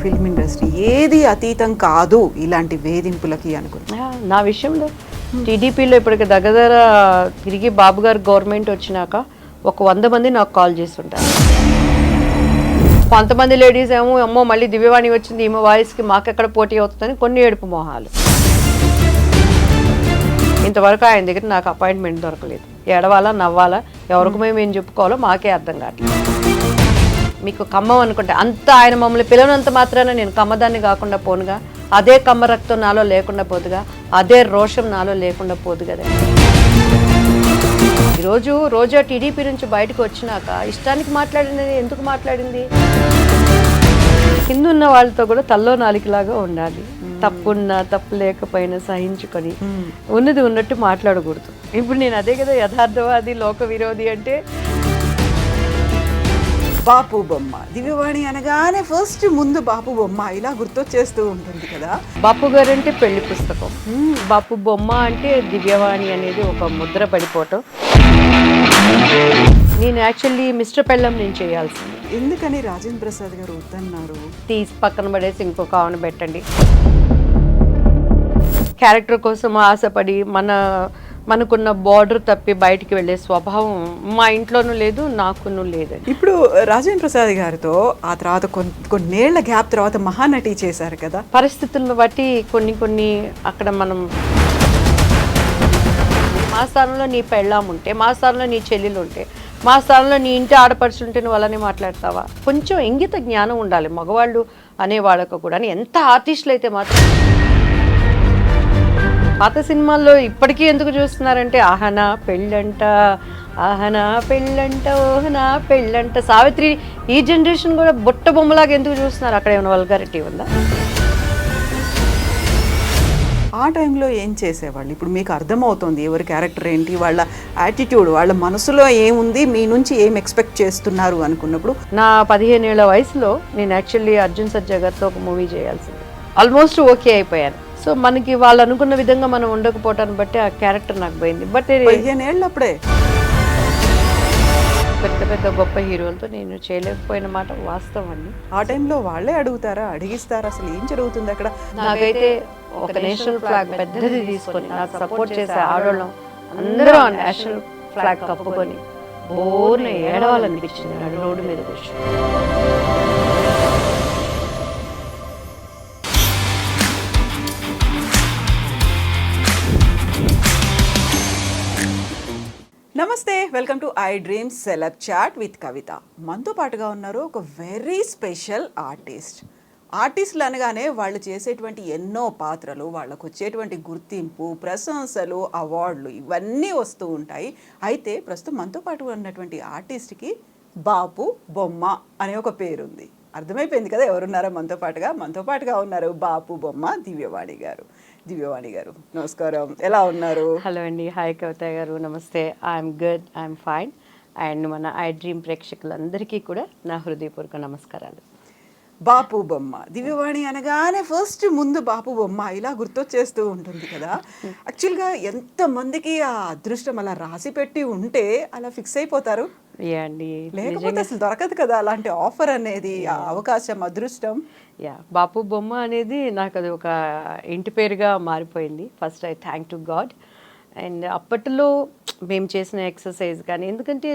Film industry ఏది అతీతం కాదు ఇలాంటి వేధింపులకి అనుకుంటా. నా విషయంలో టీడీపీలో ఇప్పటికి దగ్గర తిరిగి బాబు గారు గవర్నమెంట్ వచ్చినాక ఒక 100 మంది నాకు కాల్ చేస్తుంటారు. కొంతమంది లేడీస్ ఏమో అమ్మో మళ్ళీ దివ్యవాణి వచ్చింది ఈమె వాయిస్కి మాకెక్కడ పోటీ అవుతుందని కొన్ని ఏడుపు మొహాలు. ఇంతవరకు ఆయన దగ్గర నాకు అపాయింట్మెంట్ దొరకలేదు. ఏడవాలా నవ్వాలా ఎవరికి మేము ఏం చెప్పుకోవాలో మాకే అర్థం కావట్లేదు. మీకు కమ్మం అనుకుంటే అంత ఆయన మమ్మల్ని పిలవనంత మాత్రాన నేను కమ్మదాన్ని కాకుండా పోనుగా, అదే కమ్మ రక్తం నాలో లేకుండా పోదుగా, అదే రోషం నాలో లేకుండా పోదు కదా. ఈరోజు రోజా టీడీపీ నుంచి బయటకు వచ్చినాక ఇష్టానికి మాట్లాడింది ఎందుకు మాట్లాడింది? కింద ఉన్న వాళ్ళతో కూడా తల్లో నాలికలాగా ఉండాలి. తప్పున్నా తప్పు లేకపోయినా సహించుకొని ఉన్నది ఉన్నట్టు మాట్లాడకూడదు. ఇప్పుడు నేను అదే కదా యథార్థవాది లోక విరోధి అంటే. బాపు బొమ్మ దివ్యవాణి అనగానే ఫస్ట్ ముందు బాపు బొమ్మ ఇలా గుర్తొచ్చేస్తూ ఉంటుంది కదా. బాపు గారు అంటే పెళ్లి పుస్తకం, బాపు బొమ్మ అంటే దివ్యవాణి అనేది ఒక ముద్ర పడిపోవటం. నేను యాక్చువల్లీ మిస్టర్ పెళ్ళం నేను చేయాల్సింది. ఎందుకని రాజేంద్ర ప్రసాద్ గారు వద్దన్నారు? తీసి పక్కన పడేసి ఇంకొక ఆవును పెట్టండి. క్యారెక్టర్ కోసం ఆశపడి మనకున్న బార్డర్ తప్పి బయటికి వెళ్ళే స్వభావం మా ఇంట్లోనూ లేదు, నాకును లేదు. ఇప్పుడు రాజేంద్ర ప్రసాద్ గారితో ఆ తర్వాత కొన్నేళ్ల గ్యాప్ తర్వాత మహానటి చేశారు కదా. పరిస్థితులను బట్టి కొన్ని అక్కడ మనం మా స్థానంలో నీ పెళ్ళాం ఉంటే, మా స్థానంలో నీ చెల్లెలు ఉంటే, మా స్థానంలో నీ ఇంటి ఆడపడుచుంటే నువ్వు అలానే మాట్లాడతావా? కొంచెం ఇంగిత జ్ఞానం ఉండాలి మగవాళ్ళు అనేవాళ్ళకు కూడా. ఎంత ఆర్టిస్టులు అయితే మాత్రం పాత సినిమాల్లో ఇప్పటికీ ఎందుకు చూస్తున్నారంటే ఆహనా పెళ్ళంట, ఆహనా పెళ్ళంట, ఓహనా పెళ్ళంట. సావిత్రి ఈ జనరేషన్ కూడా బుట్ట బొమ్మలాగా ఎందుకు చూస్తున్నారు? అక్కడ ఏమైనా వల్గారిటీ ఉందా? ఆ టైంలో ఏం చేసేవాళ్ళు? ఇప్పుడు మీకు అర్థమవుతుంది ఎవరి క్యారెక్టర్ ఏంటి, వాళ్ళ యాటిట్యూడ్, వాళ్ళ మనసులో ఏముంది, మీ నుంచి ఏం ఎక్స్పెక్ట్ చేస్తున్నారు అనుకున్నప్పుడు. నా 15 ఏళ్ల వయసులో నేను యాక్చువల్లీ అర్జున్ సర్జా గారితో ఒక మూవీ చేయాల్సింది. ఆల్మోస్ట్ ఓకే అయిపోయాను. సో మనకి వాళ్ళు అనుకున్న విధంగా మనం ఉండకపోవటాన్ని బట్టి ఆ క్యారెక్టర్ నాకు పోయింది. బట్ 15 ఏళ్ళప్పుడే పెద్ద గొప్ప హీరోలతో నేను చేయలేకపోయిన మాట వాస్తవం అండి. ఆ టైంలో వాళ్ళే అడుగుతారా, అడిగిస్తారా? అసలు ఏం జరుగుతుంది అక్కడ? నాకైతే ఒక నేషనల్ ఫ్లాగ్ పెద్దది తీసుకొని నాకు సపోర్ట్ చేసే ఆడవాళ్ళం అందరూ ఆ నేషనల్ ఫ్లాగ్ కప్పుకొని బోర్ని ఏడవాలనిపించింది నడు రోడ్డు మీద కూర్చొని. నమస్తే, welcome to I Dreams celeb chat with Kavitha. మనతో పాటుగా ఉన్నారు ఒక వెరీ స్పెషల్ ఆర్టిస్టులు అనగానే వాళ్ళు చేసేటువంటి ఎన్నో పాత్రలు, వాళ్ళకు వచ్చేటువంటి గుర్తింపు, ప్రశంసలు, అవార్డులు ఇవన్నీ వస్తూ ఉంటాయి. అయితే ప్రస్తుతం మనతో పాటు ఉన్నటువంటి ఆర్టిస్ట్కి బాపు బొమ్మ అనే ఒక పేరుంది. అర్థమైపోయింది కదా ఎవరున్నారో మనతో పాటుగా ఉన్నారు బాపు బొమ్మ దివ్యవాణి గారు. నమస్కారం, ఎలా ఉన్నారు? హలో అండి, హాయ్ కవిత గారు, నమస్తే. I'm good, I'm fine. And మన ఐ డ్రీమ్ ప్రేక్షకులందరికీ కూడా నా హృదయపూర్వక నమస్కారాలు. బాపు బొమ్మ దివ్యవాణి అనగానే ఫస్ట్ ముందు బాపు బొమ్మ ఇలా గుర్తొచ్చేస్తూ ఉంటుంది కదా. యాక్చువల్గా ఎంతమందికి ఆ అదృష్టం అలా రాసి పెట్టి ఉంటే అలా ఫిక్స్ అయిపోతారు. లేకపోతే అసలు దొరకదు కదా అలాంటి ఆఫర్ అనేది, ఆ అవకాశం, అదృష్టం. బాపు బొమ్మ అనేది నాకు అది ఒక ఇంటి పేరుగా మారిపోయింది. First I thank to God. And అప్పట్లో మేము చేసిన ఎక్సర్సైజ్ కానీ, ఎందుకంటే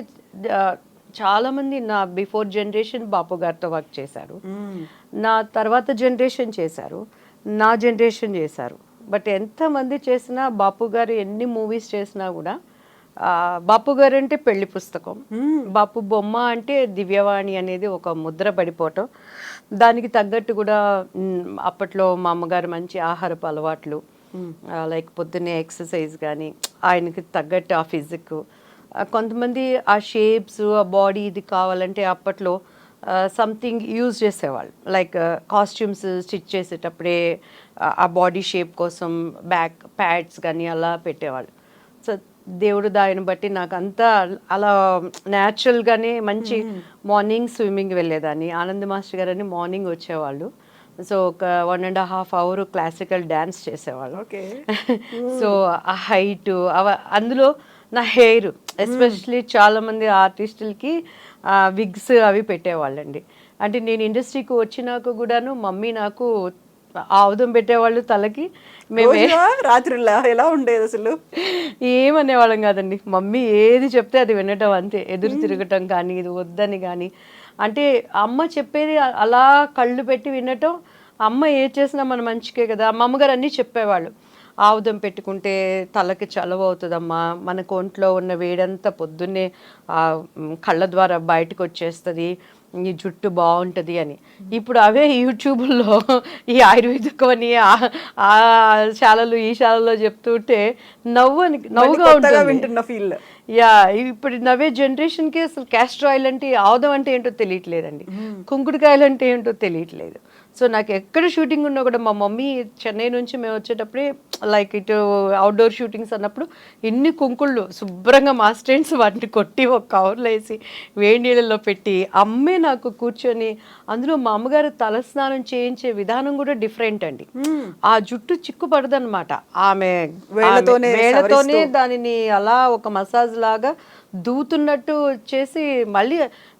చాలామంది నా బిఫోర్ జనరేషన్ బాపు గారితో వర్క్ చేశారు, నా తర్వాత జనరేషన్ చేశారు, నా జనరేషన్ చేశారు. బట్ ఎంతమంది చేసినా బాపు గారు ఎన్ని మూవీస్ చేసినా కూడా బాపు గారు అంటే పెళ్లి పుస్తకం, బాపు బొమ్మ అంటే దివ్యవాణి అనేది ఒక ముద్ర పడిపోవటం. దానికి తగ్గట్టు కూడా అప్పట్లో మా అమ్మగారు మంచి ఆహారపు అలవాట్లు, లైక్ పొద్దున్నే ఎక్సర్సైజ్ కానీ, ఆయనకి తగ్గట్టు ఆ ఫిజిక్, కొంతమంది ఆ షేప్స్, ఆ బాడీ ఇది కావాలంటే అప్పట్లో సంథింగ్ యూజ్ చేసేవాళ్ళు. లైక్ కాస్ట్యూమ్స్ స్టిచ్ చేసేటప్పుడే ఆ బాడీ షేప్ కోసం బ్యాక్ ప్యాడ్స్ కానీ అలా పెట్టేవాళ్ళు. సో దేవుడు దాన్ని బట్టి నాకు అంతా అలా న్యాచురల్గానే మంచి మార్నింగ్ స్విమ్మింగ్ వెళ్ళేదాన్ని. ఆనంద్ మాస్టర్ గారు అని మార్నింగ్ వచ్చేవాళ్ళు. సో ఒక 1.5 hours క్లాసికల్ డ్యాన్స్ చేసేవాళ్ళు. సో ఆ హైట్ అందులో నా హెయిర్ ఎస్పెషలీ చాలామంది ఆర్టిస్టులకి విగ్స్ అవి పెట్టేవాళ్ళండి. అంటే నేను ఇండస్ట్రీకి వచ్చినాక కూడాను మమ్మీ నాకు ఆవుదం పెట్టేవాళ్ళు తలకి. మేమే రోజువా రాత్రులా ఎలా ఉండేది అసలు? ఏమనేవాళ్ళం కాదండి. మమ్మీ ఏది చెప్తే అది వినటం అంతే. ఎదురు తిరగటం కానీ, ఇది వద్దని కానీ. అంటే అమ్మ చెప్పేది అలా కళ్ళు పెట్టి వినటం. అమ్మ ఏది చేసినా మన మంచికే కదా. మా అమ్మగారు అన్నీ చెప్పేవాళ్ళు. ఆముదం పెట్టుకుంటే తలకి చలవ అవుతుందమ్మా, మనకు ఒంట్లో ఉన్న వేడంతా పొద్దున్నే కళ్ళ ద్వారా బయటకు వచ్చేస్తుంది, ఈ జుట్టు బాగుంటుంది అని. ఇప్పుడు అవే యూట్యూబ్లో ఈ ఆయుర్వేదిక్ అని ఆ శాలలు ఈ శాలలో చెప్తుంటే నవ్వుగా ఉంటుంది. వింటున్న ఫీల్. యా, ఇప్పుడు నవ్వే జనరేషన్కి అసలు క్యాస్టర్ ఆయిల్ అంటే ఆముదం అంటే ఏంటో తెలియట్లేదండి, కుంకుడుకాయలు అంటే ఏంటో తెలియట్లేదు. సో నాకు ఎక్కడ షూటింగ్ ఉన్నా కూడా మా మమ్మీ చెన్నై నుంచి మేము వచ్చేటప్పుడే లైక్ ఇటు అవుట్డోర్ షూటింగ్స్ అన్నప్పుడు ఎన్ని కుంకుళ్ళు శుభ్రంగా మా స్టూడెంట్స్ వాటిని కొట్టి ఒక కవర్లో వేసి వేడి నీళ్ళలో పెట్టి అమ్మే నాకు కూర్చొని, అందులో మా అమ్మగారు తలస్నానం చేయించే విధానం కూడా డిఫరెంట్ అండి. ఆ జుట్టు చిక్కు పడదనమాట. ఆమె వేళ్ళతోనే దానిని అలా ఒక మసాజ్ లాగా దూతున్నట్టు చేసి, మళ్ళీ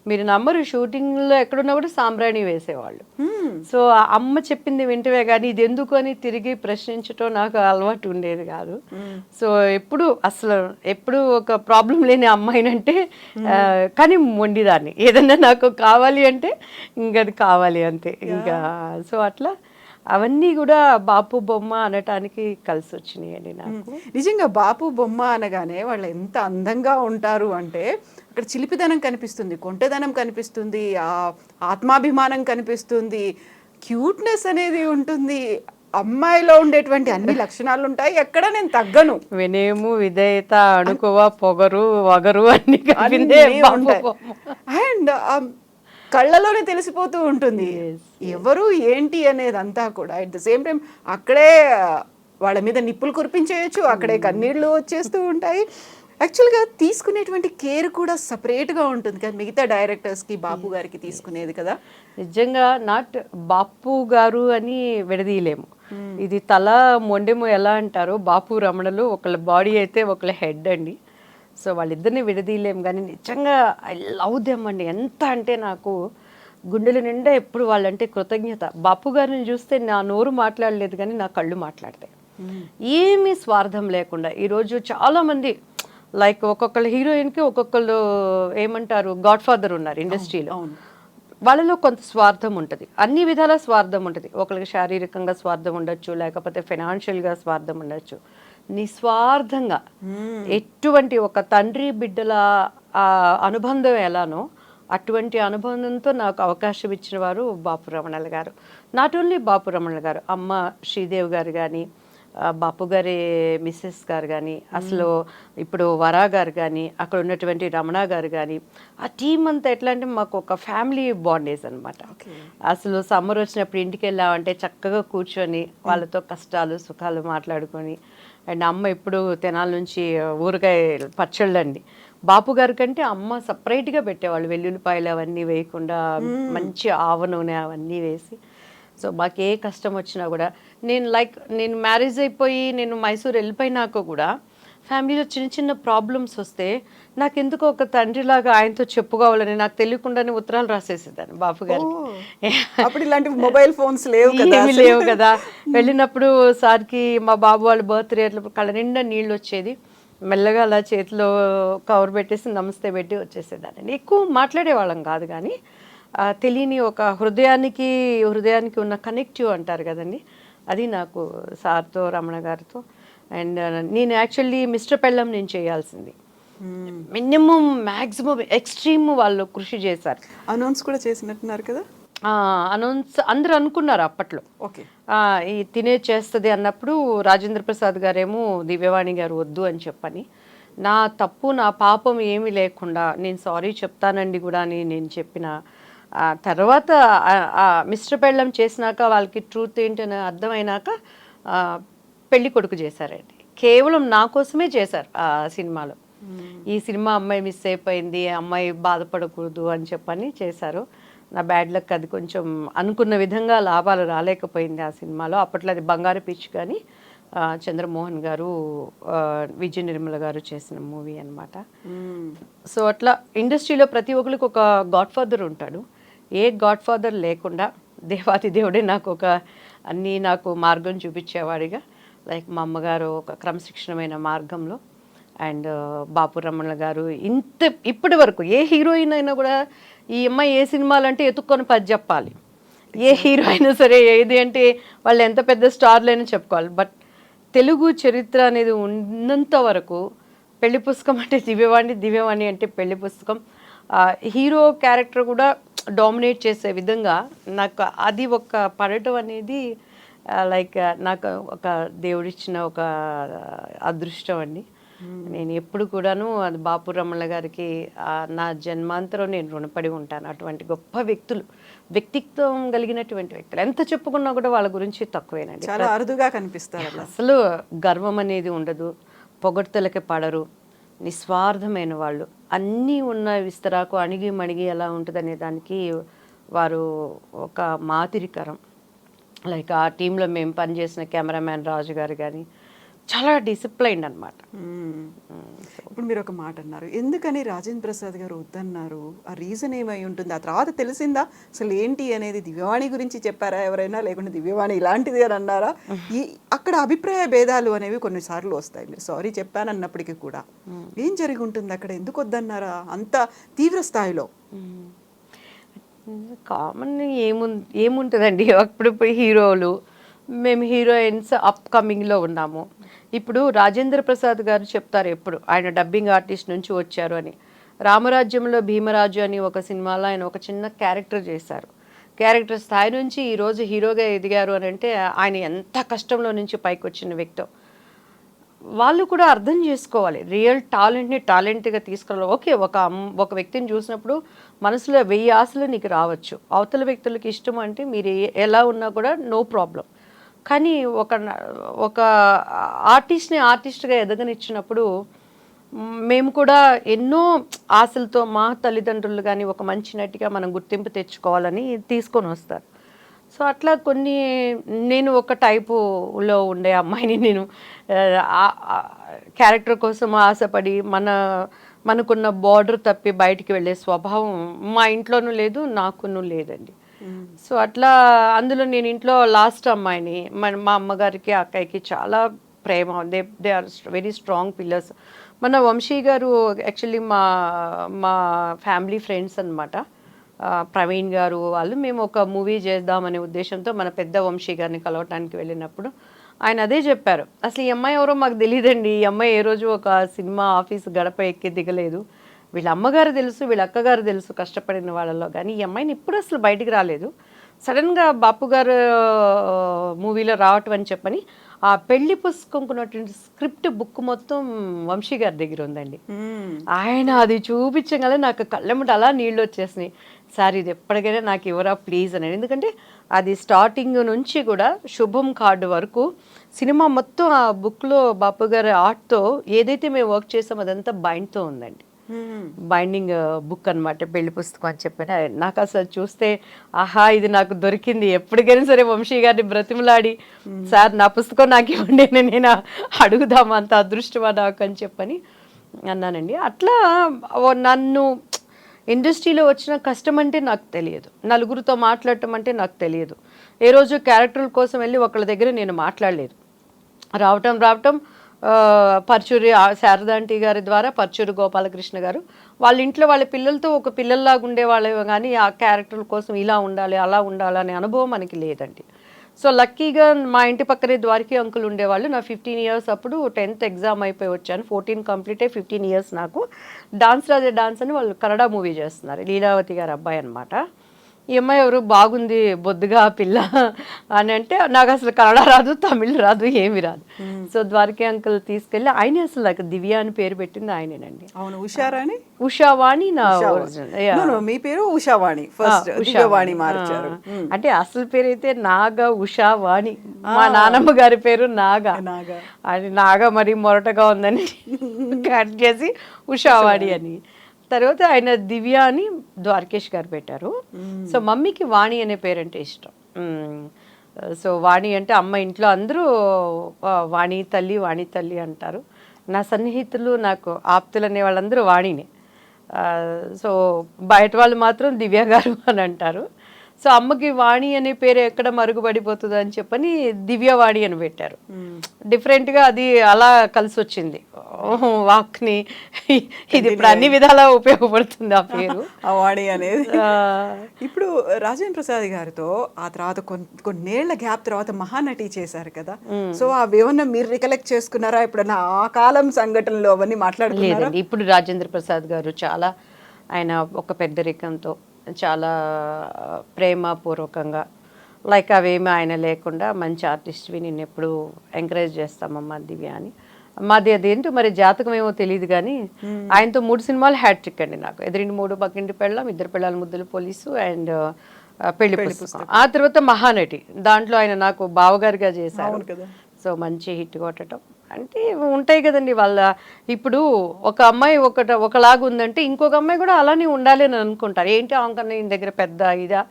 మీరు నమ్మరు, షూటింగ్లో ఎక్కడున్నా కూడా సాంబ్రాణి వేసేవాళ్ళు. సో అమ్మ చెప్పింది వింటవే కానీ ఇది ఎందుకు అని తిరిగి ప్రశ్నించటం నాకు అలవాటు ఉండేది కాదు. సో ఎప్పుడు ఒక ప్రాబ్లం లేని అమ్మాయినంటే, కానీ మొండిదాన్ని. ఏదన్నా నాకు కావాలి అంటే ఇంక అది కావాలి అంతే ఇంకా. సో అట్లా అవన్నీ కూడా బాపు బొమ్మ అనటానికి కలిసి వచ్చినాయండి నాకు. నిజంగా బాపు బొమ్మ అనగానే వాళ్ళు ఎంత అందంగా ఉంటారు అంటే అక్కడ చిలిపిదనం కనిపిస్తుంది, కొంటెదనం కనిపిస్తుంది, ఆత్మాభిమానం కనిపిస్తుంది, క్యూట్నెస్ అనేది ఉంటుంది. అమ్మాయిలో ఉండేటువంటి అన్ని లక్షణాలు ఉంటాయి, ఎక్కడ నేను తగ్గను. వినయము, విధేయత, అణుకువ, పొగరు, వగరు అన్ని ఉంటాయి. అండ్ కళ్ళలోనే తెలిసిపోతూ ఉంటుంది ఎవరు ఏంటి అనేది అంతా కూడా. అట్ ద సేమ్ టైం అక్కడే వాళ్ళ మీద నిప్పులు కురిపించేయచ్చు, అక్కడే కన్నీళ్ళు వచ్చేస్తూ ఉంటాయి. యాక్చువల్గా తీసుకునేటువంటి కేర్ కూడా సపరేట్గా ఉంటుంది కదా మిగతా డైరెక్టర్స్కి, బాపు గారికి తీసుకునేది కదా. నిజంగా నాట్ బాపు గారు అని విడదీయలేము. ఇది తల మొండెము ఎలా అంటారో, బాపు రమణలు ఒకళ్ళ బాడీ అయితే ఒకళ్ళ హెడ్ అండి. సో వాళ్ళిద్దరిని విడదీయలేము. కానీ నిజంగా ఐ లవ్ దెమ్ అండి. ఎంత అంటే నాకు గుండెల నిండా ఎప్పుడు వాళ్ళంటే కృతజ్ఞత. బాపు గారిని చూస్తే నా నోరు మాట్లాడలేదు కానీ నా కళ్ళు మాట్లాడతాయి. ఏమీ స్వార్థం లేకుండా ఈరోజు చాలామంది లైక్ ఒక్కొక్కళ్ళ హీరోయిన్కి ఒక్కొక్కళ్ళు ఏమంటారు గాడ్ ఫాదర్ ఉన్నారు ఇండస్ట్రీలో. వాళ్ళలో కొంత స్వార్థం ఉంటుంది, అన్ని విధాల స్వార్థం ఉంటుంది. ఒకరికి శారీరకంగా స్వార్థం ఉండొచ్చు, లేకపోతే ఫైనాన్షియల్గా స్వార్థం ఉండొచ్చు. నిస్వార్థంగా ఎటువంటి ఒక తండ్రి బిడ్డల అనుబంధం ఎలానో అటువంటి అనుబంధంతో నాకు అవకాశం ఇచ్చిన వారు బాపు రమణల గారు. నాట్ ఓన్లీ బాపు రమణల గారు, అమ్మ శ్రీదేవి గారు కానీ, బాపు గారి మిస్సెస్ గారు కానీ, అసలు ఇప్పుడు వరా గారు కానీ, అక్కడ ఉన్నటువంటి రమణ గారు కానీ, ఆ టీం అంతా ఎట్లా అంటే మాకు ఒక ఫ్యామిలీ బాండేజ్ అనమాట. అసలు సమ్మర్ వచ్చినప్పుడు ఇంటికి వెళ్ళామంటే చక్కగా కూర్చొని వాళ్ళతో కష్టాలు సుఖాలు మాట్లాడుకొని. అండ్ అమ్మ ఇప్పుడు తెనాల నుంచి ఊరగాయ పచ్చళ్ళు అండి. బాపు గారి కంటే అమ్మ సపరేట్గా పెట్టేవాళ్ళు, వెల్లుల్లిపాయలు అవన్నీ వేయకుండా మంచి ఆవ నూనె అవన్నీ వేసి. సో మాకు ఏ కష్టం వచ్చినా కూడా నేను మ్యారేజ్ అయిపోయి నేను మైసూర్ వెళ్ళిపోయినాక కూడా ఫ్యామిలీలో చిన్న చిన్న ప్రాబ్లమ్స్ వస్తే నాకు ఎందుకో ఒక తండ్రిలాగా ఆయనతో చెప్పుకోవాలని నాకు తెలియకుండానే ఉత్తరాలు రాసేసేదాన్ని బాపు గారికి. అప్పుడు ఇలాంటి మొబైల్ ఫోన్స్ లేవు కదా. వెళ్ళినప్పుడు సార్కి మా బాబు వాళ్ళ బర్త్డే అట్లా కళ్ళ నిండా నీళ్ళు వచ్చేది. మెల్లగా అలా చేతిలో కవర్ పెట్టేసి నమస్తే పెట్టి వచ్చేసేదాన్ని. ఎక్కువ మాట్లాడేవాళ్ళం కాదు కానీ తెలియని ఒక హృదయానికి ఉన్న కనెక్టివ్ అంటారు కదండి, అది నాకు సార్తో రమణ గారితో. అండ్ నేను యాక్చువల్లీ మిస్టర్ పెళ్ళం నేను చేయాల్సింది. మినిమం మ్యాక్సిమం ఎక్స్ట్రీమ్ వాళ్ళు కృషి చేశారు. అనౌన్స్ కూడా చేసినట్టున్నారు కదా. అనౌన్స్ అందరూ అనుకున్నారు అప్పట్లో. ఓకే, ఈ తినే చేస్తుంది అన్నప్పుడు రాజేంద్ర ప్రసాద్ గారేమో దివ్యవాణి గారు వద్దు అని చెప్పని, నా తప్పు నా పాపం ఏమీ లేకుండా నేను సారీ చెప్తానండి కూడా అని నేను చెప్పిన తర్వాత మిస్టర్ పెళ్ళం చేసినాక వాళ్ళకి ట్రూత్ ఏంటని అర్థమైనాక పెళ్లి కొడుకు చేశారండి. కేవలం నా కోసమే చేశారు ఆ సినిమాలో. ఈ సినిమా అమ్మాయి మిస్ అయిపోయింది, అమ్మాయి బాధపడకూడదు అని చెప్పని చేశారు. నా బ్యాడ్ లక్ అది కొంచెం అనుకున్న విధంగా లాభాలు రాలేకపోయింది ఆ సినిమాలో. అప్పట్లో అది బంగారు పిచ్ కానీ చంద్రమోహన్ గారు విజయ నిర్మల గారు చేసిన మూవీ అనమాట. సో అట్లా ఇండస్ట్రీలో ప్రతి ఒక్కరికి ఒక గాడ్ ఫాదర్ ఉంటాడు. ఏ గాడ్ ఫాదర్ లేకుండా దేవాతి దేవుడే నాకు నాకు మార్గం చూపించేవాడిగా, లైక్ మా అమ్మగారు ఒక క్రమశిక్షణమైన మార్గంలో, అండ్ బాపు రమణ గారు ఇప్పటి వరకు ఏ హీరోయిన్ అయినా కూడా ఈ అమ్మాయి ఏ సినిమాలు అంటే ఎత్తుక్కొని పది చెప్పాలి, ఏ హీరో అయినా సరే ఏది అంటే వాళ్ళు ఎంత పెద్ద స్టార్లైనా చెప్పుకోవాలి. బట్ తెలుగు చరిత్ర అనేది ఉన్నంత వరకు పెళ్లి పుస్తకం అంటే దివ్యవాణి, దివ్యవాణి అంటే పెళ్లి పుస్తకం, హీరో క్యారెక్టర్ కూడా డామినేట్ చేసే విధంగా నాకు అది ఒక పడటం అనేది లైక్ నాకు ఒక దేవుడిచ్చిన ఒక అదృష్టం అండి. నేను ఎప్పుడు కూడాను అది బాపు రమణ గారికి నా జన్మాంతరం నేను రుణపడి ఉంటాను. అటువంటి గొప్ప వ్యక్తిత్వం కలిగినటువంటి వ్యక్తులు ఎంత చెప్పుకున్నా కూడా వాళ్ళ గురించి తక్కువేనండి. చాలా అరుదుగా కనిపిస్తారు. అసలు గర్వం అనేది ఉండదు, పొగడ్తలకి పడరు, నిస్వార్థమైన వాళ్ళు. అన్నీ ఉన్న విస్తరాకు అణిగి మణిగి ఎలా ఉంటుందనే దానికి వారు ఒక మాదిరికరం. లైక్ ఆ టీంలో మేము పనిచేసిన కెమెరామ్యాన్ రాజు గారు కానీ చాలా డిసిప్లైన్డ్ అనమాట. ఇప్పుడు మీరు ఒక మాట అన్నారు, ఎందుకని రాజేంద్ర ప్రసాద్ గారు వద్దన్నారు? ఆ రీజన్ ఏమై ఉంటుంది? ఆ తర్వాత తెలిసిందా అసలు ఏంటి అనేది? దివ్యవాణి గురించి చెప్పారా ఎవరైనా, లేకుంటే దివ్యవాణి ఇలాంటిది అని అన్నారా? అక్కడ అభిప్రాయ భేదాలు అనేవి కొన్నిసార్లు వస్తాయి. మీరు సారీ చెప్పానన్నప్పటికీ కూడా ఏం జరిగి ఉంటుంది అక్కడ? ఎందుకు వద్దన్నారా అంత తీవ్ర స్థాయిలో? కామన్ ఏముంటుందండి, అప్పుడు హీరోలు, మేము హీరోయిన్స్ అప్కమింగ్లో ఉన్నాము. ఇప్పుడు రాజేంద్ర ప్రసాద్ గారు చెప్తారు ఎప్పుడు, ఆయన డబ్బింగ్ ఆర్టిస్ట్ నుంచి వచ్చారు అని. రామరాజ్యంలో భీమరాజు అని ఒక సినిమాలో ఆయన ఒక చిన్న క్యారెక్టర్ చేశారు. క్యారెక్టర్ స్థాయి నుంచి ఈరోజు హీరోగా ఎదిగారు అని అంటే ఆయన ఎంత కష్టంలో నుంచి పైకి వచ్చిన వ్యక్తి. వాళ్ళు కూడా అర్థం చేసుకోవాలి, రియల్ టాలెంట్ని టాలెంట్గా తీసుకురావాలి. ఓకే, ఒక వ్యక్తిని చూసినప్పుడు మనసులో 1000 ఆశలు నీకు రావచ్చు. అవతల వ్యక్తులకి ఇష్టం అంటే మీరు ఎలా ఉన్నా కూడా నో ప్రాబ్లం. కానీ ఒక ఆర్టిస్ట్ని ఆర్టిస్ట్గా ఎదగనిచ్చినప్పుడు మేము కూడా ఎన్నో ఆశలతో మా తల్లిదండ్రులు కానీ ఒక మంచి నటిగా మనం గుర్తింపు తెచ్చుకోవాలని తీసుకొని వస్తారు. సో అట్లా నేను ఒక టైపులో ఉండే అమ్మాయిని, నేను క్యారెక్టర్ కోసం ఆశపడి మనకున్న బార్డర్ తప్పి బయటికి వెళ్ళే స్వభావం మా ఇంట్లోనూ లేదు, నాకును లేదండి. సో అట్లా అందులో నేను ఇంట్లో లాస్ట్ అమ్మాయిని. మా అమ్మగారికి అక్కయ్యకి చాలా ప్రేమ, they are very strong pillars. మన వంశీ గారు యాక్చువల్లీ మా ఫ్యామిలీ ఫ్రెండ్స్ అనమాట. ప్రవీణ్ గారు వాళ్ళు, మేము ఒక మూవీ చేద్దామనే ఉద్దేశంతో మన పెద్ద వంశీ గారిని కలవటానికి వెళ్ళినప్పుడు ఆయన అదే చెప్పారు, అసలు ఈ అమ్మాయి ఎవరో మాకు తెలియదండి, ఈ అమ్మాయి ఏ రోజు ఒక సినిమా ఆఫీస్ గడప ఎక్కి దిగలేదు, వీళ్ళ అమ్మగారు తెలుసు, వీళ్ళ అక్కగారు తెలుసు కష్టపడిన వాళ్ళలో, కానీ ఈ అమ్మాయిని ఇప్పుడు అసలు బయటికి రాలేదు, సడన్గా బాపు గారు మూవీలో రావటం అని చెప్పని ఆ పెళ్లి పుస్తకంకున్నటువంటి స్క్రిప్ట్ బుక్ మొత్తం వంశీ గారి దగ్గర ఉందండి. ఆయన అది చూపించగల నాకు కళ్ళెమ్మట అలా నీళ్ళు వచ్చేసినాయి. సార్ ఇది ఎప్పటికైనా నాకు ఇవ్వరా ప్లీజ్ అని. ఎందుకంటే అది స్టార్టింగ్ నుంచి కూడా శుభం కార్డు వరకు సినిమా మొత్తం ఆ బుక్లో బాపు గారి ఆర్ట్తో ఏదైతే మేము వర్క్ చేసామో అదంతా బైండ్తో ఉందండి. బైండింగ్ బుక్ అనమాట, పెళ్లి పుస్తకం అని చెప్పిన. నాకు అసలు చూస్తే ఆహా ఇది నాకు దొరికింది, ఎప్పటికైనా సరే వంశీ గారిని బ్రతిమలాడి సార్ నా పుస్తకం నాకు ఇవ్వండి నేను అడుగుదాం, అంత అదృష్టమా నాకు అని చెప్పని అన్నానండి. అట్లా నన్ను ఇండస్ట్రీలో వచ్చిన కష్టం అంటే నాకు తెలియదు, నలుగురితో మాట్లాడటం అంటే నాకు తెలియదు. ఏ రోజు క్యారెక్టర్ల కోసం వెళ్ళి ఒకళ్ళ దగ్గర నేను మాట్లాడలేదు. రావటం పర్చూరి శారదాంటి గారి ద్వారా పర్చూరి గోపాలకృష్ణ గారు వాళ్ళ ఇంట్లో వాళ్ళ పిల్లలతో ఒక పిల్లల్లాగా ఉండేవాళ్ళే, కానీ ఆ క్యారెక్టర్ల కోసం ఇలా ఉండాలి అలా ఉండాలి అనే అనుభవం మనకి లేదండి. సో లక్కీగా మా ఇంటి పక్కనే ద్వారకి అంకుల్ ఉండేవాళ్ళు. నా 15 ఇయర్స్ అప్పుడు 10th ఎగ్జామ్ అయిపోయి వచ్చాను, 14 కంప్లీట్ అయ్యి 15 ఇయర్స్ నాకు. డాన్స్ రాజే డాన్స్ అని వాళ్ళు కన్నడ మూవీ చేస్తున్నారు, లీలావతి గారు అబ్బాయి అనమాట. ఈ అమ్మాయి ఎవరు బాగుంది బొద్దుగా పిల్ల అని అంటే నాకు అసలు కన్నడ రాదు, తమిళ్ రాదు, ఏమి రాదు. సో ద్వారకి అంకుల్ తీసుకెళ్ళి ఆయనే అసలు నాకు దివ్య అని పేరు పెట్టింది ఆయనేనండి. అవును, ఉషారాణి, ఉషావాణి నా ఒరిజినల్. మీ పేరు ఉషావాణి, ఫస్ట్ దివ్యవాణి మార్చారు. అంటే అసలు పేరు అయితే నాగా ఉషావాణి, మా నానమ్మ గారి పేరు నాగా. అది నాగా మరి మొరటగా ఉందని కట్ చేసి ఉషావాణి అని. తర్వాత ఆయన దివ్య అని ద్వారకేష్ గారు పెట్టారు. సో మమ్మీకి వాణి అనే పేరంటే ఇష్టం. సో వాణి అంటే అమ్మ ఇంట్లో అందరూ వాణి తల్లి అంటారు. నా సన్నిహితులు నాకు ఆప్తులు అనే వాళ్ళందరూ వాణిని. సో బయట వాళ్ళు మాత్రం దివ్య గారు అని అంటారు. సో అమ్మకి వాణి అనే పేరు ఎక్కడ మరుగుపడిపోతుంది అని చెప్పని దివ్యవాణి అని పెట్టారు. డిఫరెంట్గా అది అలా కలిసి వచ్చింది వాక్ని. ఇది ఇప్పుడు అన్ని విధాలా ఉపయోగపడుతుంది ఆ పేరు అవాణి అనేది. ఇప్పుడు రాజేంద్ర ప్రసాద్ గారితో ఆ తర్వాత కొన్నేళ్ల గ్యాప్ తర్వాత మహానటి చేశారు కదా, సో అవి ఏమన్నా మీరు రికలెక్ట్ చేసుకున్నారా ఎప్పుడన్నా ఆ కాలం సంఘటనలు అవన్నీ మాట్లాడుకున్నారా? లేదండి, ఇప్పుడు రాజేంద్ర ప్రసాద్ గారు చాలా ఆయన ఒక పెద్దరికంతో చాలా ప్రేమపూర్వకంగా లైక్ అవేమి ఆయన లేకుండా మంచి ఆర్టిస్ట్వి నేను ఎప్పుడు ఎంకరేజ్ చేస్తామమ్మా దివ్య అని. మాది అదేంటో మరి జాతకం ఏమో తెలియదు కానీ ఆయనతో 3 సినిమాలు హ్యాట్రిక్ అండి నాకు. ఎదిరింటి 3, పక్కింటి పెళ్ళాం, 2 పెళ్ళాల ముద్దుల పోలీసు అండ్ పెళ్లి పుస్తకం. ఆ తర్వాత మహానటి, దాంట్లో ఆయన నాకు బావగారిగా చేశారు. సో మంచి హిట్ కొట్టడం అంటే ఉంటాయి కదండి వాళ్ళ. ఇప్పుడు ఒక అమ్మాయి ఒకలాగా ఉందంటే ఇంకొక అమ్మాయి కూడా అలానే ఉండాలి అని అనుకుంటారు. ఏంటి ఆమెకన్నా ఈయన దగ్గర పెద్ద ఇదా,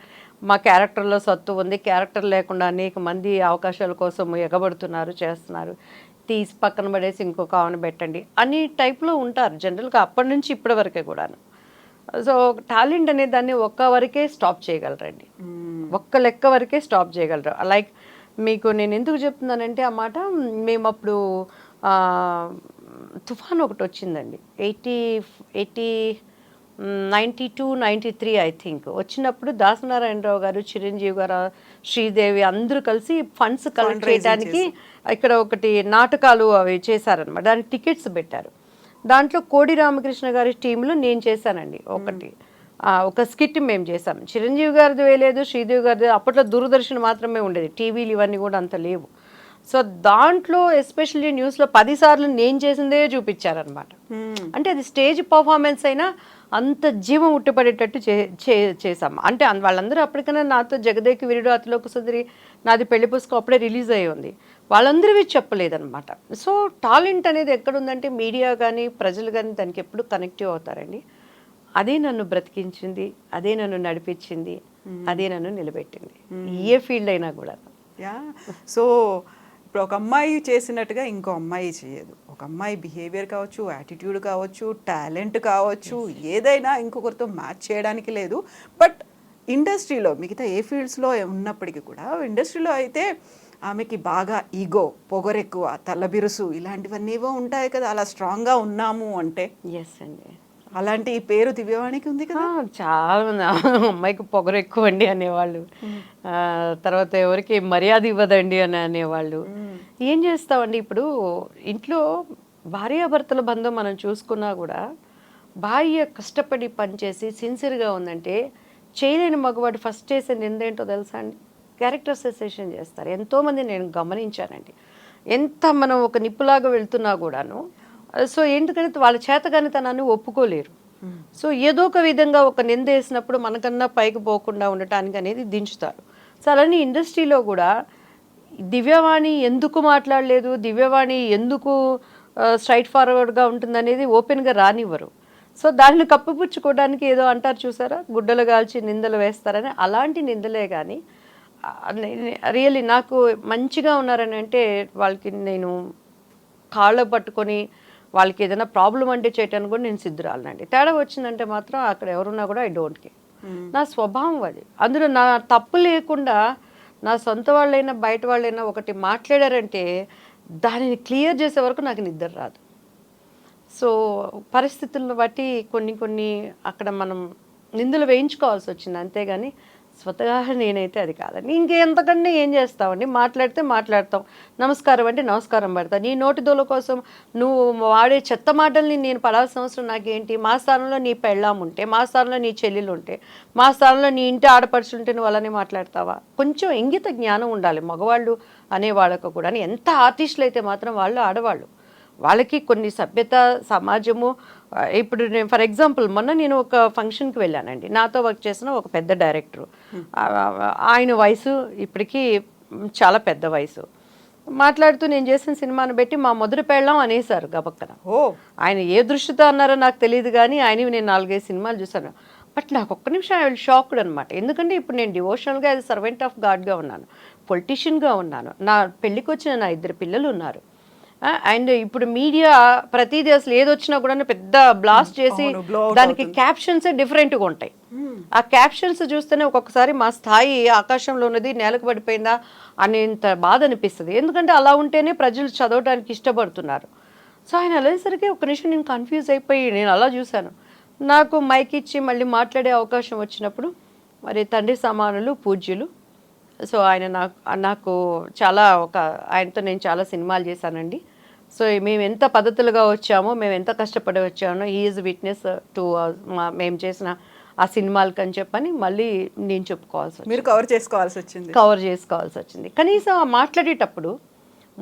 మా క్యారెక్టర్లో సత్తు ఉంది, క్యారెక్టర్ లేకుండా అనేక మంది అవకాశాల కోసం ఎగబడుతున్నారు, చేస్తున్నారు, తీసి పక్కన పడేసి ఇంకొక ఆమెను పెట్టండి అని టైప్లో ఉంటారు జనరల్గా అప్పటి నుంచి ఇప్పటి వరకే కూడాను. సో టాలెంట్ అనే దాన్ని ఒక్క వరకే స్టాప్ చేయగలరండి, ఒక్క లెక్క వరకే స్టాప్ చేయగలరు. లైక్ మీకు నేను ఎందుకు చెప్తున్నానంటే ఆ మాట, మేము అప్పుడు తుఫాన్ ఒకటి వచ్చిందండి 92, 93 ఐ థింక్. వచ్చినప్పుడు దాసనారాయణరావు గారు, చిరంజీవి గారు, శ్రీదేవి అందరూ కలిసి ఫండ్స్ కలెక్ట్ చేయడానికి ఇక్కడ ఒకటి నాటకాలు అవి చేశారనమాట. దానికి టికెట్స్ పెట్టారు. దాంట్లో కోడి రామకృష్ణ గారి టీంలో నేను చేశానండి ఒక స్కిట్ మేము చేసాం. చిరంజీవి గారిది వేయలేదు, శ్రీదేవి గారిది. అప్పట్లో దూరదర్శన్ మాత్రమే ఉండేది, టీవీలు ఇవన్నీ కూడా అంత లేవు. సో దాంట్లో ఎస్పెషల్లీ న్యూస్లో 10 సార్లు నేను చేసిందే చూపించారనమాట. అంటే అది స్టేజ్ పర్ఫార్మెన్స్ అయినా అంత జీవం ఉట్టిపడేటట్టు చేసాం. అంటే వాళ్ళందరూ అప్పటికైనా నాతో జగదేకి వీరుడు, అతిలోక సుందరి, నాది పెళ్లి పుస్తకం అప్పుడే రిలీజ్ అయ్యి ఉంది. వాళ్ళందరివి చెప్పలేదన్నమాట. సో టాలెంట్ అనేది ఎక్కడుందంటే మీడియా కానీ ప్రజలు కానీ దానికి ఎప్పుడు కనెక్టివ్ అవుతారండి. అదే నన్ను బ్రతికించింది, అదే నన్ను నడిపించింది, అదే నన్ను నిలబెట్టింది, ఏ ఫీల్డ్ అయినా కూడా. సో ఇప్పుడు ఒక అమ్మాయి చేసినట్టుగా ఇంకో అమ్మాయి చేయదు. ఒక అమ్మాయి బిహేవియర్ కావచ్చు, యాటిట్యూడ్ కావచ్చు, టాలెంట్ కావచ్చు, ఏదైనా ఇంకొకరితో మ్యాచ్ చేయడానికి లేదు. బట్ ఇండస్ట్రీలో మిగతా ఏ ఫీల్డ్స్లో ఉన్నప్పటికీ కూడా ఇండస్ట్రీలో అయితే ఆమెకి బాగా ఈగో, పొగరెక్కువ, తల్లబిరుసు ఇలాంటివన్నీ ఏవో ఉంటాయి కదా. అలా స్ట్రాంగ్గా ఉన్నాము అంటే. ఎస్ అండి, అలాంటి పేరు దివ్యవాణికి ఉంది కదా. చాలా అమ్మాయికి పొగరు ఎక్కువ అండి అనేవాళ్ళు. తర్వాత ఎవరికి మర్యాద ఇవ్వదండి అని అనేవాళ్ళు. ఏం చేస్తామండి, ఇప్పుడు ఇంట్లో భార్యాభర్తల బంధం మనం చూసుకున్నా కూడా భార్య కష్టపడి పనిచేసి సిన్సియర్గా ఉందంటే చేయలేని మగవాడు ఫస్ట్ చేసే నిందేంటో తెలుసా అండి, క్యారెక్టర్ అసోసియేషన్ చేస్తారు. ఎంతోమంది నేను గమనించానండి. ఎంత మనం ఒక నిప్పులాగా వెళ్తున్నా కూడాను సో ఎందుకంటే వాళ్ళ చేతగానితనాన్ని ఒప్పుకోలేరు. సో ఏదో ఒక విధంగా ఒక నింద వేసినప్పుడు మనకన్నా పైకి పోకుండా ఉండటానికి అనేది దించుతారు. సో అలానే ఇండస్ట్రీలో కూడా దివ్యవాణి ఎందుకు మాట్లాడలేదు, దివ్యవాణి ఎందుకు స్ట్రైట్ ఫార్వర్డ్గా ఉంటుందనేది ఓపెన్గా రానివ్వరు. సో దాన్ని కప్పిపుచ్చుకోవడానికి ఏదో అంటారు చూసారా, గుడ్డలు కాల్చి నిందలు వేస్తారని, అలాంటి నిందలే కానీ రియల్లీ నాకు మంచిగా ఉన్నారని అంటే వాళ్ళకి నేను కాళ్ళ పట్టుకొని వాళ్ళకి ఏదైనా ప్రాబ్లం అంటే చేయటానికి కూడా నేను సిద్ధురాలనండి. తేడా వచ్చిందంటే మాత్రం అక్కడ ఎవరున్నా కూడా ఐ డోంట్ కేర్. నా స్వభావం అది. అందులో నా తప్పు లేకుండా నా సొంత వాళ్ళైనా బయట వాళ్ళైనా ఒకటి మాట్లాడారంటే దానిని క్లియర్ చేసే వరకు నాకు నిద్ర రాదు. సో పరిస్థితులను బట్టి కొన్ని అక్కడ మనం నిందలు వేయించుకోవాల్సి వచ్చింది, అంతేగాని స్వతగా నేనైతే అది కాదండి. ఇంకెంతకంటే ఏం చేస్తావండి, మాట్లాడితే మాట్లాడతాం, నమస్కారం అంటే నమస్కారం పెడతా. నీ నోటి దోల కోసం నువ్వు వాడే చెత్త మాటల్ని నేను పడాల్సిన అవసరం నాకేంటి? మా స్థానంలో నీ పెళ్ళాం ఉంటే, మా స్థానంలో నీ చెల్లెలు ఉంటే, మా స్థానంలో నీ ఇంటి ఆడపడుచుంటే నువ్వు అలానే మాట్లాడతావా? కొంచెం ఇంగిత జ్ఞానం ఉండాలి మగవాళ్ళు అనేవాళ్ళకు కూడా. ఎంత ఆర్టిస్టులు అయితే మాత్రం వాళ్ళు ఆడవాళ్ళు, వాళ్ళకి కొన్ని సభ్యత సమాజము. ఇప్పుడు నేను ఫర్ ఎగ్జాంపుల్ మొన్న నేను ఒక ఫంక్షన్కి వెళ్ళానండి, నాతో వర్క్ చేసిన ఒక పెద్ద డైరెక్టరు. ఆయన వయసు ఇప్పటికీ చాలా పెద్ద వయసు. మాట్లాడుతూ నేను చేసిన సినిమాను పెట్టి మా మొదటి పెళ్ళాం అనేసారు గబక్కన. ఆయన ఏ దృష్టితో అన్నారో నాకు తెలియదు కానీ ఆయనవి నేను 4-5 సినిమాలు చూసాను. బట్ నాకు ఒక్క నిమిషం ఐ విల్ షాక్డ్ అనమాట. ఎందుకంటే ఇప్పుడు నేను డివోషనల్గా యాజ్ సర్వెంట్ ఆఫ్ గాడ్గా ఉన్నాను, పొలిటీషియన్గా ఉన్నాను, నా పెళ్ళికి వచ్చిన నా 2 పిల్లలు ఉన్నారు. అండ్ ఇప్పుడు మీడియా ప్రతిదీ అసలు ఏదొచ్చినా కూడా పెద్ద బ్లాస్ట్ చేసి అవును, blow out దానికి క్యాప్షన్సే డిఫరెంట్గా ఉంటాయి. ఆ క్యాప్షన్స్ చూస్తేనే ఒక్కొక్కసారి మా స్థాయి ఆకాశంలో ఉన్నది నేలకు పడిపోయిందా అనేంత బాధ అనిపిస్తుంది. ఎందుకంటే అలా ఉంటేనే ప్రజలు చదవడానికి ఇష్టపడుతున్నారు. సో ఆయన వెళ్ళేసరికి ఒక నిమిషం నేను కన్ఫ్యూజ్ అయిపోయి నేను అలా చూశాను. నాకు మైక్ ఇచ్చి మళ్ళీ మాట్లాడే అవకాశం వచ్చినప్పుడు మరి తండ్రి సమానులు పూజ్యులు. సో ఆయన నాకు చాలా ఆయనతో నేను చాలా సినిమాలు చేశానండి. సో మేము ఎంత పద్ధతులుగా వచ్చామో, మేము ఎంత కష్టపడి వచ్చామో ఈజ్ విట్నెస్ టు మేము చేసిన ఆ సినిమాలకి అని చెప్పని మళ్ళీ నేను చెప్పుకోవాల్సి వచ్చింది. మీరు కవర్ చేసుకోవాల్సి వచ్చింది. కనీసం ఆ మాట్లాడేటప్పుడు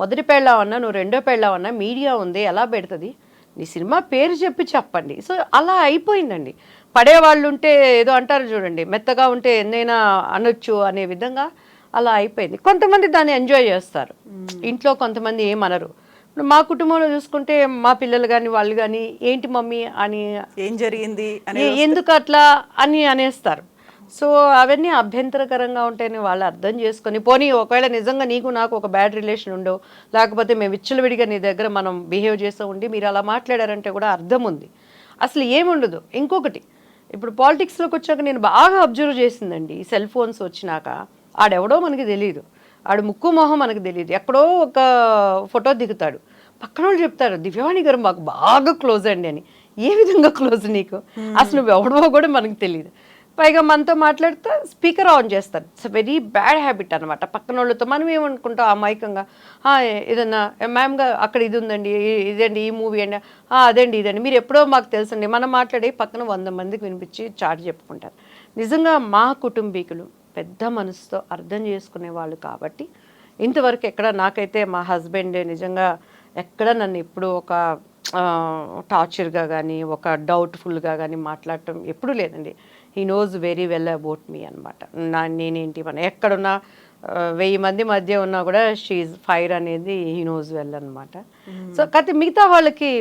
మొదటి పెళ్ళావన్నా నువ్వు రెండో పెళ్ళావన్నా మీడియా ఉంది ఎలా పెడుతుంది, నీ సినిమా పేరు చెప్పండి. సో అలా అయిపోయిందండి. పడేవాళ్ళు ఉంటే ఏదో అంటారు చూడండి, మెత్తగా ఉంటే ఎన్నైనా అనొచ్చు అనే విధంగా అలా అయిపోయింది. కొంతమంది దాన్ని ఎంజాయ్ చేస్తారు, ఇంట్లో కొంతమంది ఏమనరు. ఇప్పుడు మా కుటుంబంలో చూసుకుంటే మా పిల్లలు కానీ వాళ్ళు కానీ ఏంటి మమ్మీ అని, ఏం జరిగింది ఎందుకు అట్లా అని అనేస్తారు. సో అవన్నీ అభ్యంతరకరంగా ఉంటాయని వాళ్ళు అర్థం చేసుకొని, పోనీ ఒకవేళ నిజంగా నీకు నాకు ఒక బ్యాడ్ రిలేషన్ ఉండో, లేకపోతే మేము విచ్చలవిడిగా నీ దగ్గర మనం బిహేవ్ చేస్తూ ఉండి మీరు అలా మాట్లాడారంటే కూడా అర్థం ఉంది. అసలు ఏముండదు. ఇంకొకటి, ఇప్పుడు పాలిటిక్స్లోకి వచ్చాక నేను బాగా అబ్జర్వ్ చేసిందండి, ఈ సెల్ ఫోన్స్ వచ్చినాక ఆడెవడో మనకి తెలియదు, ఆడు ముక్కు మొహం మనకు తెలియదు, ఎక్కడో ఒక ఫోటో దిగుతాడు, పక్కన వాళ్ళు చెప్తారు దివ్యవాణి గారు మాకు బాగా క్లోజ్ అండి అని. ఏ విధంగా క్లోజ్ నీకు, అసలు నువ్వు ఎవడో కూడా మనకు తెలియదు. పైగా మనతో మాట్లాడితే స్పీకర్ ఆన్ చేస్తారు. ఇట్స్ వెరీ బ్యాడ్ హ్యాబిట్ అనమాట. పక్కన వాళ్ళతో మనం ఏమనుకుంటాం అమాయకంగా, ఏదన్నా మ్యామ్ గా అక్కడ ఇది ఉందండి, ఇదండి ఈ మూవీ అండి, అదండి ఇదండి, మీరు ఎప్పుడో మాకు తెలుసండి, మనం మాట్లాడి పక్కన 100 మందికి వినిపించి చాటి చెప్పుకుంటారు. నిజంగా మా కుటుంబీకులు పెద్ద మనసుతో అర్థం చేసుకునే వాళ్ళు కాబట్టి ఇంతవరకు ఎక్కడ నాకైతే మా హస్బెండ్ నిజంగా ఎక్కడ నన్ను ఎప్పుడు ఒక టార్చర్గా కానీ ఒక డౌట్ఫుల్గా కానీ మాట్లాడటం ఎప్పుడూ లేదండి. He knows very well about me అనమాట. నేనేంటి మన ఎక్కడున్నా 1000 మంది మధ్య ఉన్నా కూడా షీఈ్ ఫైర్ అనేది హీ నోస్ వెల్ అనమాట. సో కాకపోతే మిగతా వాళ్ళకి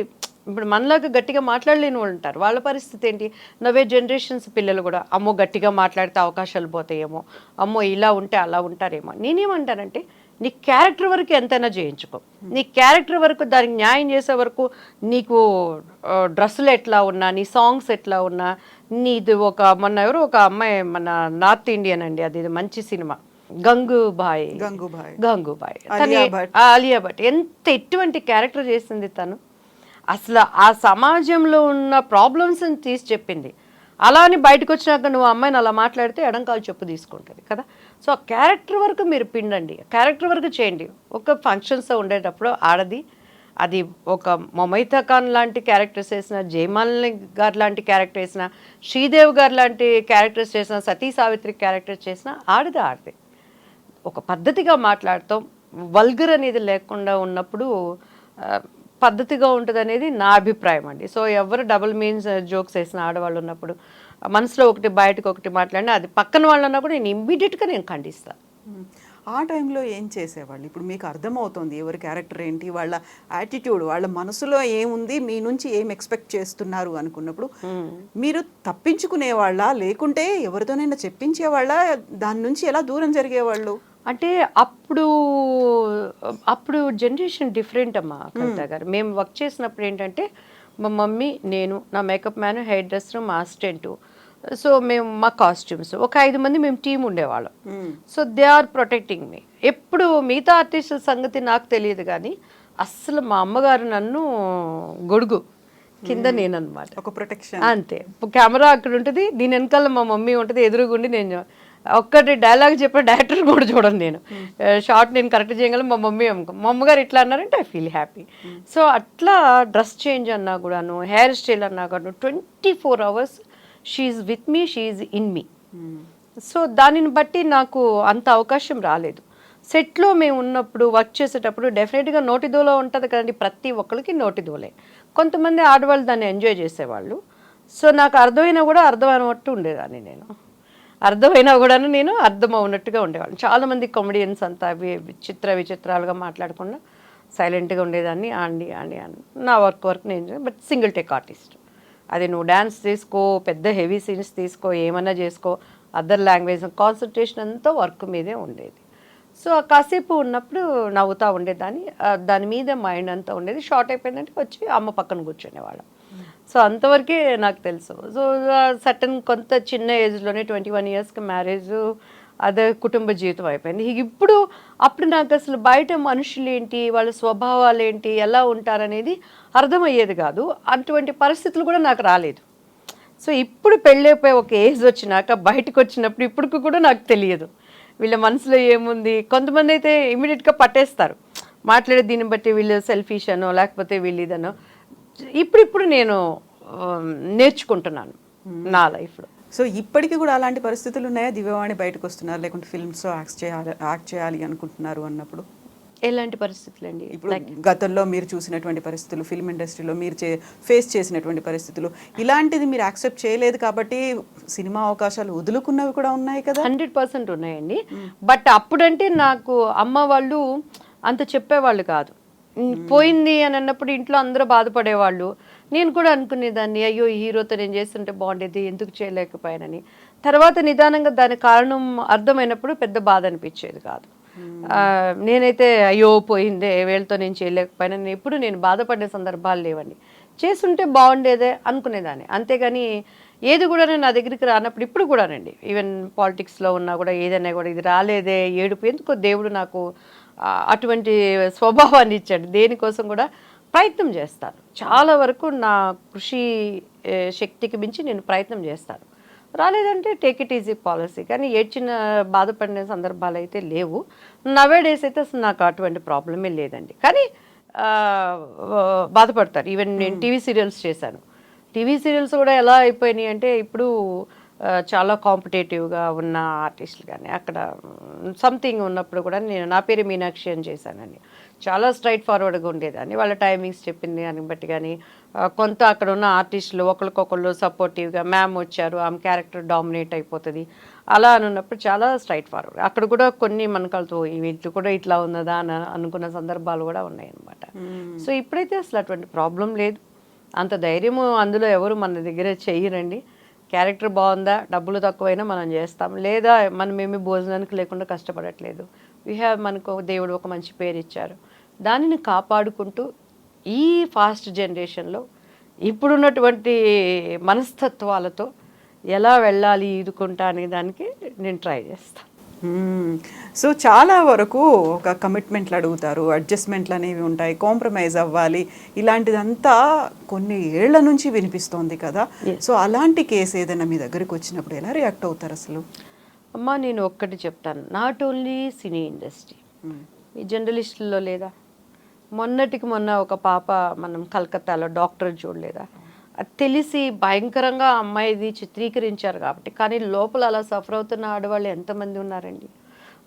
ఇప్పుడు మనలాగా గట్టిగా మాట్లాడలేని వాళ్ళు ఉంటారు, వాళ్ళ పరిస్థితి ఏంటి, నవే జనరేషన్స్ పిల్లలు కూడా అమ్మో గట్టిగా మాట్లాడితే అవకాశాలు పోతాయేమో, అమ్మో ఇలా ఉంటే అలా ఉంటారేమో. నేనేమంటానంటే నీ క్యారెక్టర్ వరకు ఎంతైనా చేయించుకో, నీ క్యారెక్టర్ వరకు దానికి న్యాయం చేసే వరకు నీకు డ్రెస్సులు ఎట్లా ఉన్నా, నీ సాంగ్స్ ఎట్లా ఉన్నా, నీది మొన్న ఎవరు ఒక అమ్మాయి మన నార్త్ ఇండియన్ అండి, అది మంచి సినిమా గంగూబాయ్ ఆలియా భట్ ఎంత ఎటువంటి క్యారెక్టర్ చేసింది తను. అసలు ఆ సమాజంలో ఉన్న ప్రాబ్లమ్స్ని తీసి చెప్పింది. అలా అని బయటకు వచ్చినాక నువ్వు అమ్మాయిని అలా మాట్లాడితే ఎడంకాలు చెప్పు తీసుకుంటుంది కదా. సో ఆ క్యారెక్టర్ వరకు మీరు పిండండి, క్యారెక్టర్ వరకు చేయండి. ఒక ఫంక్షన్స్ ఉండేటప్పుడు ఆడది అది ఒక మొమైతా ఖాన్ లాంటి క్యారెక్టర్స్ వేసిన, జయమాలిని గారు లాంటి క్యారెక్టర్ వేసిన, శ్రీదేవి గారు లాంటి క్యారెక్టర్స్ చేసిన, సతీ సావిత్రి క్యారెక్టర్స్ చేసిన ఆడది ఒక పద్ధతిగా మాట్లాడతాం, వల్గర్ అనేది లేకుండా ఉన్నప్పుడు పద్ధతిగా ఉంటుంది అనేది నా అభిప్రాయం అండి. సో ఎవరు డబుల్ మీన్స్ జోక్స్ వేసిన ఆడవాళ్ళు ఉన్నప్పుడు మనసులో ఒకటి బయటకు ఒకటి మాట్లాడినా అది పక్కన వాళ్ళు అన్నా కూడా నేను ఇమ్మీడియట్గా నేను ఖండిస్తాను. ఆ టైంలో ఏం చేసేవాళ్ళు? ఇప్పుడు మీకు అర్థమవుతుంది ఎవరి క్యారెక్టర్ ఏంటి, వాళ్ళ యాటిట్యూడ్, వాళ్ళ మనసులో ఏముంది, మీ నుంచి ఏం ఎక్స్పెక్ట్ చేస్తున్నారు అనుకున్నప్పుడు మీరు తప్పించుకునేవాళ్ళ, లేకుంటే ఎవరితోనైనా చెప్పించేవాళ్ళ, దాని నుంచి ఎలా దూరం జరిగేవాళ్ళు? అంటే అప్పుడు జనరేషన్ డిఫరెంట్ అమ్మా కవిత గారు. మేము వర్క్ చేసినప్పుడు ఏంటంటే మా మమ్మీ, నేను, నా మేకప్ మ్యాన్, హెయిర్ డ్రెస్సర్, మా అసిస్టెంటు, సో మేము మా కాస్ట్యూమ్స్ ఒక 5 మంది మేము టీం ఉండేవాళ్ళం. సో దే ఆర్ ప్రొటెక్టింగ్ మీ. ఎప్పుడు మిగతా ఆర్టిస్టుల సంగతి నాకు తెలియదు కానీ అస్సలు మా అమ్మగారు నన్ను గొడుగు కింద నేనన్నమాట, ఒక ప్రొటెక్షన్ అంతే. కెమెరా అక్కడ ఉంటుంది, దీని వెనకాల మా మమ్మీ ఉంటుంది, ఎదురుగుండి నేను ఒక్కటి డైలాగ్ చెప్పే డైరెక్టర్ కూడా చూడండి నేను, షార్ట్ నేను కరెక్ట్ చేయగలను, మా మమ్మీ మా అమ్మగారు ఇట్లా అన్నారంటే ఐ ఫీల్ హ్యాపీ. సో అట్లా డ్రెస్ చేంజ్ అన్నా కూడాను, హెయిర్ స్టైల్ అన్నా కూడాను 24 hours she with me, she in me. So దానిని బట్టి నాకు అంత అవకాశం రాలేదు. సెట్లో మేము ఉన్నప్పుడు వర్క్ చేసేటప్పుడు డెఫినెట్గా నోటిదోలో ఉంటుంది కదండి, ప్రతి ఒక్కరికి నోటిదోలే. కొంతమంది ఆడవాళ్ళు దాన్ని ఎంజాయ్ చేసేవాళ్ళు. సో నాకు అర్థమైనా కూడా అర్థమైనట్టు ఉండేదాన్ని నేను, అర్థమైనా కూడా నేను అర్థం అవునట్టుగా ఉండేవాళ్ళం. చాలామంది కామెడియన్స్ అంతా విచిత్రాలుగా మాట్లాడకుండా సైలెంట్గా ఉండేదాన్ని. అండి అని నా వర్క్ నేను, బట్ సింగిల్ టేక్ ఆర్టిస్ట్. అది నువ్వు డ్యాన్స్ తీసుకో, పెద్ద హెవీ సీన్స్ తీసుకో, ఏమన్నా చేసుకో, అదర్ లాంగ్వేజ్ కాన్సన్ట్రేషన్ అంతా వర్క్ మీదే ఉండేది. సో కాసేపు ఉన్నప్పుడు నవ్వుతూ ఉండేదాన్ని, దాని మీద మైండ్ అంతా ఉండేది. షార్ట్ అయిపోయిందంటే వచ్చి అమ్మ పక్కన కూర్చునేవాళ్ళం. సో అంతవరకే నాకు తెలుసు. సో సర్టన్ కొంత చిన్న ఏజ్లోనే 21 ఇయర్స్కి మ్యారేజ్, అదే కుటుంబ జీవితం అయిపోయింది. ఇప్పుడు అప్పుడు నాకు అసలు బయట మనుషులు ఏంటి, వాళ్ళ స్వభావాలు ఏంటి, ఎలా ఉంటారనేది అర్థమయ్యేది కాదు. అటువంటి పరిస్థితులు కూడా నాకు రాలేదు. సో ఇప్పుడు పెళ్ళైపోయి ఒక ఏజ్ వచ్చినాక బయటకు వచ్చినప్పుడు ఇప్పటికి కూడా నాకు తెలియదు వీళ్ళ మనసులో ఏముంది. కొంతమంది అయితే ఇమీడియట్గా పట్టేస్తారు, మాట్లాడే దీన్ని బట్టి వీళ్ళు సెల్ఫిష్ అనో లేకపోతే వీళ్ళు ఇదనో. ఇప్పుడు నేను నేర్చుకుంటున్నాను నా లైఫ్లో. సో ఇప్పటికీ కూడా అలాంటి పరిస్థితులు ఉన్నాయా? దివ్యవాణి బయటకు వస్తున్నారు, లేకుంటే ఫిల్మ్స్లో యాక్ట్ చేయాలి అనుకుంటున్నారు అన్నప్పుడు ఎలాంటి పరిస్థితులు అండి? ఇప్పుడు గతంలో మీరు చూసినటువంటి పరిస్థితులు, ఫిల్మ్ ఇండస్ట్రీలో మీరు ఫేస్ చేసినటువంటి పరిస్థితులు, ఇలాంటిది మీరు యాక్సెప్ట్ చేయలేదు కాబట్టి సినిమా అవకాశాలు వదులుకున్నవి కూడా ఉన్నాయి కదా? 100% ఉన్నాయండి. బట్ అప్పుడంటే నాకు అమ్మ వాళ్ళు అంత చెప్పేవాళ్ళు కాదు. పోయింది అని అన్నప్పుడు ఇంట్లో అందరూ బాధపడేవాళ్ళు. నేను కూడా అనుకునేదాన్ని, అయ్యో ఈ హీరోతో నేను చేస్తుంటే బాగుండేది, ఎందుకు చేయలేకపోయానని. తర్వాత నిదానంగా దాని కారణం అర్థమైనప్పుడు పెద్ద బాధ అనిపించేది కాదు. నేనైతే అయ్యో పోయిందే వీళ్ళతో నేను చేయలేకపోయానని ఎప్పుడు నేను బాధపడే సందర్భాలు లేవండి. చేస్తుంటే బాగుండేదే అనుకునేదాన్ని. అంతేగాని ఏది కూడా నా దగ్గరికి రానప్పుడు ఇప్పుడు కూడానండి, ఈవెన్ పాలిటిక్స్లో ఉన్నా కూడా ఏదైనా కూడా ఇది రాలేదే ఏడుపు, ఎందుకో దేవుడు నాకు అటువంటి స్వభావాన్ని ఇచ్చాడు. దేనికోసం కూడా ప్రయత్నం చేస్తాను. చాలా వరకు నా కృషి శక్తికి మించి నేను ప్రయత్నం చేస్తాను. రాలేదంటే టేక్ ఇట్ ఈజీ పాలసీ. కానీ ఏడ్చిన బాధపడిన సందర్భాలు అయితే లేవు. నవే డేస్ అయితే అసలు నాకు అటువంటి ప్రాబ్లమే లేదండి. కానీ బాధపడతారు. ఈవెన్ నేను టీవీ సీరియల్స్ చేశాను. టీవీ సీరియల్స్ కూడా ఎలా అయిపోయినాయి అంటే ఇప్పుడు చాలా కాంపిటేటివ్గా ఉన్న ఆర్టిస్టులు కానీ అక్కడ సంథింగ్ ఉన్నప్పుడు కూడా నేను నా పేరు మీనాక్షి అని చేశానండి. చాలా స్ట్రైట్ ఫార్వర్డ్గా ఉండేదాన్ని. వాళ్ళ టైమింగ్స్ చెప్పింది దాన్ని బట్టి కానీ కొంత అక్కడ ఉన్న ఆర్టిస్టులు ఒకరికొకళ్ళు సపోర్టివ్గా, మ్యామ్ వచ్చారు ఆమె క్యారెక్టర్ డామినేట్ అయిపోతుంది అలా అని ఉన్నప్పుడు చాలా స్ట్రైట్ ఫార్వర్డ్. అక్కడ కూడా కొన్ని మనకలతో వీళ్ళు కూడా ఇట్లా ఉన్నదా అని అనుకున్న సందర్భాలు కూడా ఉన్నాయన్నమాట. సో ఇప్పుడైతే అసలు అటువంటి ప్రాబ్లం లేదు. అంత ధైర్యము అందులో ఎవరు మన దగ్గర చెయ్యరండి. క్యారెక్టర్ బాగుందా, డబ్బులు తక్కువైనా మనం చేస్తాం, లేదా మనం ఏమి భోజనానికి లేకుండా కష్టపడట్లేదు. మనకు దేవుడు ఒక మంచి పేరు ఇచ్చారు, దానిని కాపాడుకుంటూ ఈ ఫాస్ట్ జనరేషన్లో ఇప్పుడున్నటువంటి మనస్తత్వాలతో ఎలా వెళ్ళాలి ఈదుకుంటా అనే దానికి నేను ట్రై చేస్తాను. సో చాలా వరకు ఒక కమిట్మెంట్లు అడుగుతారు, అడ్జస్ట్మెంట్లు అనేవి ఉంటాయి, కాంప్రమైజ్ అవ్వాలి, ఇలాంటిదంతా కొన్ని ఏళ్ల నుంచి వినిపిస్తోంది కదా. సో అలాంటి కేసు ఏదైనా మీ దగ్గరికి వచ్చినప్పుడు ఎలా రియాక్ట్ అవుతారు అసలు? అమ్మ నేను ఒక్కటి చెప్తాను, నాట్ ఓన్లీ సినీ ఇండస్ట్రీ, ఈ జర్నలిస్టుల్లో లేదా, మొన్నటికి మొన్న ఒక పాప మనం కలకత్తాలో డాక్టర్ చూడలేదా, అది తెలిసి భయంకరంగా అమ్మాయిది చిత్రీకరించారు కాబట్టి, కానీ లోపల అలా సఫర్ అవుతున్న ఆడవాళ్ళు ఎంతమంది ఉన్నారండి.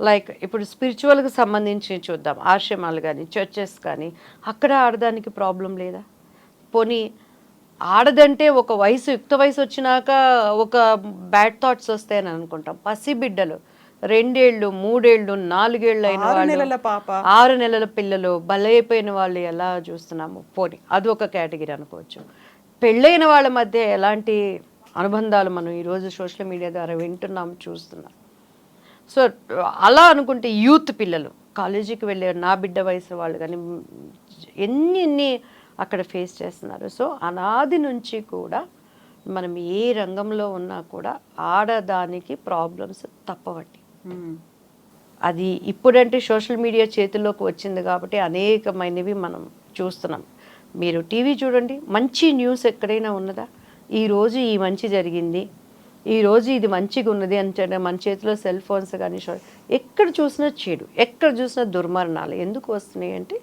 లైక్ ఇప్పుడు స్పిరిచువల్కి సంబంధించి చూద్దాం, ఆశ్రమాలు కానీ చర్చెస్ కానీ, అక్కడ ఆడదానికి ప్రాబ్లం లేదా? పోనీ ఆడదంటే ఒక వయసు, యుక్త వయసు వచ్చినాక ఒక బ్యాడ్ థాట్స్ వస్తాయని అనుకుంటాం. పసిబిడ్డలు 2 ఏళ్ళు 3 ఏళ్ళు 4 ఏళ్ళు అయిన వాళ్ళు, 6 నెలల పిల్లలు బలైపోయిన వాళ్ళు ఎలా చూస్తున్నాము. పోనీ అది ఒక కేటగిరీ అనుకోవచ్చు. పెళ్ళైన వాళ్ళ మధ్య ఎలాంటి అనుబంధాలు మనం ఈరోజు సోషల్ మీడియా ద్వారా వింటున్నాం, చూస్తున్నాం. సో అలా అనుకుంటే యూత్ పిల్లలు, కాలేజీకి వెళ్ళే నా బిడ్డ వయసు వాళ్ళు కానీ ఎన్ని అక్కడ ఫేస్ చేస్తున్నారు. సో అనాది నుంచి కూడా మనం ఏ రంగంలో ఉన్నా కూడా ఆడదానికి ప్రాబ్లమ్స్ తప్పవండి. అది ఇప్పుడంటే సోషల్ మీడియా చేతుల్లోకి వచ్చింది కాబట్టి అనేకమైనవి మనం చూస్తున్నాం. మీరు టీవీ చూడండి, మంచి న్యూస్ ఎక్కడైనా ఉన్నదా? ఈరోజు ఈ మంచి జరిగింది, ఈరోజు ఇది మంచిగా ఉన్నది అంటే మన చేతిలో సెల్ ఫోన్స్ కానీ ఎక్కడ చూసినా చెడు, ఎక్కడ చూసినా దుర్మరణాలు ఎందుకు వస్తున్నాయి అంటే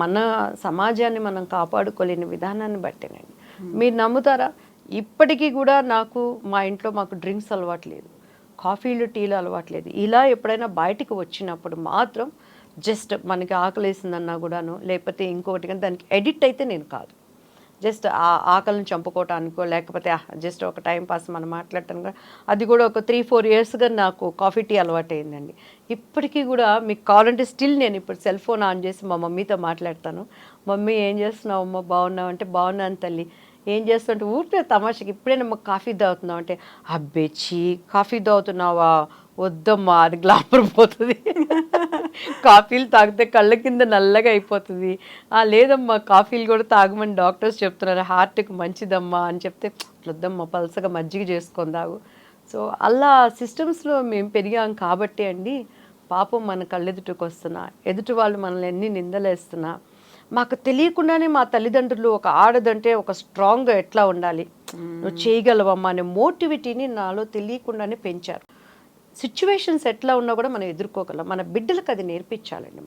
మన సమాజాన్ని మనం కాపాడుకోలేని విధానాన్ని బట్టేనండి. మీరు నమ్ముతారా, ఇప్పటికీ కూడా మా ఇంట్లో మాకు డ్రింక్స్ అలవాట్లేదు, కాఫీలు టీలు అలవాట్లేదు. ఇలా ఎప్పుడైనా బయటికి వచ్చినప్పుడు మాత్రం జస్ట్ మనకి ఆకలేసిందన్నా కూడాను, లేకపోతే ఇంకొకటి కానీ దానికి ఎడిక్ట్ అయితే నేను కాదు. జస్ట్ ఆ ఆకలిని చంపుకోవటానికో లేకపోతే జస్ట్ ఒక టైం పాస్ మనం మాట్లాడటానికి, అది కూడా ఒక 3-4 ఇయర్స్గా నాకు కాఫీ టీ అలవాటు అయిందండి. ఇప్పటికీ కూడా మీకు కావాలంటే స్టిల్ నేను ఇప్పుడు సెల్ ఫోన్ ఆన్ చేసి మా మమ్మీతో మాట్లాడతాను. మమ్మీ ఏం చేస్తున్నావు అమ్మ, బాగున్నావు అంటే బాగున్నాను తల్లి, ఏం చేస్తుంటే ఊరికే తమాషకి ఇప్పుడైనా మాకు కాఫీ తాగుతున్నావు అంటే అబ్బే చీ కాఫీ తాగుతున్నావా వద్దమ్మా అది గ్లామర్ పోతుంది కాఫీలు తాగితే కళ్ళ కింద నల్లగా అయిపోతుంది లేదమ్మా కాఫీలు కూడా తాగమని డాక్టర్స్ చెప్తున్నారు హార్ట్కి మంచిదమ్మా అని చెప్తే వద్దమ్మా పలసగా మజ్జిగ చేసుకొని తాగు. సో అలా సిస్టమ్స్లో మేము పెరిగాం కాబట్టి అండి పాపం మన కళ్ళెదుటికి వస్తున్నా ఎదుటి వాళ్ళు మనల్ని ఎన్ని నిందలేస్తున్నా మాకు తెలియకుండానే మా తల్లిదండ్రులు ఒక ఆడదంటే ఒక స్ట్రాంగ్గా ఎట్లా ఉండాలి నువ్వు చేయగలవమ్మా అనే మోటివిటీని నాలో తెలియకుండానే పెంచారు. సిచ్యువేషన్స్ ఎట్లా ఉన్నా కూడా మనం ఎదుర్కోగలం. మన బిడ్డలకు అది నేర్పించాలండి.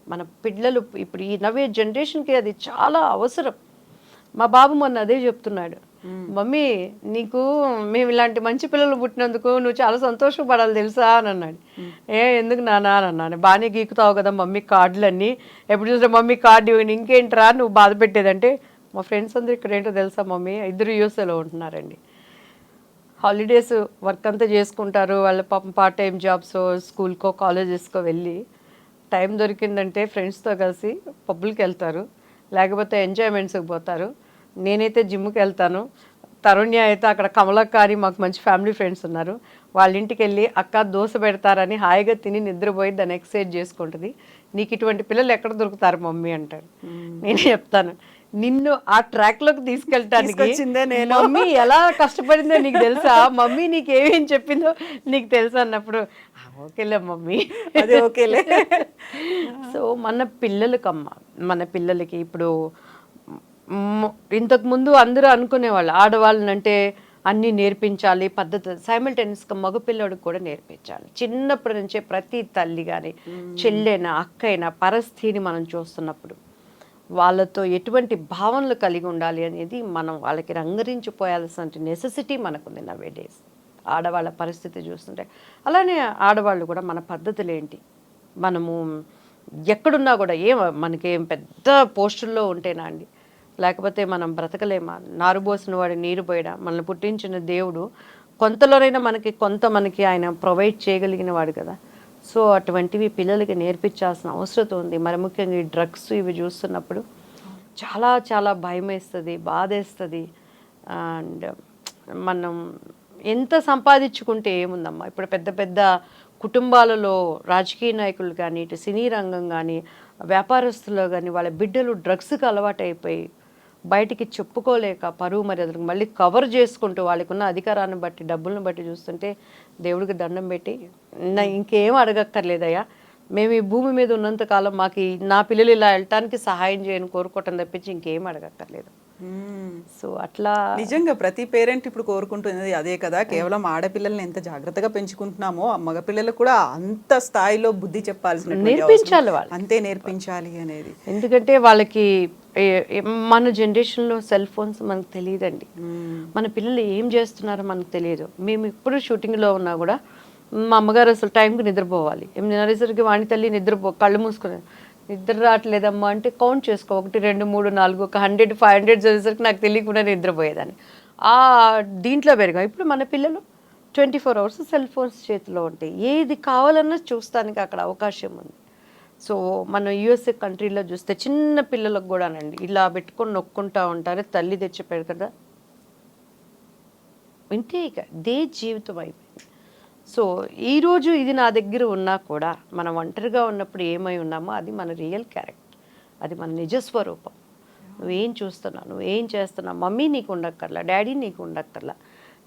మన పిల్లలు ఇప్పుడు ఈ నవే జనరేషన్కి అది చాలా అవసరం. మా బాబు మొన్న అదే చెప్తున్నాడు, మమ్మీ నీకు మేము ఇలాంటి మంచి పిల్లలు పుట్టినందుకు నువ్వు చాలా సంతోషపడాలి తెలుసా అని అన్నాడు. ఎందుకు నానా అని అన్నాను. బాగానే గీకుతావు కదా మమ్మీ కార్డులన్నీ, ఎప్పుడు చూసినా మమ్మీ కార్డు ఇవ్వండి ఇంకేంట్రా నువ్వు బాధ పెట్టేదంటే మా ఫ్రెండ్స్ అందరూ ఇక్కడ ఏంటో తెలుసా మమ్మీ 2 యూఎస్ఏలో ఉంటున్నారండి. హాలిడేస్ వర్క్ అంతా చేసుకుంటారు, వాళ్ళ పాపం పార్ట్ టైం జాబ్స్ స్కూల్కో కాలేజెస్కో వెళ్ళి టైం దొరికిందంటే ఫ్రెండ్స్తో కలిసి పబ్బులకి వెళ్తారు, లేకపోతే ఎంజాయ్మెంట్స్కి పోతారు. నేనైతే జిమ్కి వెళ్తాను, తరుణ్య అయితే అక్కడ కమలక్కారి మాకు మంచి ఫ్యామిలీ ఫ్రెండ్స్ ఉన్నారు, వాళ్ళ ఇంటికి వెళ్ళి అక్క దోశ పెడతారని హాయిగా తిని నిద్రపోయి దాన్ని ఎక్సర్సైజ్ చేసుకుంటుంది. నీకు ఇటువంటి పిల్లలు ఎక్కడ దొరుకుతారు మమ్మీ అంటారు. నేనే చెప్తాను నిన్ను ఆ ట్రాక్లోకి తీసుకెళ్ళటానికి మమ్మీ ఎలా కష్టపడిందో నీకు తెలుసా, మమ్మీ నీకు ఏమేం చెప్పిందో నీకు తెలుసా అన్నప్పుడు ఓకేలే మమ్మీ అదే ఓకేలే. సో మన పిల్లలకి ఇప్పుడు ఇంతకుముందు అందరూ అనుకునేవాళ్ళు ఆడవాళ్ళనంటే అన్నీ నేర్పించాలి పద్ధతి, సైమల్టేనియస్గా మగపిల్లడికి కూడా నేర్పించాలి. చిన్నప్పటి నుంచే ప్రతి తల్లి కానీ చెల్లెనా అక్కైనా పరస్థితిని మనం చూస్తున్నప్పుడు వాళ్ళతో ఎటువంటి భావనలు కలిగి ఉండాలి అనేది మనం వాళ్ళకి రంగరించిపోయాల్సిన నెసెసిటీ మనకుంది నవే డేస్. ఆడవాళ్ళ పరిస్థితి చూస్తుంటే అలానే ఆడవాళ్ళు కూడా మన పద్ధతులు ఏంటి, మనము ఎక్కడున్నా కూడా మనకేం పెద్ద పోస్టుల్లో ఉంటేనా అండి, లేకపోతే మనం బ్రతకలేమా, నారుబోసిన వాడి నీరు పోయడా, మనల్ని పుట్టించిన దేవుడు కొంతలోనైనా మనకి ఆయన ప్రొవైడ్ చేయగలిగిన వాడు కదా. సో అటువంటివి పిల్లలకి నేర్పించాల్సిన అవసరం ఉంది. మరి ముఖ్యంగా ఈ డ్రగ్స్ ఇవి చూస్తున్నప్పుడు చాలా చాలా భయం వేస్తుంది, బాధేస్తుంది. అండ్ మనం ఎంత సంపాదించుకుంటే ఏముందమ్మా, ఇప్పుడు పెద్ద పెద్ద కుటుంబాలలో రాజకీయ నాయకులు కానీ ఇటు సినీ రంగం కానీ వ్యాపారస్తుల్లో కానీ వాళ్ళ బిడ్డలు డ్రగ్స్కి అలవాటు అయిపోయి బయటికి చెప్పుకోలేక పరువు మర్యాదలకు మళ్ళీ కవర్ చేసుకుంటూ వాళ్ళకున్న అధికారాన్ని బట్టి డబ్బులను బట్టి చూస్తుంటే దేవుడికి దండం పెట్టి ఇంకేం అడగక్కర్లేదయ్యా, మేము ఈ భూమి మీద ఉన్నంతకాలం మాకు నా పిల్లలు ఇలా వెళ్ళటానికి సహాయం చేయని కోరుకోవటం తప్పించి ఇంకేం అడగక్కర్లేదు. సో అట్లా నిజంగా ప్రతి పేరెంట్ ఇప్పుడు కోరుకుంటున్నది అదే కదా. కేవలం ఆడపిల్లల్ని ఎంత జాగ్రత్తగా పెంచుకుంటున్నామో మగపిల్లలకు కూడా అంత స్థాయిలో బుద్ధి చెప్పాల్సిన నేర్పించాలి, వాళ్ళు అంతే నేర్పించాలి అనేది. ఎందుకంటే వాళ్ళకి మన జనరేషన్లో సెల్ ఫోన్స్ మనకు తెలియదండి, మన పిల్లలు ఏం చేస్తున్నారో మనకు తెలియదు. మేము ఇప్పుడు షూటింగ్లో ఉన్నా కూడా మా అమ్మగారు అసలు టైంకి నిద్రపోవాలి, 8:30 వాణి తల్లి కళ్ళు మూసుకుని నిద్ర రావట్లేదమ్మా అంటే కౌంట్ చేసుకో 1 2 3 4 ఒక 100 500 చదివేసరికి నాకు తెలియకుండా నిద్రపోయేదాన్ని. దీంట్లో పెరిగాం. ఇప్పుడు మన పిల్లలు 24 hours సెల్ ఫోన్స్ చేతిలో ఉంటాయి, ఏది కావాలన్నా చూస్తానికి అక్కడ అవకాశం ఉంది. సో మన యూఎస్ఏ కంట్రీలో చూస్తే చిన్న పిల్లలకు కూడానండి ఇలా పెట్టుకొని నొక్కుంటూ ఉంటారు, తల్లి తెచ్చి పెడతా ఇంతే, ఇక దే జీవితం అయిపోయింది. సో ఈరోజు ఇది నా దగ్గర ఉన్నా కూడా మనం ఒంటరిగా ఉన్నప్పుడు ఏమై ఉన్నామో అది మన రియల్ క్యారెక్టర్, అది మన నిజస్వరూపం. నువ్వేం చూస్తున్నావు, నువ్వేం చేస్తున్నావు, మమ్మీ నీకు ఉండక్కర్లా, డాడీ నీకు ఉండక్కర్లా,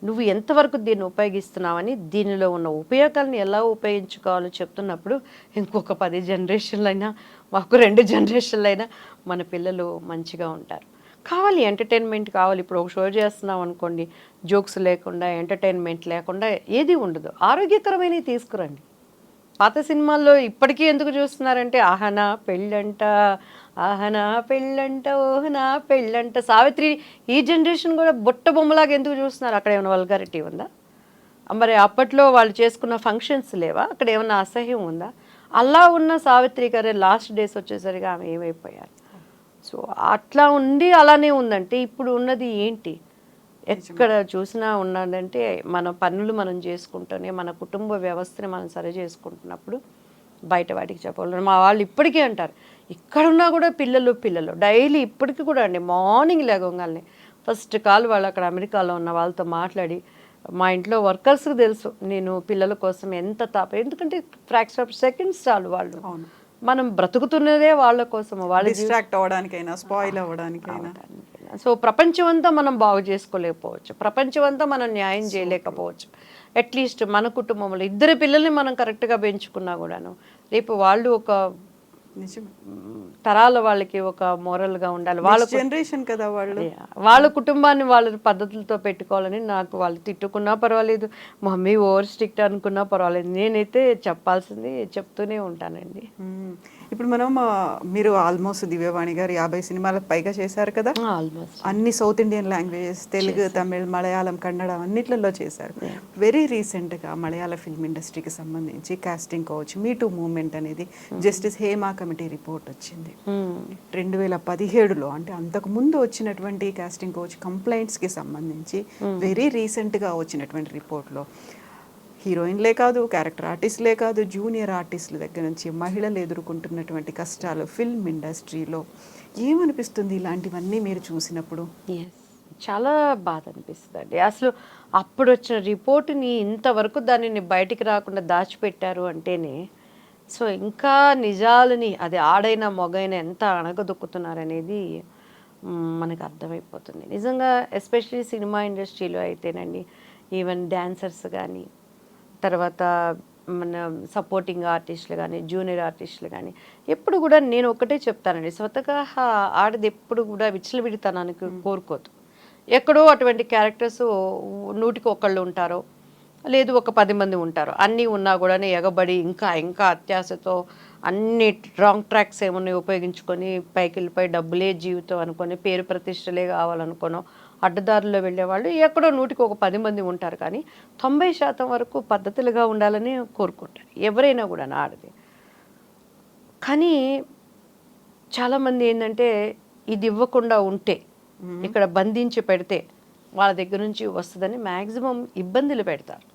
నువ్వు ఎంతవరకు దీన్ని ఉపయోగిస్తున్నావని దీనిలో ఉన్న ఉపయోగాలను ఎలా ఉపయోగించుకోవాలో చెప్తున్నప్పుడు ఇంకొక 10 జనరేషన్లైనా మాకు 2 జనరేషన్లైనా మన పిల్లలు మంచిగా ఉంటారు. కావాలి ఎంటర్టైన్మెంట్ కావాలి. ఇప్పుడు ఒక షో చేస్తున్నాం అనుకోండి, జోక్స్ లేకుండా ఎంటర్టైన్మెంట్ లేకుండా ఏది ఉండదు. ఆరోగ్యకరమైనవి తీసుకురండి. పాత సినిమాల్లో ఇప్పటికీ ఎందుకు చూస్తున్నారంటే ఆహనా పెళ్ళంట, ఆహనా పెళ్ళంట, ఓహనా పెళ్ళంట, సావిత్రి. ఈ జనరేషన్ కూడా బొట్ట బొమ్మలాగా ఎందుకు చూస్తున్నారు? అక్కడ ఏమైనా వల్గారిటీ ఉందా? మరి అప్పట్లో వాళ్ళు చేసుకున్న ఫంక్షన్స్ లేవా? అక్కడ ఏమన్నా అసహ్యం ఉందా? అలా ఉన్న సావిత్రి గారే లాస్ట్ డేస్ వచ్చేసరికి ఆమె ఏమైపోయారు. సో అట్లా ఉండి అలానే ఉందంటే ఇప్పుడు ఉన్నది ఏంటి? ఎక్కడ చూసినా ఉన్నదంటే మన పనులు మనం చేసుకుంటూనే మన కుటుంబ వ్యవస్థని మనం సరి చేసుకుంటున్నప్పుడు బయట వాటికి చెప్పాలి. మా వాళ్ళు ఇప్పటికీ అంటారు, ఇక్కడున్నా కూడా పిల్లలు డైలీ ఇప్పటికీ కూడా అండి మార్నింగ్ లేవగానే ఫస్ట్ కాల్ వాళ్ళు అక్కడ అమెరికాలో ఉన్న వాళ్ళతో మాట్లాడి మా ఇంట్లో వర్కర్స్కి తెలుసు నేను పిల్లల కోసం ఎంత ఎందుకంటే ఫ్రాక్షన్ ఆఫ్ సెకండ్స్ చాలు వాళ్ళు అవును. మనం బ్రతుకుతున్నదే వాళ్ళ కోసం వాళ్ళ డిస్ట్రాక్ట్ అవ్వడానికైనా స్పాయిల్ అవ్వడానికైనా. సో ప్రపంచం అంతా మనం బాగు చేసుకోలేకపోవచ్చు, ప్రపంచం అంతా మనం న్యాయం చేయలేకపోవచ్చు. అట్లీస్ట్ మన కుటుంబంలో ఇద్దరు పిల్లల్ని మనం కరెక్ట్గా పెంచుకున్నా కూడాను రేపు వాళ్ళు ఒక నిజమే. తరాల వాళ్ళకి ఒక మోరల్గా ఉండాలి, వాళ్ళ జనరేషన్ కదా వాళ్ళు. వాళ్ళ కుటుంబాన్ని వాళ్ళ పద్ధతులతో పెట్టుకోవాలని. నాకు వాళ్ళు తిట్టుకున్నా పర్వాలేదు, మమ్మీ ఓవర్ స్ట్రిక్ట్ అనుకున్నా పర్వాలేదు, నేనైతే చెప్పాల్సింది చెప్తూనే ఉంటానండి. ఇప్పుడు మనం మీరు ఆల్మోస్ట్ దివ్యవాణి గారు 50 సినిమాలకు పైగా చేశారు కదా. ఆల్మోస్ట్ అన్ని south Indian languages, Telugu, Tamil, Malayalam, Kannada అన్నిట్లలో చేశారు. వెరీ రీసెంట్గా మలయాళ ఫిల్మ్ ఇండస్ట్రీకి సంబంధించి కాస్టింగ్ కోచ్ మీ టూ మూవ్మెంట్ అనేది జస్టిస్ హేమా కమిటీ రిపోర్ట్ వచ్చింది 2017లో. అంటే అంతకు ముందు వచ్చినటువంటి కాస్టింగ్ కోచ్ కంప్లైంట్స్కి సంబంధించి వెరీ రీసెంట్గా వచ్చినటువంటి రిపోర్ట్లో హీరోయిన్లే కాదు, క్యారెక్టర్ ఆర్టిస్టులే కాదు, జూనియర్ ఆర్టిస్టుల దగ్గర నుంచి మహిళలు ఎదుర్కొంటున్నటువంటి కష్టాలు ఫిల్మ్ ఇండస్ట్రీలో ఏమనిపిస్తుంది ఇలాంటివన్నీ మీరు చూసినప్పుడు? చాలా బాధ అనిపిస్తుంది అండి. అసలు అప్పుడు వచ్చిన రిపోర్టుని ఇంతవరకు దానిని బయటికి రాకుండా దాచిపెట్టారు అంటేనే సో ఇంకా నిజాలని అది ఆడైనా మొగైనా ఎంత అణగదొక్కుతున్నారనేది మనకు అర్థమైపోతుంది. నిజంగా ఎస్పెషలీ సినిమా ఇండస్ట్రీలో అయితేనండి, ఈవెన్ డాన్సర్స్ కానీ, తర్వాత మన సపోర్టింగ్ ఆర్టిస్టులు కానీ, జూనియర్ ఆర్టిస్టులు కానీ, ఎప్పుడు కూడా నేను ఒకటే చెప్తానండి, స్వతగా ఆడది ఎప్పుడు కూడా విచ్చలవిడితనానికి కోరుకోదు. ఎక్కడో అటువంటి క్యారెక్టర్స్ 100కి 1 ఉంటారో లేదు ఒక 10 మంది ఉంటారు, అన్నీ ఉన్నా కూడా ఎగబడి ఇంకా ఇంకా అత్యాశతో అన్ని రాంగ్ ట్రాక్స్ ఏమన్నా ఉపయోగించుకొని పైకి వెళ్ళిపోయి డబ్బులే జీవితం అనుకొని పేరు ప్రతిష్టలే కావాలనుకోనో అడ్డదారుల్లో వెళ్ళేవాళ్ళు ఎక్కడో 100కి 10 మంది ఉంటారు. కానీ 90% వరకు పద్ధతులుగా ఉండాలని కోరుకుంటారు ఎవరైనా కూడా ఆడది. కానీ చాలామంది ఏంటంటే ఇది ఇవ్వకుండా ఉంటే, ఇక్కడ బంధించి పెడితే వాళ్ళ దగ్గర నుంచి వస్తుందని మ్యాక్సిమం ఇబ్బందులు పెడతారు.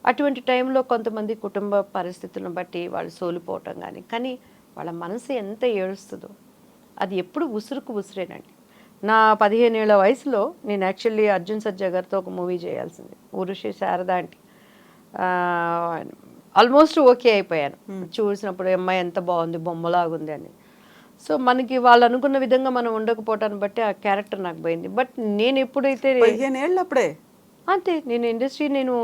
అటువంటి టైంలో కొంతమంది కుటుంబ పరిస్థితులను బట్టి వాళ్ళు సోలిపోవటం కానీ వాళ్ళ మనసు ఎంత ఏడుస్తుందో అది ఎప్పుడు ఉసురుకు ఉసిరేనండి. నా 15 ఏళ్ల వయసులో నేను యాక్చువల్లీ అర్జున్ సర్జా గారితో ఒక మూవీ చేయాల్సింది, ఊరుషి శారద అంటే. ఆల్మోస్ట్ ఓకే అయిపోయాను చూసినప్పుడు, అమ్మాయి ఎంత బాగుంది, బొమ్మలాగుంది అని. సో మనకి వాళ్ళు అనుకున్న విధంగా మనం ఉండకపోవటాన్ని బట్టి ఆ క్యారెక్టర్ నాకు పోయింది. బట్ నేను ఎప్పుడైతే 15 ఏళ్ళు అప్పుడే అంతే నేను ఇండస్ట్రీ నేను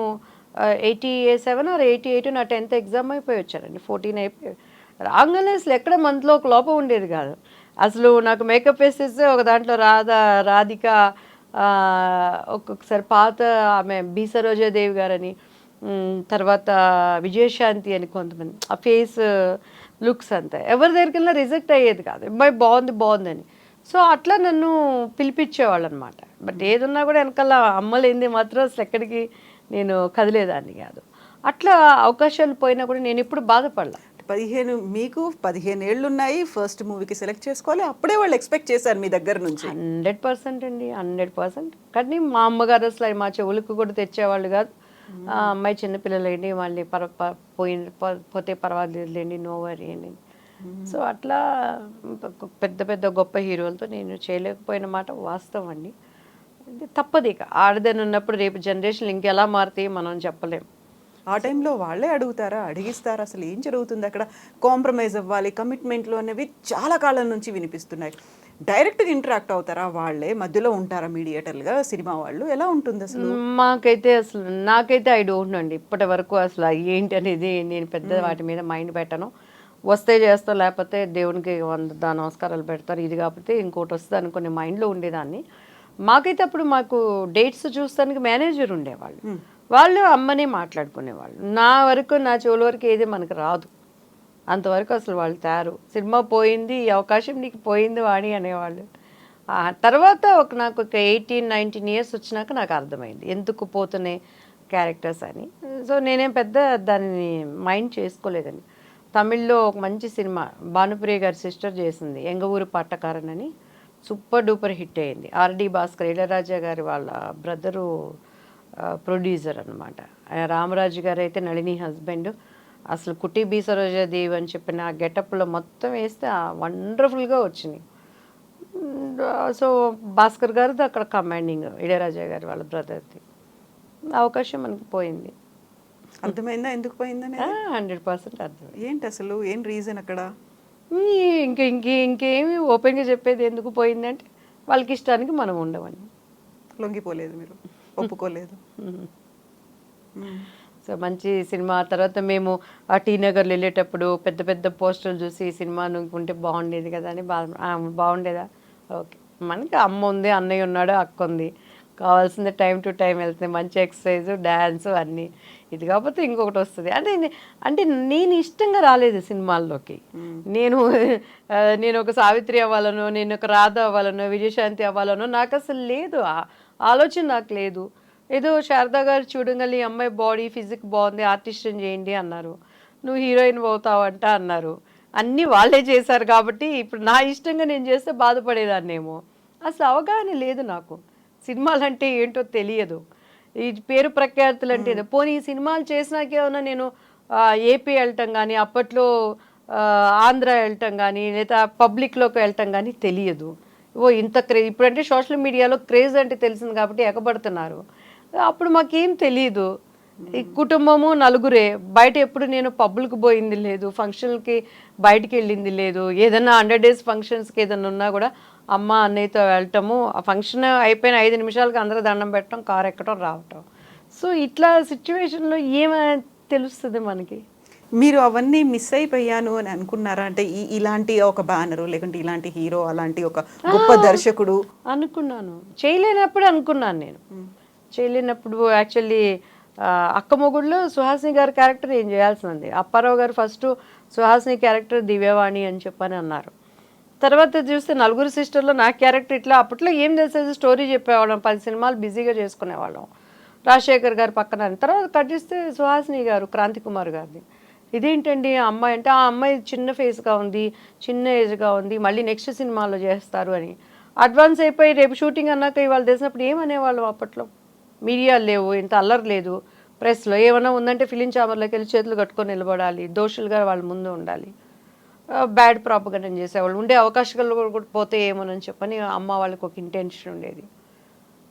87 or 88 నా 10th ఎగ్జామ్ అయిపోయి వచ్చానండి, 14 అయిపోయి రాగానే అసలు ఎక్కడ మనలో ఒక లోపం ఉండేది కాదు. అసలు నాకు మేకప్ వేసేస్తే ఒక దాంట్లో రాధిక, ఒక్కొక్కసారి పాత ఆమె బి సరోజాదేవి గారని, తర్వాత విజయశాంతి అని కొంతమంది ఆ ఫేస్ లుక్స్ అంతా ఎవరి దగ్గరికి వెళ్ళినా రిజెక్ట్ అయ్యేది కాదు, అబ్బాయి బాగుందని. సో అట్లా నన్ను పిలిపించేవాళ్ళు అనమాట. బట్ ఏదున్నా కూడా వెనకాల అమ్మలేంది మాత్రం అసలు ఎక్కడికి నేను కదిలేదాన్ని కాదు. అట్లా అవకాశాలు పోయినా కూడా నేను ఎప్పుడు బాధపడలా. 15 ఏళ్ళు ఉన్నాయి, ఫస్ట్ మూవీకి సెలెక్ట్ చేసుకోవాలి, అప్పుడే వాళ్ళు ఎక్స్పెక్ట్ చేశారు మీ దగ్గర నుంచి. 100% అండి, 100%. కానీ మా అమ్మగారు అసలు మా చెవులకు కూడా తెచ్చేవాళ్ళు కాదు. అమ్మాయి చిన్నపిల్లలేండి, మళ్ళీ పోతే పర్వాలేదులేండి, నో వరీ అండి. సో అట్లా పెద్ద పెద్ద గొప్ప హీరోలతో నేను చేయలేకపోయిన మాట వాస్తవం అండి. తప్పదు, ఇక ఆడదని ఉన్నప్పుడు రేపు జనరేషన్ ఇంకెలా మారుతాయి మనం చెప్పలేం. ఆ టైంలో వాళ్ళే అడుగుతారా, అడిగిస్తారా, అసలు ఏం జరుగుతుంది అక్కడ, కాంప్రమైజ్ అవ్వాలి, కమిట్మెంట్లు అనేవి చాలా కాలం నుంచి వినిపిస్తున్నాయి. డైరెక్ట్గా ఇంటరాక్ట్ అవుతారా, వాళ్ళే మధ్యలో ఉంటారా మీడియేటర్లుగా సినిమా వాళ్ళు, ఎలా ఉంటుంది అసలు? నాకైతే ఐ డోంట్ నో అండి ఇప్పటి వరకు అసలు ఏంటి అనేది. నేను పెద్ద వాటి మీద మైండ్ పెట్టను. వస్తే చేస్తా, లేకపోతే దేవునికి 100 నమస్కారాలు పెడతారు, ఇది కాకపోతే ఇంకోటి వస్తుంది అనుకునే మైండ్లో ఉండేదాన్ని. మాకైతే అప్పుడు మాకు డేట్స్ చూస్తానికి మేనేజర్ ఉండేవాళ్ళు, వాళ్ళు అమ్మనే మాట్లాడుకునేవాళ్ళు. నా చెవుల వరకు ఏది మనకు రాదు, అంతవరకు అసలు వాళ్ళు తయారు. సినిమా పోయింది, ఈ అవకాశం నీకు పోయింది వాణి అనేవాళ్ళు. ఆ తర్వాత నాకు ఒక 18-19 ఇయర్స్ వచ్చినాక నాకు అర్థమైంది ఎందుకు పోతున్నాయి క్యారెక్టర్స్ అని. సో నేనేం పెద్ద దాన్ని మైండ్ చేసుకోలేదండి. తమిళ్లో ఒక మంచి సినిమా భానుప్రియ గారి సిస్టర్ చేసింది, ఎంగ ఊరు పట్టకారన్ అని, సూపర్ డూపర్ హిట్ అయింది. ఆర్డి భాస్కర్, ఇళరాజా గారి వాళ్ళ బ్రదరు ప్రొడ్యూసర్ అనమాట. రామరాజు గారు అయితే నళిని హస్బెండ్. అసలు కుట్టి బి సరోజాదేవి అని చెప్పిన ఆ గెటప్లో మొత్తం వేస్తే వండర్ఫుల్గా వచ్చినాయి. సో భాస్కర్ గారిది అక్కడ కమాండింగ్, ఇళయరాజా గారు వాళ్ళ బ్రదర్ది. అవకాశం మనకి పోయింది. అర్థమైందా ఎందుకు పోయిందని? 100% అర్థం. ఏంటి అసలు ఏం రీజన్ అక్కడ? ఇంకేమి ఓపెన్గా చెప్పేది ఎందుకు పోయిందంటే వాళ్ళకి ఇష్టానికి మనం ఉండమని. లొంగిపోలేదు మీరు, ఒప్పుకోలేదు. సో మంచి సినిమా. తర్వాత మేము ఆ టీ నగర్లో వెళ్ళేటప్పుడు పెద్ద పెద్ద పోస్టర్లు చూసి ఈ సినిమా ఉంటే బాగుండేది కదా అని బాగుండేదా, ఓకే మనకి అమ్మ ఉంది, అన్నయ్య ఉన్నాడు, అక్క ఉంది, కావాల్సిందే టైం టు టైం వెళ్తుంది, మంచి ఎక్సర్సైజ్ డ్యాన్స్ అన్నీ. ఇది కాకపోతే ఇంకొకటి వస్తుంది అంటే నేను ఇష్టంగా రాలేదు సినిమాల్లోకి. నేను ఒక సావిత్రి అవ్వాలనో, నేను ఒక రాధ అవ్వాలనో, విజయశాంతి అవ్వాలనో నాకు అసలు లేదు, ఆలోచన నాకు లేదు. ఏదో శారదా గారు చూడగలి అమ్మాయి బాడీ ఫిజిక్ బాగుంది, ఆర్టిస్ట్ని చేయండి అన్నారు, నువ్వు హీరోయిన్ అవుతావంట అన్నారు. అన్నీ వాళ్ళే చేశారు కాబట్టి ఇప్పుడు నా ఇష్టంగా నేను చేస్తే బాధపడేదాన్నేమో. అసలు అవగాహన లేదు నాకు, సినిమాలు అంటే ఏంటో తెలియదు, ఈ పేరు ప్రఖ్యాతులు అంటే ఏదో. పోనీ ఈ సినిమాలు చేసినాకేమన్నా నేను ఏపీ వెళ్ళటం కానీ, అప్పట్లో ఆంధ్ర వెళ్ళటం కానీ, లేదా పబ్లిక్లోకి వెళ్ళటం కానీ తెలియదు. ఇంత క్రేజ్ ఇప్పుడంటే సోషల్ మీడియాలో క్రేజ్ అంటే తెలిసింది కాబట్టి ఎగబడుతున్నారు. అప్పుడు మాకేం తెలియదు. ఈ కుటుంబము నలుగురే, బయట ఎప్పుడు నేను పబ్బులకు పోయింది లేదు, ఫంక్షన్లకి బయటికి వెళ్ళింది లేదు. ఏదైనా 100 days ఫంక్షన్స్కి ఏదైనా ఉన్నా కూడా అమ్మ అన్నయ్యతో వెళ్ళటము, ఆ ఫంక్షన్ అయిపోయిన 5 నిమిషాలకి అందరూ దండం పెట్టడం, కారు ఎక్కడం, రావటం. సో ఇట్లా సిచ్యువేషన్లో ఏమైనా తెలుస్తుంది మనకి. మీరు అవన్నీ మిస్ అయిపోయాను అని అనుకున్నారా? అంటే ఇలాంటి ఒక బ్యానరు, లేకుంటే ఇలాంటి హీరో, అలాంటి ఒక గొప్ప దర్శకుడు అనుకున్నాను. చేయలేనప్పుడు అనుకున్నాను నేను. చేయలేనప్పుడు యాక్చువల్లీ అక్క మొగుడులో సుహాసిని గారి క్యారెక్టర్ ఏం చేయాల్సింది. అప్పారావు గారు ఫస్ట్ సుహాసిని క్యారెక్టర్ దివ్యవాణి అని చెప్పని అన్నారు. తర్వాత చూస్తే నలుగురు సిస్టర్లో నా క్యారెక్టర్ ఇట్లా. అప్పట్లో ఏం తెలిసేది, స్టోరీ చెప్పేవాళ్ళం, 10 సినిమాలు బిజీగా చేసుకునేవాళ్ళం. రాజశేఖర్ గారు పక్కన. తర్వాత కట్ చేస్తే సుహాసిని గారు, క్రాంతి కుమార్ గారిది. ఇదేంటండి అమ్మాయి అంటే, ఆ అమ్మాయి చిన్న ఫేస్గా ఉంది, చిన్న ఏజ్గా ఉంది, మళ్ళీ నెక్స్ట్ సినిమాలో చేస్తారు అని అడ్వాన్స్ అయిపోయి రేపు షూటింగ్ అన్నాక ఇవాళ తెలిసినప్పుడు ఏమనేవాళ్ళం. అప్పట్లో మీడియాలు లేవు, ఇంత అల్లరి లేదు, ప్రెస్లో ఏమైనా ఉందంటే ఫిలిం ఛాంబర్లోకి వెళ్ళి చేతులు కట్టుకొని నిలబడాలి, దోషులుగా వాళ్ళ ముందు ఉండాలి, బ్యాడ్ ప్రాపగండం చేసేవాళ్ళు. ఉండే అవకాశాలు కూడా పోతే ఏమోనని చెప్పని అమ్మ వాళ్ళకి ఒక ఇంటెన్షన్ ఉండేది.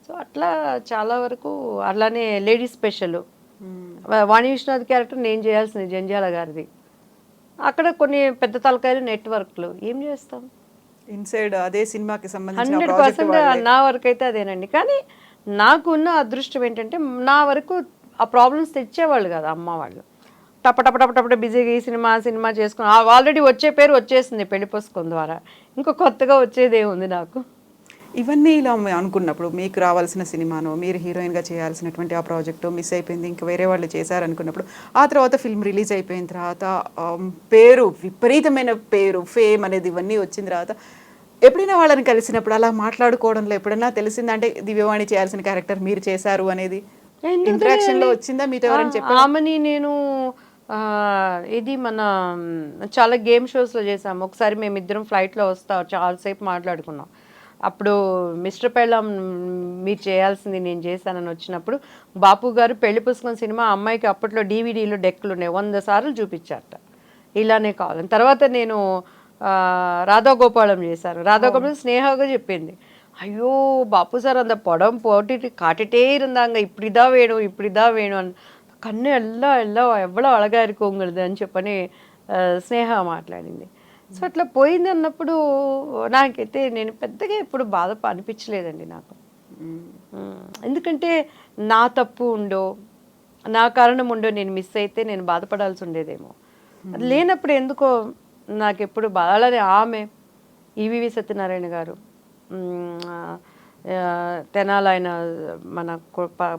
సో అట్లా చాలా వరకు అలానే లేడీ స్పెషల్ వాణి విశ్వనాథ్ క్యారెక్టర్ నేను చేయాల్సింది జంజాల గారిది. అక్కడ కొన్ని పెద్ద తలకాయలు నెట్వర్క్లు ఏం చేస్తాం, ఇన్సైడ్ అదే సినిమాకి సంబంధించిన 100% నా వరకు అయితే అదేనండి. కానీ నాకు ఉన్న అదృష్టం ఏంటంటే నా వరకు ఆ ప్రాబ్లమ్స్ తెచ్చేవాళ్ళు కదా అమ్మ వాళ్ళు. టప బిజీగా ఈ సినిమా సినిమా చేసుకుని ఆల్రెడీ వచ్చే పేరు వచ్చేసింది పెళ్లి పుస్తకం ద్వారా, ఇంకో కొత్తగా వచ్చేదే ఉంది నాకు. ఇవన్నీ ఇలా అనుకున్నప్పుడు మీకు రావాల్సిన సినిమాను, మీరు హీరోయిన్గా చేయాల్సినటువంటి ఆ ప్రాజెక్టు మిస్ అయిపోయింది, ఇంకా వేరే వాళ్ళు చేశారనుకున్నప్పుడు, ఆ తర్వాత ఫిల్మ్ రిలీజ్ అయిపోయిన తర్వాత పేరు, విపరీతమైన పేరు, ఫేమ్ అనేది ఇవన్నీ వచ్చిన తర్వాత ఎప్పుడైనా వాళ్ళని కలిసినప్పుడు అలా మాట్లాడుకోవడంలో ఎప్పుడైనా తెలిసిందా? అంటే దివ్యవాణి చేయాల్సిన క్యారెక్టర్ మీరు చేశారు అనేది ఇంటరాక్షన్లో వచ్చిందా మీతో ఎవరైనా చెప్పారు? ఆమెని నేను ఇది మన చాలా గేమ్ షోస్లో చేసాము. ఒకసారి మేమిద్దరం ఫ్లైట్లో వస్తా చాలాసేపు మాట్లాడుకున్నాం. అప్పుడు మిస్టర్ పెళ్ళాం మీరు చేయాల్సింది నేను చేశానని వచ్చినప్పుడు బాపు గారు పెళ్లి పుస్తకం సినిమా అమ్మాయికి అప్పట్లో DVDలో డెక్కులు ఉన్నాయి, 100 సార్లు చూపించారట, ఇలానే కావాలని. తర్వాత నేను రాధాగోపాలం చేశాను. రాధాగోపాలం స్నేహగా చెప్పింది, ஐயோ பாப்பு சார் அந்த படம் போட்டுட்டு காட்டிட்டே இருந்தாங்க, இப்படிதான் வேணும் இப்படிதான் வேணும் అని. కన్ను ఎல்லாம் ఎవ్వడో అழగా இருக்கும் உங்களுது అని చెప్పని స్నేహ మాట్లాడింది. సో అట్లా పోయింది అన్నప్పుడు నాకైతే నేను పెద్దగా ఎప్పుడు బాధ అనిపించలేదండి నాకు. ఎందుకంటే నా తప్పు ఉండో, నా కారణం ఉండో నేను మిస్ అయితే నేను బాధపడాల్సి ఉండేదేమో. అది లేనప్పుడు ఎందుకో నాకు ఎప్పుడు అలానే ఆమె ఈవీవి సత్యనారాయణ గారు, తెనాలి ఆయన మన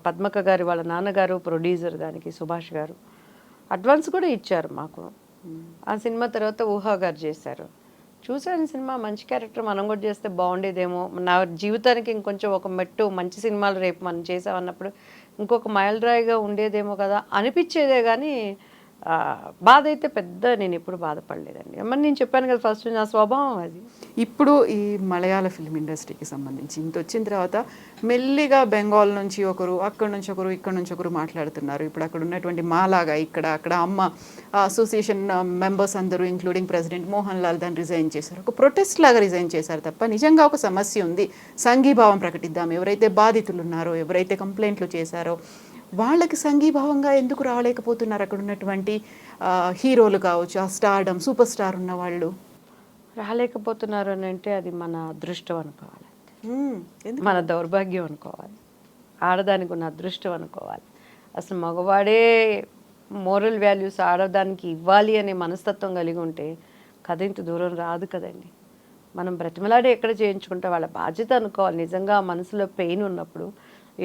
పద్మక గారి వాళ్ళ నాన్నగారు ప్రొడ్యూసర్, దానికి సుభాష్ గారు అడ్వాన్స్ కూడా ఇచ్చారు మాకు. ఆ సినిమా తర్వాత ఊహా గారు చేశారు. చూసాను సినిమా, మంచి క్యారెక్టర్, మనం కూడా చేస్తే బాగుండేదేమో, నా జీవితానికి ఇంకొంచెం ఒక మెట్టు, మంచి సినిమాలు రేపు మనం చేసామన్నప్పుడు ఇంకొక మైలురాయిగా ఉండేదేమో కదా అనిపించేదే. కానీ బాధ అయితే పెద్ద నేను ఎప్పుడు బాధపడలేదండి. మరి నేను చెప్పాను కదా ఫస్ట్ నా స్వభావం అది. ఇప్పుడు ఈ మలయాళ ఫిల్మ్ ఇండస్ట్రీకి సంబంధించి ఇంత వచ్చిన తర్వాత మెల్లిగా బెంగాల్ నుంచి ఒకరు, అక్కడ నుంచి ఒకరు, ఇక్కడ నుంచి ఒకరు మాట్లాడుతున్నారు. ఇప్పుడు అక్కడ ఉన్నటువంటి మాలాగా ఇక్కడ అక్కడ అమ్మ అసోసియేషన్ మెంబర్స్ అందరూ ఇంక్లూడింగ్ ప్రెసిడెంట్ మోహన్ లాల్ దాన్ని రిజైన్ చేశారు. ఒక ప్రొటెస్ట్ లాగా రిజైన్ చేశారు తప్ప నిజంగా ఒక సమస్య ఉంది, సంఘీభావం ప్రకటిద్దాం, ఎవరైతే బాధితులు ఉన్నారో, ఎవరైతే కంప్లైంట్లు చేశారో వాళ్ళకి సంఘీభావంగా ఎందుకు రాలేకపోతున్నారు అక్కడ ఉన్నటువంటి హీరోలు కావచ్చు, ఆ స్టార్డమ్ సూపర్ స్టార్ ఉన్న వాళ్ళు? రాలేకపోతున్నారు అని అంటే అది మన అదృష్టం అనుకోవాలి, ఎందుకు? మన దౌర్భాగ్యం అనుకోవాలి, ఆడదానికి ఉన్న అదృష్టం అనుకోవాలి. అసలు మగవాడే మోరల్ వాల్యూస్ ఆడదానికి ఇవ్వాలి అనే మనస్తత్వం కలిగి ఉంటే కథ ఇంత దూరం రాదు కదండి. మనం బ్రతిమలాడే ఎక్కడ చేయించుకుంటే వాళ్ళ బాధ్యత అనుకోవాలి. నిజంగా మనసులో పెయిన్ ఉన్నప్పుడు,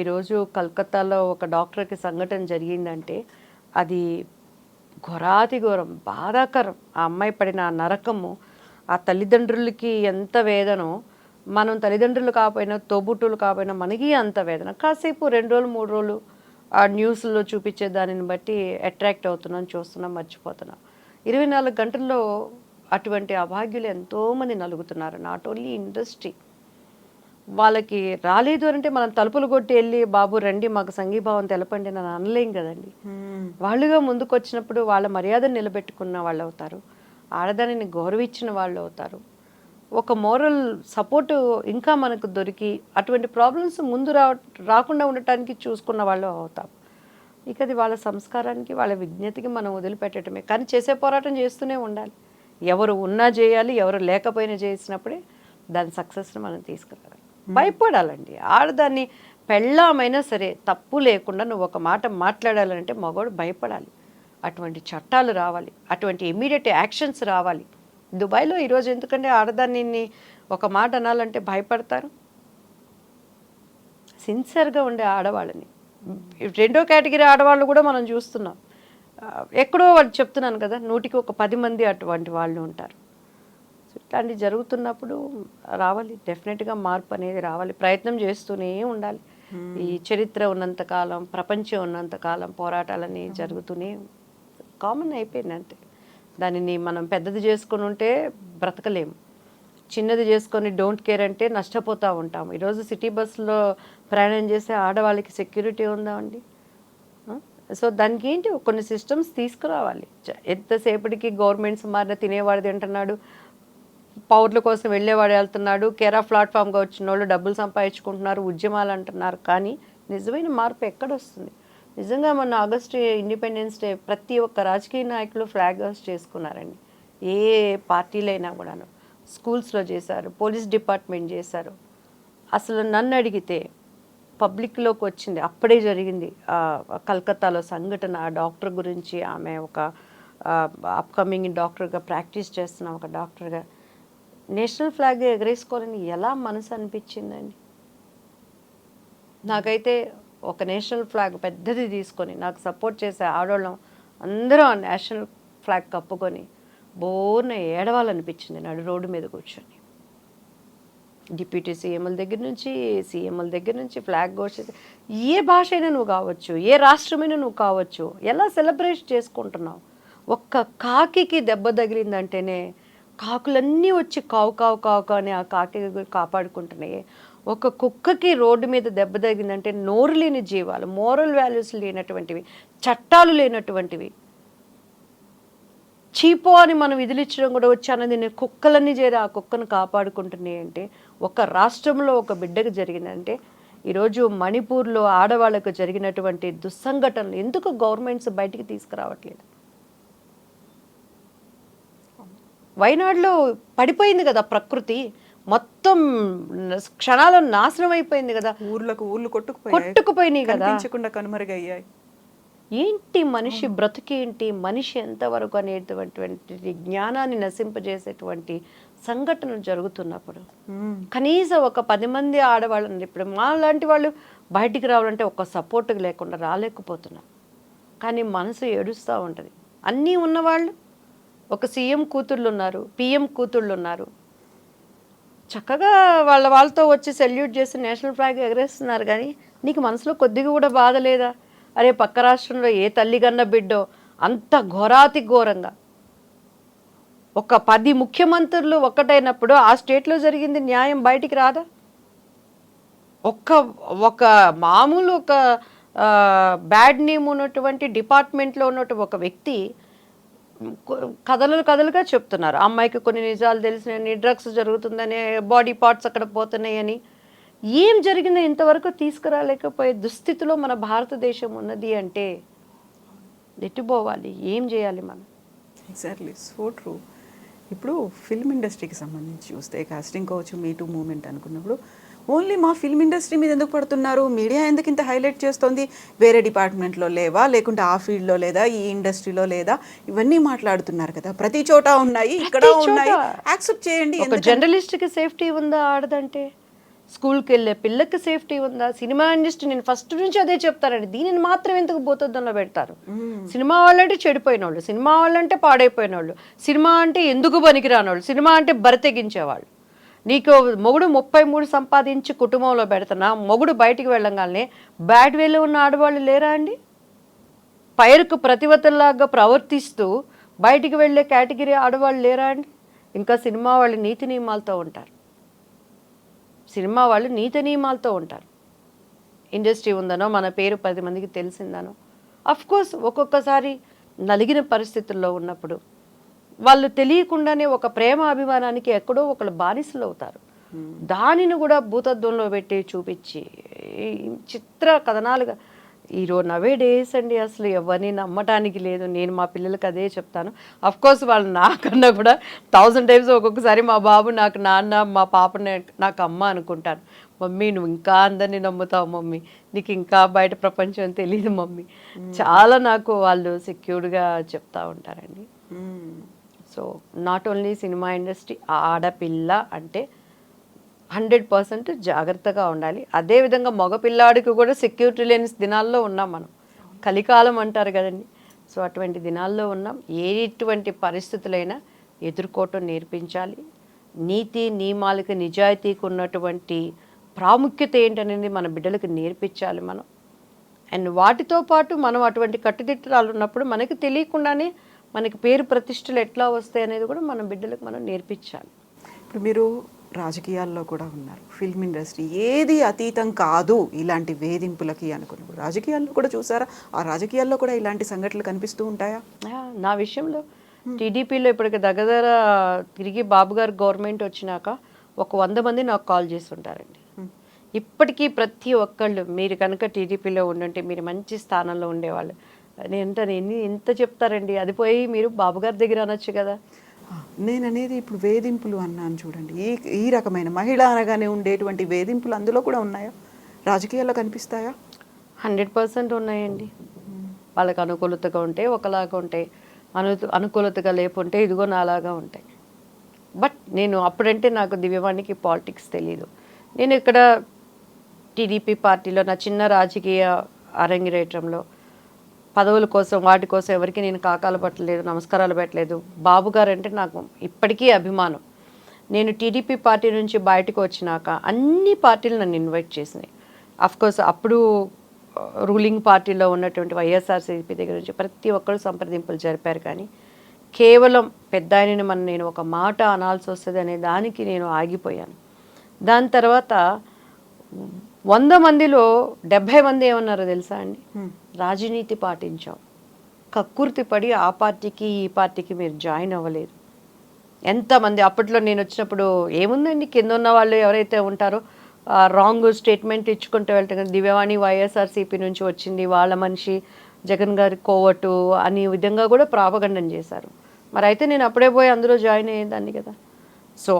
ఈరోజు కలకత్తాలో ఒక డాక్టర్కి సంఘటన జరిగిందంటే అది ఘోరాతి ఘోరం, బాధాకరం. ఆ అమ్మాయి పడిన ఆ నరకము, ఆ తల్లిదండ్రులకి ఎంత వేదనో, మనం తల్లిదండ్రులు కాకపోయినా తోబుట్టులు కాకపోయినా మనకి అంత వేదన. కాసేపు 2 రోజులు 3 రోజులు ఆ న్యూస్లో చూపించే దానిని బట్టి అట్రాక్ట్ అవుతున్నాం, చూస్తున్నాం, మర్చిపోతున్నాం. 24 గంటల్లో అటువంటి అభాగ్యులు ఎంతోమంది నలుగుతున్నారు. Not only industry. వాళ్ళకి రాలేదు అంటే మనం తలుపులు కొట్టి వెళ్ళి బాబు రండి మాకు సంఘీభావం తెలపండి అని అనలేం కదండి. వాళ్ళుగా ముందుకు వచ్చినప్పుడు వాళ్ళ మర్యాదను నిలబెట్టుకున్న వాళ్ళు అవుతారు, ఆడదానిని గౌరవించిన వాళ్ళు అవుతారు, ఒక మోరల్ సపోర్టు ఇంకా మనకు దొరికి అటువంటి ప్రాబ్లమ్స్ ముందు రాకుండా ఉండటానికి చూసుకున్న వాళ్ళు అవుతాం. ఇక అది వాళ్ళ సంస్కారానికి వాళ్ళ విజ్ఞతకి మనం వదిలిపెట్టడమే. కానీ చేసే పోరాటం చేస్తూనే ఉండాలి. ఎవరు ఉన్నా చేయాలి, ఎవరు లేకపోయినా చేసినప్పుడే దాని సక్సెస్ని మనం తీసుకురావాలి. భయపడాలండి. ఆడదాన్ని పెళ్ళామైనా సరే తప్పు లేకుండా నువ్వు ఒక మాట మాట్లాడాలంటే మగవాడు భయపడాలి. అటువంటి చట్టాలు రావాలి, అటువంటి ఇమీడియట్ యాక్షన్స్ రావాలి. దుబాయ్లో ఈరోజు ఎందుకంటే ఆడదాన్ని ఒక మాట అనాలంటే భయపడతారు. సిన్సియర్గా ఉండే ఆడవాళ్ళని, 2వ కేటగిరీ ఆడవాళ్ళు కూడా మనం చూస్తున్నాం. ఎక్కడో వాళ్ళు చెప్తున్నాను కదా, 100కి ఒక 10 మంది అటువంటి వాళ్ళు ఉంటారు. ఇట్లాంటివి జరుగుతున్నప్పుడు రావాలి, డెఫినెట్గా మార్పు అనేది రావాలి. ప్రయత్నం చేస్తూనే ఉండాలి. ఈ చరిత్ర ఉన్నంతకాలం, ప్రపంచం ఉన్నంతకాలం పోరాటాలని జరుగుతూనే కామన్ అయిపోయింది అంతే. దానిని మనం పెద్దది చేసుకొని ఉంటే బ్రతకలేము, చిన్నది చేసుకొని డోంట్ కేర్ అంటే నష్టపోతూ ఉంటాము. ఈరోజు సిటీ బస్సులో ప్రయాణం చేసే ఆడవాళ్ళకి సెక్యూరిటీ ఉందా అండి? సో దానికి ఏంటి కొన్ని సిస్టమ్స్ తీసుకురావాలి. ఎంతసేపటికి గవర్నమెంట్స్ మారిన తినేవాడు తింటున్నాడు, పౌరుల కోసం వెళ్ళేవాడు వెళ్తున్నాడు, కేరా ప్లాట్ఫామ్గా వచ్చిన వాళ్ళు డబ్బులు సంపాదించుకుంటున్నారు, ఉద్యమాలు అంటున్నారు. కానీ నిజమైన మార్పు ఎక్కడొస్తుంది? నిజంగా మొన్న ఆగస్టు ఇండిపెండెన్స్ డే ప్రతి ఒక్క రాజకీయ నాయకులు ఫ్లాగ్ హోస్ట్ చేసుకున్నారండి. ఏ పార్టీలైనా కూడాను స్కూల్స్లో చేశారు, పోలీస్ డిపార్ట్మెంట్ చేశారు. అసలు నన్ను అడిగితే పబ్లిక్లోకి వచ్చింది అప్పుడే జరిగింది కలకత్తాలో సంఘటన. ఆ డాక్టర్ గురించి, ఆమె ఒక అప్కమింగ్ డాక్టర్గా ప్రాక్టీస్ చేస్తున్న ఒక డాక్టర్గా నేషనల్ ఫ్లాగ్ ఎగరేసుకోవాలని ఎలా మనసు అనిపించిందండి నాకైతే. ఒక నేషనల్ ఫ్లాగ్ పెద్దది తీసుకొని నాకు సపోర్ట్ చేసే ఆడవాళ్ళం అందరూ ఆ నేషనల్ ఫ్లాగ్ కప్పుకొని బోర్న ఏడవాలనిపించింది నడు రోడ్డు మీద కూర్చొని. డిప్యూటీ సీఎంల దగ్గర నుంచి ఫ్లాగ్ ఘోషిత ఏ భాష అయినా నువ్వు కావచ్చు, ఏ రాష్ట్రమైనా నువ్వు కావచ్చు, ఎలా సెలబ్రేట్ చేసుకుంటున్నావు. ఒక్క కాకికి దెబ్బ తగిలిందంటేనే కాకులన్నీ వచ్చి కావు కావు కావు అని ఆ కాకి కాపాడుకుంటున్నాయి. ఒక కుక్కకి రోడ్డు మీద దెబ్బ తగిలిందంటే నోరు లేని జీవాలు, మోరల్ వాల్యూస్ లేనటువంటివి, చట్టాలు లేనటువంటివి, చీపో అని మనం విధులిచ్చడం కూడా వచ్చి అన్నది నేను కుక్కలన్నీ చేరి ఆ కుక్కను కాపాడుకుంటున్నాయి అంటే ఒక రాష్ట్రంలో ఒక బిడ్డకు జరిగిందంటే. ఈరోజు మణిపూర్లో ఆడవాళ్ళకు జరిగినటువంటి దుస్సంఘటనలు ఎందుకు గవర్నమెంట్స్ బయటికి తీసుకురావట్లేదు? వైనాడులో పడిపోయింది కదా ప్రకృతి, మొత్తం క్షణాల నాశనం అయిపోయింది కదా, ఊర్లు కొట్టుకుపోయినాయి కదా, కనుమరుగయ్యాయి. ఏంటి మనిషి బ్రతుకేంటి, మనిషి ఎంతవరకు అనేటువంటి జ్ఞానాన్ని నశింపజేసేటువంటి సంఘటనలు జరుగుతున్నప్పుడు కనీసం ఒక 10 మంది ఆడవాళ్ళని ఇప్పుడు మా లాంటి వాళ్ళు బయటికి రావాలంటే ఒక సపోర్ట్ లేకుండా రాలేకపోతున్నాం. కానీ మనసు ఏడుస్తూ ఉంటుంది. అన్నీ ఉన్నవాళ్ళు, ఒక సీఎం కూతుళ్ళు ఉన్నారు, పిఎం కూతుళ్ళు ఉన్నారు, చక్కగా వాళ్ళతో వచ్చి సెల్యూట్ చేసి నేషనల్ ఫ్లాగ్ ఎగరేస్తున్నారు. కానీ నీకు మనసులో కొద్దిగా కూడా బాధ లేదా? అరే పక్క రాష్ట్రంలో ఏ తల్లి కన్న బిడ్డో అంత ఘోరాతి ఘోరంగా ఒక 10 ముఖ్యమంత్రులు ఒక్కటైనప్పుడు ఆ స్టేట్లో జరిగింది న్యాయం బయటికి రాదా? ఒక్క ఒక మామూలు ఒక బ్యాడ్ నేమ్ ఉన్నటువంటి డిపార్ట్మెంట్లో ఉన్నటువంటి ఒక వ్యక్తి కథలుగా చెప్తున్నారు. అమ్మాయికి కొన్ని నిజాలు తెలిసినాయని, డ్రగ్స్ జరుగుతుందని, బాడీ పార్ట్స్ అక్కడ పోతున్నాయని. ఏం జరిగిందో ఇంతవరకు తీసుకురాలేకపోయే దుస్థితిలో మన భారతదేశం ఉన్నది అంటే ఎట్టుపోవాలి, ఏం చేయాలి మనం? Exactly, so true. ఇప్పుడు ఫిల్మ్ ఇండస్ట్రీకి సంబంధించి చూస్తే కాస్టింగ్ కావచ్చు, మీ టూ మూమెంట్ అనుకున్నప్పుడు ఓన్లీ మా ఫిల్మ్ ఇండస్ట్రీ మీద ఎందుకు పడుతున్నారు, మీడియా ఎందుకు ఇంత హైలైట్ చేస్తోంది, వేరే డిపార్ట్మెంట్లో లేవా, లేకుంటే ఆ ఫీల్డ్లో లేదా, ఈ ఇండస్ట్రీలో లేదా, ఇవన్నీ మాట్లాడుతున్నారు కదా. ప్రతి చోట ఉన్నాయి, ఇక్కడ ఉన్నాయి, యాక్సెప్ట్ చేయండి. ఒక జర్నలిస్ట్కి సేఫ్టీ ఉందా ఆడదంటే? స్కూల్కి వెళ్ళే పిల్లకి సేఫ్టీ ఉందా? సినిమా ఇండస్ట్రీ, నేను ఫస్ట్ నుంచి అదే చెప్తానండి, దీనిని మాత్రం ఎందుకు బోతొద్దంలో పెడతారు? సినిమా వాళ్ళంటే చెడిపోయిన వాళ్ళు, సినిమా వాళ్ళంటే పాడైపోయిన వాళ్ళు, సినిమా అంటే ఎందుకు పనికిరాని వాళ్ళు, సినిమా అంటే బరితెగించేవాళ్ళు. నీకు మొగుడు 33 సంపాదించి కుటుంబంలో పెడుతున్నా, మొగుడు బయటికి వెళ్ళంగానే బ్యాడ్ వేలో ఉన్న ఆడవాళ్ళు లేరా అండి? పైరుకు ప్రతివతల్లాగా ప్రవర్తిస్తూ బయటికి వెళ్ళే కేటగిరీ ఆడవాళ్ళు లేరా అండి? ఇంకా సినిమా వాళ్ళు నీతి నియమాలతో ఉంటారు, సినిమా వాళ్ళు నీతి నియమాలతో ఉంటారు. ఇండస్ట్రీ ఉందనో, మన పేరు 10 మందికి తెలిసిందనో. అఫ్కోర్స్ ఒక్కొక్కసారి నలిగిన పరిస్థితుల్లో ఉన్నప్పుడు వాళ్ళు తెలియకుండానే ఒక ప్రేమ అభిమానానికి ఎక్కడో ఒకళ్ళు బానిసలు అవుతారు. దానిని కూడా భూతత్వంలో పెట్టి చూపించి చిత్ర కథనాలుగా ఈరోజు నవే డేస్ అండి, అసలు ఎవరిని నమ్మటానికి లేదు. నేను మా పిల్లలకి అదే చెప్తాను. అఫ్కోర్స్ వాళ్ళు నాకన్నా కూడా 1000 టైమ్స్ ఒక్కొక్కసారి మా బాబు నాకు నాన్న, మా పాప నాకు అమ్మ అనుకుంటాను. మమ్మీ నువ్వు ఇంకా అందరినీ నమ్ముతావు మమ్మీ, నీకు ఇంకా బయట ప్రపంచం తెలియదు మమ్మీ. చాలా నాకు వాళ్ళు సెక్యూర్డ్గా చెప్తా ఉంటారండి. So not only cinema industry, ఆడపిల్ల అంటే 100% జాగ్రత్తగా ఉండాలి. అదేవిధంగా మగపిల్లాడికి కూడా సెక్యూరిటీ లేని దినాల్లో ఉన్నాం మనం. కలికాలం అంటారు కదండి. సో అటువంటి దినాల్లో ఉన్నాం. ఎటువంటి పరిస్థితులైనా ఎదుర్కోవటం నేర్పించాలి. నీతి నియమాలకి, నిజాయితీకి ఉన్నటువంటి ప్రాముఖ్యత ఏంటనేది మన బిడ్డలకు నేర్పించాలి మనం. అండ్ వాటితో పాటు మనం అటువంటి కట్టుదిట్టాలు ఉన్నప్పుడు మనకి తెలియకుండానే మనకి పేరు ప్రతిష్టలు ఎట్లా వస్తాయి అనేది కూడా మన బిడ్డలకు మనం నేర్పించాలి. ఇప్పుడు మీరు రాజకీయాల్లో కూడా ఉన్నారు, ఫిల్మ్ ఇండస్ట్రీ ఏది అతీతం కాదు ఇలాంటి వేధింపులకి అనుకున్నప్పుడు రాజకీయాల్లో కూడా చూసారా? ఆ రాజకీయాల్లో కూడా ఇలాంటి సంఘటనలు కనిపిస్తూ ఉంటాయా? నా విషయంలో టీడీపీలో ఇప్పటికి దగ్గర తిరిగి బాబు గారు గవర్నమెంట్ వచ్చినాక ఒక 100 మంది నాకు కాల్ చేస్తుంటారండి. ఇప్పటికీ ప్రతి ఒక్కళ్ళు మీరు కనుక టీడీపీలో ఉండుంటే మీరు మంచి స్థానంలో ఉండేవాళ్ళు. నేను ఎంత చెప్తారండి, అది పోయి మీరు బాబు గారి దగ్గర అనొచ్చు కదా. నేను అనేది ఇప్పుడు వేధింపులు అన్నాను చూడండి, ఈ రకమైన మహిళ అనగానే ఉండేటువంటి వేధింపులు అందులో కూడా ఉన్నాయా? రాజకీయాల్లో కనిపిస్తాయా? 100% ఉన్నాయండి. వాళ్ళకి అనుకూలతగా ఉంటే ఒకలాగా ఉంటాయి, అనుకూలతగా లేకుంటే ఇదిగో నాలాగా ఉంటాయి. బట్ నేను అప్పుడంటే నాకు దివ్యవాణికి పాలిటిక్స్ తెలీదు. నేను ఇక్కడ టీడీపీ పార్టీలో నా చిన్న రాజకీయ అరంగిరేటంలో పదవుల కోసం వాటి కోసం ఎవరికి నేను కాకాలు పట్టలేదు, నమస్కారాలు పెట్టలేదు. బాబు గారు అంటే నాకు ఇప్పటికీ అభిమానం. నేను టీడీపీ పార్టీ నుంచి బయటకు వచ్చినాక అన్ని పార్టీలు నన్ను ఇన్వైట్ చేసినాయి. అఫ్కోర్స్ అప్పుడు రూలింగ్ పార్టీలో ఉన్నటువంటి వైఎస్ఆర్సీపీ దగ్గర నుంచి ప్రతి ఒక్కరు సంప్రదింపులు జరిపారు. కానీ కేవలం పెద్ద ఆయనని నేను ఒక మాట అనాల్సి వస్తుంది అనే దానికి నేను ఆగిపోయాను. దాని తర్వాత 100 మందిలో 70 మంది ఏమన్నారో తెలుసా అండి? రాజనీతి పాటించాం, కక్కుర్తి పడి ఆ పార్టీకి ఈ పార్టీకి మీరు జాయిన్ అవ్వలేదు. ఎంతమంది అప్పట్లో నేను వచ్చినప్పుడు ఏముందండి, కింద ఉన్న వాళ్ళు ఎవరైతే ఉంటారో రాంగ్ స్టేట్మెంట్ ఇచ్చుకుంటూ వెళ్తే దివ్యవాణి వైఎస్ఆర్సీపీ నుంచి వచ్చింది, వాళ్ళ మనిషి, జగన్ గారి కోవటు అనే విధంగా కూడా ప్రాపగండం చేశారు. మరి అయితే నేను అప్పుడే పోయి అందులో జాయిన్ అయ్యేదాన్ని కదా. సో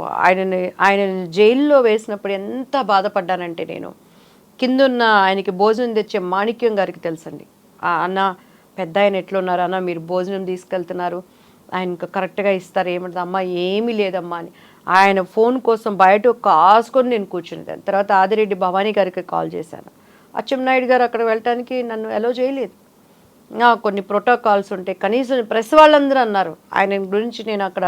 ఆయన జైల్లో వేసినప్పుడు ఎంత బాధపడ్డానంటే, నేను కిందున్న ఆయనకి భోజనం తెచ్చే మాణిక్యం గారికి తెలుసండి, అన్న పెద్ద ఆయన ఎట్లున్నారు అన్న, మీరు భోజనం తీసుకెళ్తున్నారు, ఆయనకు కరెక్ట్గా ఇస్తారు, ఏమంటుంది అమ్మ, ఏమీ లేదమ్మా అని ఆయన ఫోన్ కోసం బయట కాసుకొని నేను కూర్చునేదాన్ని. తర్వాత ఆదిరెడ్డి భవానీ గారికి కాల్ చేశాను. అచ్చెన్నాయుడు గారు అక్కడ వెళ్ళటానికి నన్ను అలో చేయలేదు. కొన్ని ప్రోటోకాల్స్ ఉంటాయి, కనీసం ప్రెస్ వాళ్ళందరూ అన్నారు ఆయన గురించి. నేను అక్కడ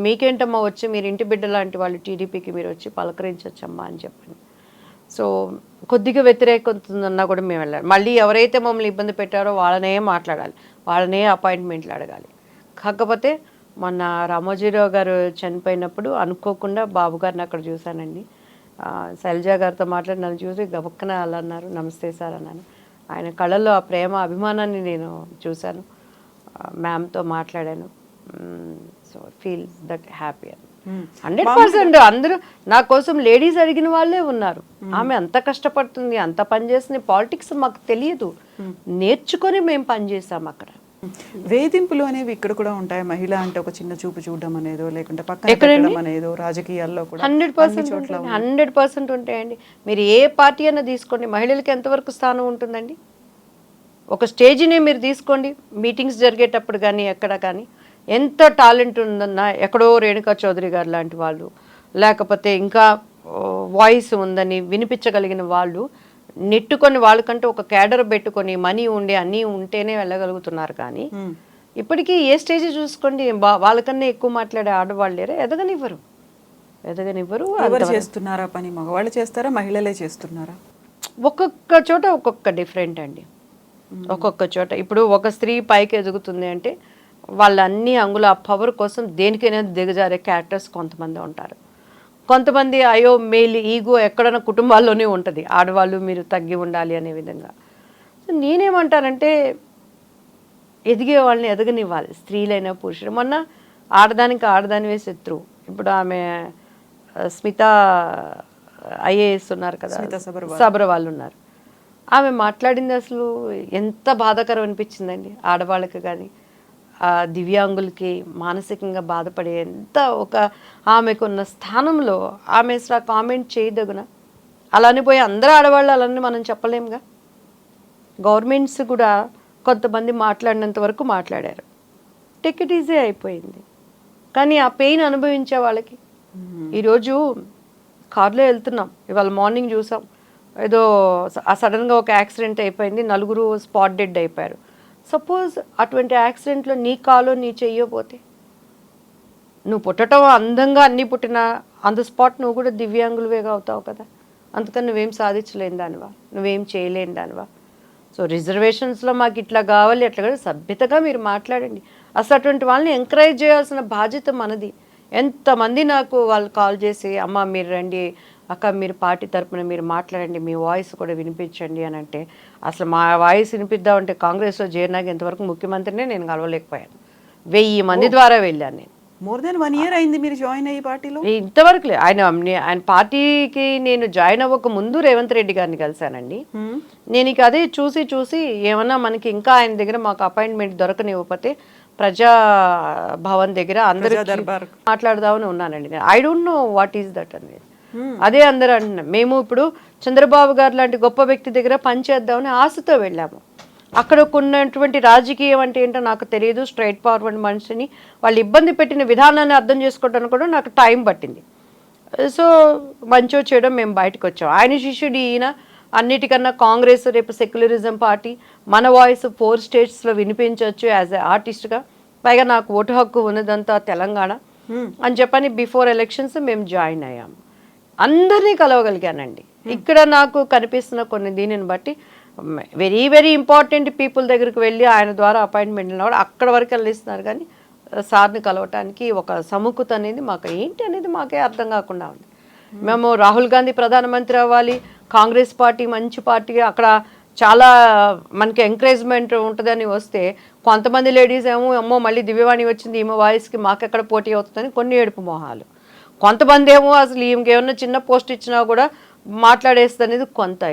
మీకేంటమ్మా వచ్చి, మీరు ఇంటి బిడ్డ లాంటి వాళ్ళు, టీడీపీకి మీరు వచ్చి పలకరించవచ్చమ్మా అని చెప్పండి. సో కొద్దిగా వ్యతిరేకతున్నా కూడా మేము వెళ్ళాలి. మళ్ళీ ఎవరైతే మమ్మల్ని ఇబ్బంది పెట్టారో వాళ్ళనే మాట్లాడాలి, వాళ్ళనే అపాయింట్మెంట్లు అడగాలి. కాకపోతే మొన్న రామోజీరావు గారు చనిపోయినప్పుడు అనుకోకుండా బాబు గారిని అక్కడ చూశానండి. శైలజ గారితో మాట్లాడి నన్ను చూసి గబక్కన అలా అన్నారు, నమస్తే సార్ అన్నాను. ఆయన కళ్ళల్లో ఆ ప్రేమ అభిమానాన్ని నేను చూశాను. మ్యామ్తో మాట్లాడాను. సో ఫీల్ దట్ హ్యాపీ అని 100%. అందరూ నా కోసం లేడీస్ అడిగిన వాళ్ళే ఉన్నారు. ఆమె అంత కష్టపడుతుంది, అంత పనిచేస్తుంది. పాలిటిక్స్ మాకు తెలియదు, నేర్చుకొని మేము పనిచేసాం అక్కడ. వేధింపులు అనేవి ఇక్కడ కూడా ఉంటాయి. మహిళ అంటే ఒక చిన్న చూపు చూడడం అనేదో, లేకుంటే పక్కన పెట్టడం అనేదో రాజకీయాల్లో కూడా 100% ఉంటాయండి. మీరు ఏ పార్టీ అన్నా తీసుకోండి, మహిళలకి ఎంతవరకు స్థానం ఉంటుందండి? ఒక స్టేజ్ని మీరు తీసుకోండి, మీటింగ్స్ జరిగేటప్పుడు కానీ ఎక్కడ కానీ ఎంత టాలెంట్ ఉందన్నా, ఎక్కడో రేణుకా చౌదరి గారు లాంటి వాళ్ళు, లేకపోతే ఇంకా వాయిస్ ఉందని వినిపించగలిగిన వాళ్ళు నెట్టుకొని వాళ్ళకంటే ఒక క్యాడర్ పెట్టుకొని మనీ ఉండి అన్నీ ఉంటేనే వెళ్ళగలుగుతున్నారు. కానీ ఇప్పటికీ ఏ స్టేజ్ చూసుకోండి, వాళ్ళకన్నా ఎక్కువ మాట్లాడే ఆడవాళ్ళు లేరా? ఎదగనివ్వరు. ఎవరు చేస్తున్నారా పని? మగవాళ్ళు చేస్తారా, మహిళలే చేస్తున్నారా? ఒక్కొక్క చోట ఒక్కొక్క డిఫరెంట్ అండి. ఒక్కొక్క చోట ఇప్పుడు ఒక స్త్రీ పైకి ఎదుగుతుంది అంటే వాళ్ళన్ని అంగుల పవర్ కోసం దేనికైనా దిగజారే క్యారెక్టర్స్ కొంతమంది ఉంటారు. కొంతమంది అయ్యో మేలు ఈగో ఎక్కడైనా కుటుంబాల్లోనే ఉంటుంది, ఆడవాళ్ళు మీరు తగ్గి ఉండాలి అనే విధంగా. సో నేనేమంటానంటే ఎదిగే వాళ్ళని ఎదగనివ్వాలి, స్త్రీలైనా పురుషులు. మొన్న ఆడదానివే శత్రువు. ఇప్పుడు ఆమె స్మిత ఐఏఎస్ ఉన్నారు కదా, సబర్వాల్ ఉన్నారు. ఆమె మాట్లాడింది అసలు ఎంత బాధాకరం అనిపించిందండి ఆడవాళ్ళకి కానీ దివ్యాంగులకి, మానసికంగా బాధపడే ఎంత ఒక ఆమెకున్న స్థానంలో ఆమె అసలు కామెంట్ చేయదగున. అలానే పోయి అందరూ ఆడవాళ్ళు అలానే మనం చెప్పలేముగా. గవర్నమెంట్స్ కూడా కొంతమంది మాట్లాడినంత వరకు మాట్లాడారు, టికెట్ ఈజీ అయిపోయింది. కానీ ఆ పెయిన్ అనుభవించే వాళ్ళకి ఈరోజు కార్లో వెళ్తున్నాం, ఇవాళ మార్నింగ్ చూసాం, ఏదో సడన్గా ఒక యాక్సిడెంట్ అయిపోయింది, 4 స్పాట్ డెడ్ అయిపోయారు. సపోజ్ అటువంటి యాక్సిడెంట్లో నీ కాలో నీ చెయ్యపోతే, నువ్వు పుట్టడం అందంగా అన్నీ పుట్టినా ఆన్ ద స్పాట్ నువ్వు కూడా దివ్యాంగులవేగా అవుతావు కదా. అందుకని నువ్వేం సాధించలేని దానివా, నువ్వేం చేయలేని దానివా. సో రిజర్వేషన్స్లో మాకు ఇట్లా కావాలి అట్లా కాదు, సభ్యతగా మీరు మాట్లాడండి. అసలు అటువంటి వాళ్ళని ఎంకరేజ్ చేయాల్సిన బాధ్యత మనది. ఎంతమంది నాకు వాళ్ళు కాల్ చేసి అమ్మ మీరు రండి, అక్క మీరు పార్టీ తరపున మీరు మాట్లాడండి, మీ వాయిస్ కూడా వినిపించండి అని అంటే, అసలు మా వాయిస్ వినిపిద్దామంటే కాంగ్రెస్లో చేరినాక ఇంతవరకు ముఖ్యమంత్రినే నేను కలవలేకపోయాను. 1000 మంది ద్వారా వెళ్ళాను నేను. మోర్ దెన్ 1 year అయింది మీరు జాయిన్ అయ్యి పార్టీలో? ఇంతవరకు లేదు. ఆయన పార్టీకి నేను జాయిన్ అవ్వక ముందు రేవంత్ రెడ్డి గారిని కలిశానండి. నేను ఇక అదే చూసి ఏమన్నా మనకి ఇంకా ఆయన దగ్గర మాకు అపాయింట్మెంట్ దొరకనివ్వకపోతే ప్రజా భవన్ దగ్గర అందరూ మాట్లాడదామని ఉన్నానండి. I don't know what is that అనేది. అదే అందరూ అంటున్నాం. మేము ఇప్పుడు చంద్రబాబు గారు లాంటి గొప్ప వ్యక్తి దగ్గర పనిచేద్దామని ఆశతో వెళ్ళాము. అక్కడ ఉన్నటువంటి రాజకీయం అంటే ఏంటో నాకు తెలియదు. స్ట్రైట్ ఫార్వర్డ్ మనిషిని వాళ్ళు ఇబ్బంది పెట్టిన విధానాన్ని అర్థం చేసుకోవడానికి కూడా నాకు టైం పట్టింది. సో మంచో చేయడం మేము బయటకు వచ్చాం. ఆయన శిష్యుడు ఈయన. అన్నిటికన్నా కాంగ్రెస్ రేపు సెక్యులరిజం పార్టీ, మన వాయిస్ 4 స్టేట్స్లో వినిపించవచ్చు యాజ్ ఎ ఆర్టిస్ట్గా. పైగా నాకు ఓటు హక్కు ఉన్నదంతా తెలంగాణ అని చెప్పని బిఫోర్ ఎలక్షన్స్ మేము జాయిన్ అయ్యాము. అందరినీ కలవగలిగానండి. ఇక్కడ నాకు కనిపిస్తున్న కొన్ని దీనిని బట్టి వెరీ వెరీ ఇంపార్టెంట్ పీపుల్ దగ్గరికి వెళ్ళి ఆయన ద్వారా అపాయింట్మెంట్ కూడా అక్కడ వరకు వెళ్ళిస్తున్నారు. కానీ సార్ని కలవటానికి ఒక సముఖత అనేది మాకు ఏంటి అనేది మాకే అర్థం కాకుండా ఉంది. మేము రాహుల్ గాంధీ ప్రధానమంత్రి అవ్వాలి, కాంగ్రెస్ పార్టీ మంచి పార్టీ, అక్కడ చాలా మనకి ఎంకరేజ్మెంట్ ఉంటుందని వస్తే కొంతమంది లేడీస్ ఏమో అమ్మో మళ్ళీ దివ్యవాణి వచ్చింది ఈమె వాయిస్కి మాకెక్కడ పోటీ అవుతుందని కొన్ని ఏడుపు మొహాలు. కొంతమంది ఏమో అసలు ఈమెకి ఏమన్నా చిన్న పోస్ట్ ఇచ్చినా కూడా మాట్లాడేస్తుంది అనేది కొంత.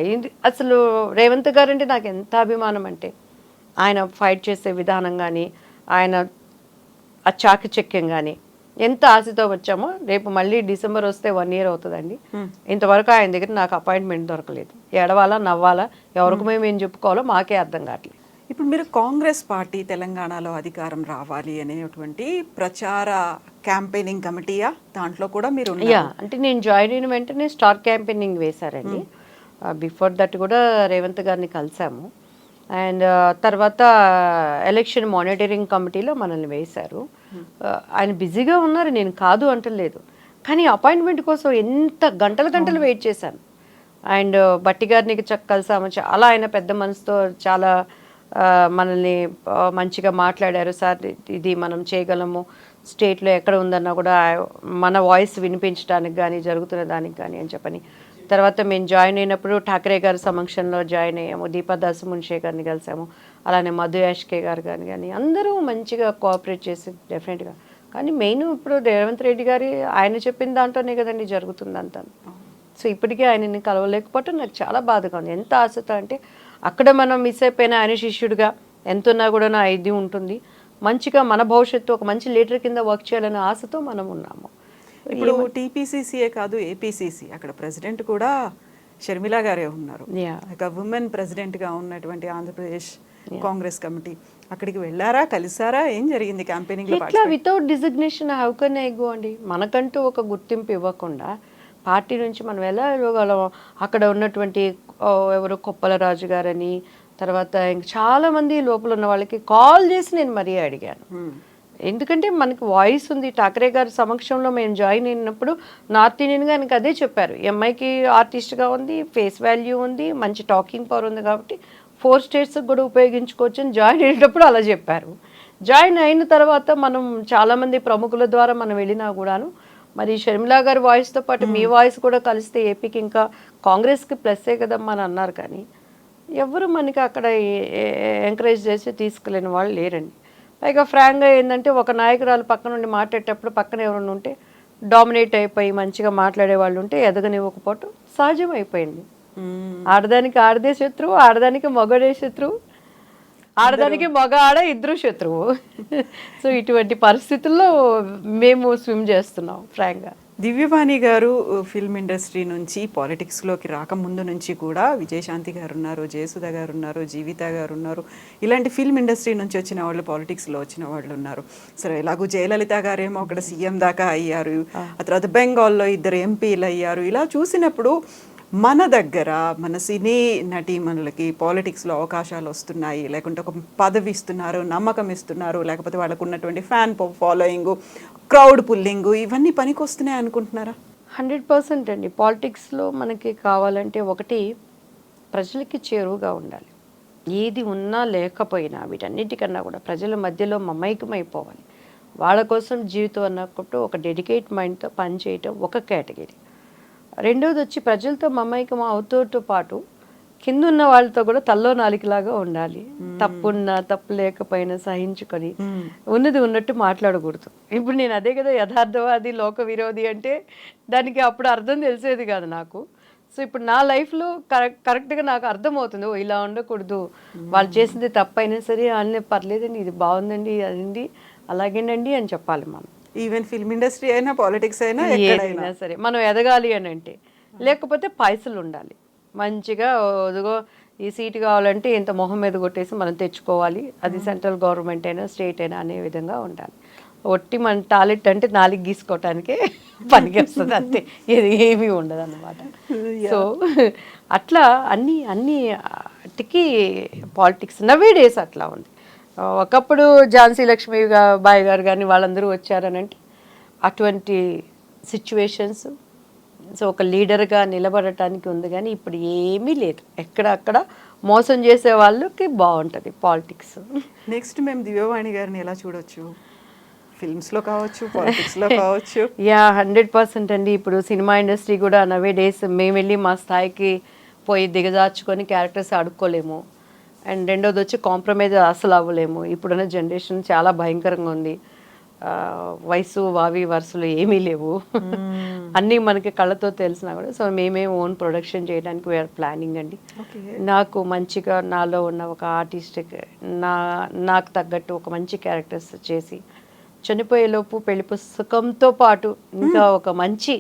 అసలు రేవంత్ గారు అంటే నాకు ఎంత అభిమానం అంటే ఆయన ఫైట్ చేసే విధానం కానీ ఆయన ఆ చాకచక్యం కానీ ఎంత ఆశతో వచ్చామో. రేపు మళ్ళీ డిసెంబర్ వస్తే 1 year అవుతుందండి. ఇంతవరకు ఆయన దగ్గర నాకు అపాయింట్మెంట్ దొరకలేదు. ఏడవాలా నవ్వాలా ఎవరికి మేము ఏం చెప్పుకోవాలో మాకే అర్థం కావట్లేదు. ఇప్పుడు మీరు కాంగ్రెస్ పార్టీ తెలంగాణలో అధికారం రావాలి అనేటువంటి ప్రచార క్యాంపెయినింగ్ కమిటీయా, దాంట్లో కూడా మీరు? అంటే నేను జాయిన్ అయిన వెంటనే స్టార్ క్యాంపెయినింగ్ వేశారండి. బిఫోర్ దట్ కూడా రేవంత్ గారిని కలిసాము. అండ్ తర్వాత ఎలక్షన్ మానిటరింగ్ కమిటీలో మనల్ని వేశారు. ఆయన బిజీగా ఉన్నారు, నేను కాదు అంటలేదు. కానీ అపాయింట్మెంట్ కోసం ఎంత గంటలు వెయిట్ చేశాను. అండ్ బట్టి గారిని కలిసాము. చాలా ఆయన పెద్ద మనసుతో చాలా మనల్ని మంచిగా మాట్లాడారు. సార్ ఇది మనం చేయగలము, స్టేట్లో ఎక్కడ ఉందన్నా కూడా మన వాయిస్ వినిపించడానికి కానీ జరుగుతున్న దానికి కానీ అని చెప్పని. తర్వాత మేము జాయిన్ అయినప్పుడు ఠాకరే గారి సమక్షంలో జాయిన్ అయ్యాము. దీపాదాస్ మున్షే గారిని కలిసాము. అలానే మధు యాష్కే గారు కానీ అందరూ మంచిగా కోఆపరేట్ చేసి డెఫినెట్గా. కానీ మెయిన్ ఇప్పుడు రేవంత్ రెడ్డి గారి ఆయన చెప్పిన దాంట్లోనే కదండి జరుగుతుందంతా. సో ఇప్పటికీ ఆయనని కలవలేకపోవటం నాకు చాలా బాధగా ఉంది. ఎంత ఆశతో అంటే అక్కడ మనం మిస్ అయిపోయిన ఆయన శిష్యుడిగా ఎంత ఉన్నా కూడా నా ఇది ఉంటుంది. మంచిగా మన భవిష్యత్తు ఒక మంచి లీడర్ కింద వర్క్ చేయాలనే ఆశతో మనం ఉన్నాము. ఇప్పుడు టీపీసీసీఏ కాదు, ఏపీసీసీ అక్కడ ప్రెసిడెంట్ కూడా షర్మిల గారే ఉన్నారు. ఒక ఉమెన్ ప్రెసిడెంట్గా ఉన్నటువంటి ఆంధ్రప్రదేశ్ కాంగ్రెస్ కమిటీ అక్కడికి వెళ్ళారా, కలిసారా, ఏం జరిగింది క్యాంపెయినింగ్? ఇట్లా without designation how can I go అండి? మనకంటూ ఒక గుర్తింపు ఇవ్వకుండా పార్టీ నుంచి మనం ఎలా ఇవ్వగలం? అక్కడ ఉన్నటువంటి ఎవరు కొప్పల రాజు గారని, తర్వాత ఇంక చాలామంది లోపల ఉన్న వాళ్ళకి కాల్ చేసి నేను మరీ అడిగాను. ఎందుకంటే మనకి వాయిస్ ఉంది. ఠాకరే గారి సమక్షంలో మేము జాయిన్ అయినప్పుడు నార్త్ ఇండియన్గా ఆయనకి అదే చెప్పారు. ఎంఐకి ఆర్టిస్ట్గా ఉంది, ఫేస్ వాల్యూ ఉంది, మంచి టాకింగ్ పవర్ ఉంది, కాబట్టి 4 స్టేట్స్కి కూడా ఉపయోగించుకోవచ్చు అని జాయిన్ అయ్యేటప్పుడు అలా చెప్పారు. జాయిన్ అయిన తర్వాత మనం చాలామంది ప్రముఖుల ద్వారా మనం వెళ్ళినా కూడాను మరి షర్మిలా గారి వాయిస్తో పాటు మీ వాయిస్ కూడా కలిస్తే ఏపీకి ఇంకా కాంగ్రెస్కి ప్లస్సే కదమ్మా అని అన్నారు. కానీ ఎవరు మనకి అక్కడ ఎంకరేజ్ చేసి తీసుకెళ్ళిన వాళ్ళు లేరండి. పైగా ఫ్రాంక్గా ఏంటంటే ఒక నాయకురాలు పక్క నుండి మాట్లాడేటప్పుడు పక్కన ఎవరైనా ఉంటే డామినేట్ అయిపోయి మంచిగా మాట్లాడే వాళ్ళు ఉంటే ఎదగనివ్వకపోవటం సహజం అయిపోయింది. ఆడదానికి ఆడదే శత్రువు, ఆడదానికి మగడే శత్రువు, ఆడదానికి మగ ఆడ ఇద్దరు శత్రువు. సో ఇటువంటి పరిస్థితుల్లో మేము స్విమ్ చేస్తున్నాం ఫ్రాంక్గా. దివ్యవాణి గారు ఫిల్మ్ ఇండస్ట్రీ నుంచి పాలిటిక్స్లోకి రాకముందు నుంచి కూడా విజయశాంతి గారు ఉన్నారు, జయసుధ గారు ఉన్నారు, జీవిత గారు ఉన్నారు. ఇలాంటి ఫిల్మ్ ఇండస్ట్రీ నుంచి వచ్చిన వాళ్ళు, పాలిటిక్స్లో వచ్చిన వాళ్ళు ఉన్నారు. సరే, ఎలాగూ జయలలిత గారేమో అక్కడ సీఎం దాకా అయ్యారు, ఆ తర్వాత బెంగాల్లో 2 ఎంపీలు అయ్యారు. ఇలా చూసినప్పుడు మన దగ్గర మన సినీ నటీమణులకి పాలిటిక్స్లో అవకాశాలు వస్తున్నాయి, లేకుంటే ఒక పదవి ఇస్తున్నారు, నమ్మకం ఇస్తున్నారు, లేకపోతే వాళ్ళకు ఉన్నటువంటి ఫ్యాన్ ఫాలోయింగ్, క్రౌడ్ పుల్లింగ్, ఇవన్నీ పనికి వస్తున్నాయి అనుకుంటున్నారా? 100% అండి. పాలిటిక్స్లో మనకి కావాలంటే ఒకటి ప్రజలకి చేరువుగా ఉండాలి. ఏది ఉన్నా లేకపోయినా వీటన్నిటికన్నా కూడా ప్రజల మధ్యలో మమైకమైపోవాలి. వాళ్ళ కోసం జీవితం అన్నప్పుడు ఒక డెడికేట్ మైండ్తో పనిచేయటం ఒక కేటగిరీ. రెండోది వచ్చి ప్రజలతో మమైకం అవుతూతో పాటు కింద ఉన్న వాళ్ళతో కూడా తల్లో నాలికలాగా ఉండాలి. తప్పున్నా తప్పు లేకపోయినా సహించుకొని ఉన్నది ఉన్నట్టు మాట్లాడకూడదు. ఇప్పుడు నేను అదే కదా యథార్థవాది, లోక విరోధి అంటే దానికి అప్పుడు అర్థం తెలిసేది కాదు నాకు. సో ఇప్పుడు నా లైఫ్లో కరెక్ట్గా నాకు అర్థమవుతుంది, ఓ ఇలా ఉండకూడదు, వాళ్ళు చేసింది తప్పైనా సరే అన్నీ పర్లేదండి, ఇది బాగుందండి, అదండి అలాగేనండి అని చెప్పాలి మనం. ఈవెన్ ఫిల్మ్ ఇండస్ట్రీ అయినా పాలిటిక్స్ అయినా ఏదైనా సరే మనం ఎదగాలి అని అంటే, లేకపోతే పైసలు ఉండాలి మంచిగా. అదిగో ఈ సీట్ కావాలంటే ఇంత మొహం మీద కొట్టేసి మనం తెచ్చుకోవాలి, అది సెంట్రల్ గవర్నమెంట్ అయినా స్టేట్ అయినా అనే విధంగా ఉండాలి. ఒట్టి మన టాలెంట్ అంటే 4 గీసుకోవటానికే పనికి వస్తుంది, అంతే, ఇది ఏమీ ఉండదు అన్నమాట. సో అట్లా అన్నిటికీ పాలిటిక్స్ నవే డేస్ అట్లా ఉంది. ఒకప్పుడు ఝాన్సీ లక్ష్మీ బాయ్ గారు కానీ వాళ్ళందరూ వచ్చారని అంటే అటువంటి సిచ్యువేషన్స్. సో ఒక లీడర్గా నిలబడటానికి ఉంది, కానీ ఇప్పుడు ఏమీ లేదు. ఎక్కడక్కడ మోసం చేసే వాళ్ళకి బాగుంటుంది పాలిటిక్స్. నెక్స్ట్ మేము దివ్యవాణి గారిని ఎలా చూడొచ్చు? ఫిల్మ్స్లో కావచ్చు, పాలిటిక్స్లో కావచ్చు. 100% అండి. ఇప్పుడు సినిమా ఇండస్ట్రీ కూడా నవే డేస్ మేము వెళ్ళి మా స్థాయికి పోయి దిగజార్చుకొని క్యారెక్టర్స్ ఆడుకోలేము. అండ్ రెండోది వచ్చి కాంప్రమైజ్ అసలు అవ్వలేము. ఇప్పుడున్న జనరేషన్ చాలా భయంకరంగా ఉంది. వయసు వావి వరుసలు ఏమీ లేవు, అన్నీ మనకి కళ్ళతో తెలిసినా కూడా. సో మేమే ఓన్ ప్రొడక్షన్ చేయడానికి వీఆర్ ప్లానింగ్ అండి. నాకు మంచిగా నాలో ఉన్న ఒక ఆర్టిస్టిక్ నాకు తగ్గట్టు ఒక మంచి క్యారెక్టర్స్ చేసి చనిపోయేలోపు పెళ్లి పుస్తకంతో పాటు ఇంకా ఒక మంచి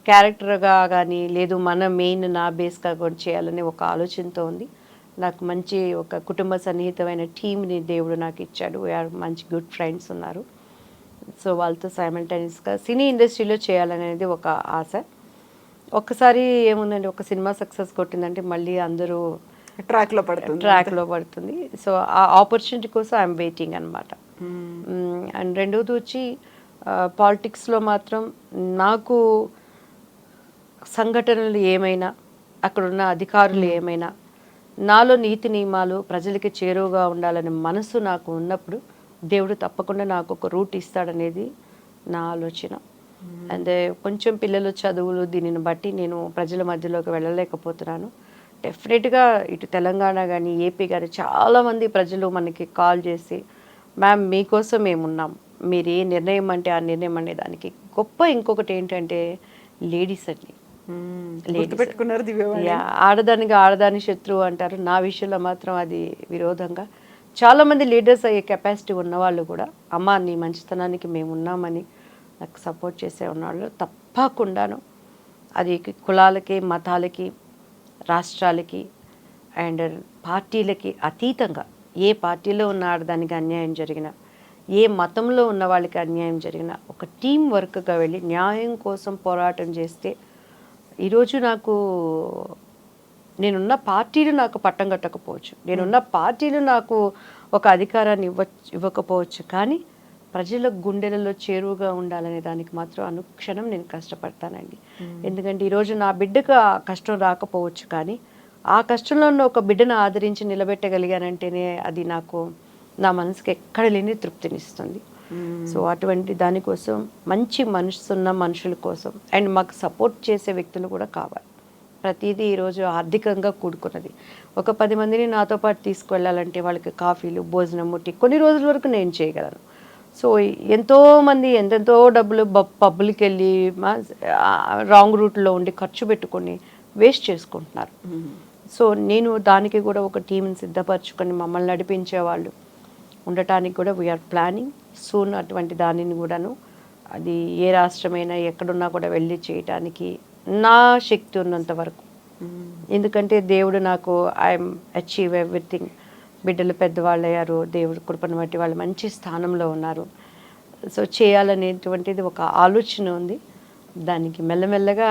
క్యారెక్టర్గా కానీ లేదు మన మెయిన్ నా బేస్గా కూడా చేయాలనే ఒక ఆలోచనతో ఉంది. నాకు మంచి ఒక కుటుంబ సన్నిహితమైన టీంని దేవుడు నాకు ఇచ్చాడు. వీఆర్ మంచి గుడ్ ఫ్రెండ్స్ ఉన్నారు. సో వాళ్ళతో సైమల్టేనియస్గా సినీ ఇండస్ట్రీలో చేయాలనేది ఒక ఆశ. ఒక్కసారి ఏముందండి, ఒక సినిమా సక్సెస్ కొట్టిందంటే మళ్ళీ అందరూ ట్రాక్లో పడుతుంది. సో ఆ ఆపర్చునిటీ కోసం ఐఎమ్ వెయిటింగ్ అనమాట. అండ్ రెండోది వచ్చి పాలిటిక్స్లో మాత్రం నాకు సంఘటనలు ఏమైనా అక్కడున్న అధికారులు ఏమైనా నాలో నీతి నియమాలు ప్రజలకి చేరువగా ఉండాలనే మనసు నాకు ఉన్నప్పుడు దేవుడు తప్పకుండా నాకు ఒక రూట్ ఇస్తాడనేది నా ఆలోచన. అండ్ కొంచెం పిల్లలు చదువులు దీనిని బట్టి నేను ప్రజల మధ్యలోకి వెళ్ళలేకపోతున్నాను. డెఫినెట్గా ఇటు తెలంగాణ కానీ ఏపీ కానీ చాలామంది ప్రజలు మనకి కాల్ చేసి మ్యామ్ మీకోసం మేమున్నాం, మీరు ఏ నిర్ణయం అంటే ఆ నిర్ణయం అనే దానికి గొప్ప ఇంకొకటి ఏంటంటే లేడీస్ అండి. పెట్టుకున్నారు దివ్యవాణి. ఆడదానికి ఆడదాని శత్రువు అంటారు. నా విషయంలో మాత్రం అది విరోధంగా చాలామంది లీడర్స్ అయ్యే కెపాసిటీ ఉన్నవాళ్ళు కూడా అమ్మ నీ మంచితనానికి మేము ఉన్నామని నాకు సపోర్ట్ చేసే ఉన్నవాళ్ళు తప్పకుండాను. అది కులాలకి మతాలకి రాష్ట్రాలకి అండ్ పార్టీలకి అతీతంగా ఏ పార్టీలో ఉన్న ఆడదానికి అన్యాయం జరిగినా ఏ మతంలో ఉన్న వాళ్ళకి అన్యాయం జరిగినా ఒక టీం వర్క్గా వెళ్ళి న్యాయం కోసం పోరాటం చేస్తే ఈరోజు నేనున్న పార్టీలు నాకు పట్టం కట్టకపోవచ్చు, నేనున్న పార్టీలు నాకు ఒక అధికారాన్ని ఇవ్వకపోవచ్చు, కానీ ప్రజల గుండెలలో చేరువుగా ఉండాలనే దానికి మాత్రం అనుక్షణం నేను కష్టపడతానండి. ఎందుకంటే ఈరోజు నా బిడ్డకు ఆ కష్టం రాకపోవచ్చు, కానీ ఆ కష్టంలో ఉన్న ఒక బిడ్డను ఆదరించి నిలబెట్టగలిగానంటేనే అది నాకు నా మనసుకి ఎక్కడ లేని తృప్తినిస్తుంది. సో అటువంటి దానికోసం మంచి మనసున్న మనుషుల కోసం అండ్ మాకు సపోర్ట్ చేసే వ్యక్తులు కూడా కావాలి. ప్రతిదీ ఈరోజు ఆర్థికంగా కూడుకున్నది. ఒక 10 మందిని నాతో పాటు తీసుకువెళ్ళాలంటే వాళ్ళకి కాఫీలు భోజనం ముట్టి కొన్ని రోజుల వరకు నేను చేయగలను. సో ఎంతోమంది ఎంతెంతో డబ్బులు పబ్బులకి వెళ్ళి రాంగ్ రూట్లో ఉండి ఖర్చు పెట్టుకొని వేస్ట్ చేసుకుంటున్నారు. సో నేను దానికి కూడా ఒక టీంని సిద్ధపరచుకొని మమ్మల్ని నడిపించే వాళ్ళు ఉండటానికి కూడా వీఆర్ ప్లానింగ్ సూన్. అటువంటి దానిని కూడాను అది ఏ రాష్ట్రమైనా ఎక్కడున్నా కూడా వెళ్ళి చేయటానికి నా శక్తి ఉన్నంత వరకు. ఎందుకంటే దేవుడు నాకు ఐఎమ్ అచీవ్ ఎవ్రీథింగ్. బిడ్డలు పెద్దవాళ్ళు అయ్యారు, దేవుడు కృపను బట్టి వాళ్ళు మంచి స్థానంలో ఉన్నారు. సో చేయాలనేటువంటిది ఒక ఆలోచన ఉంది. దానికి మెల్లమెల్లగా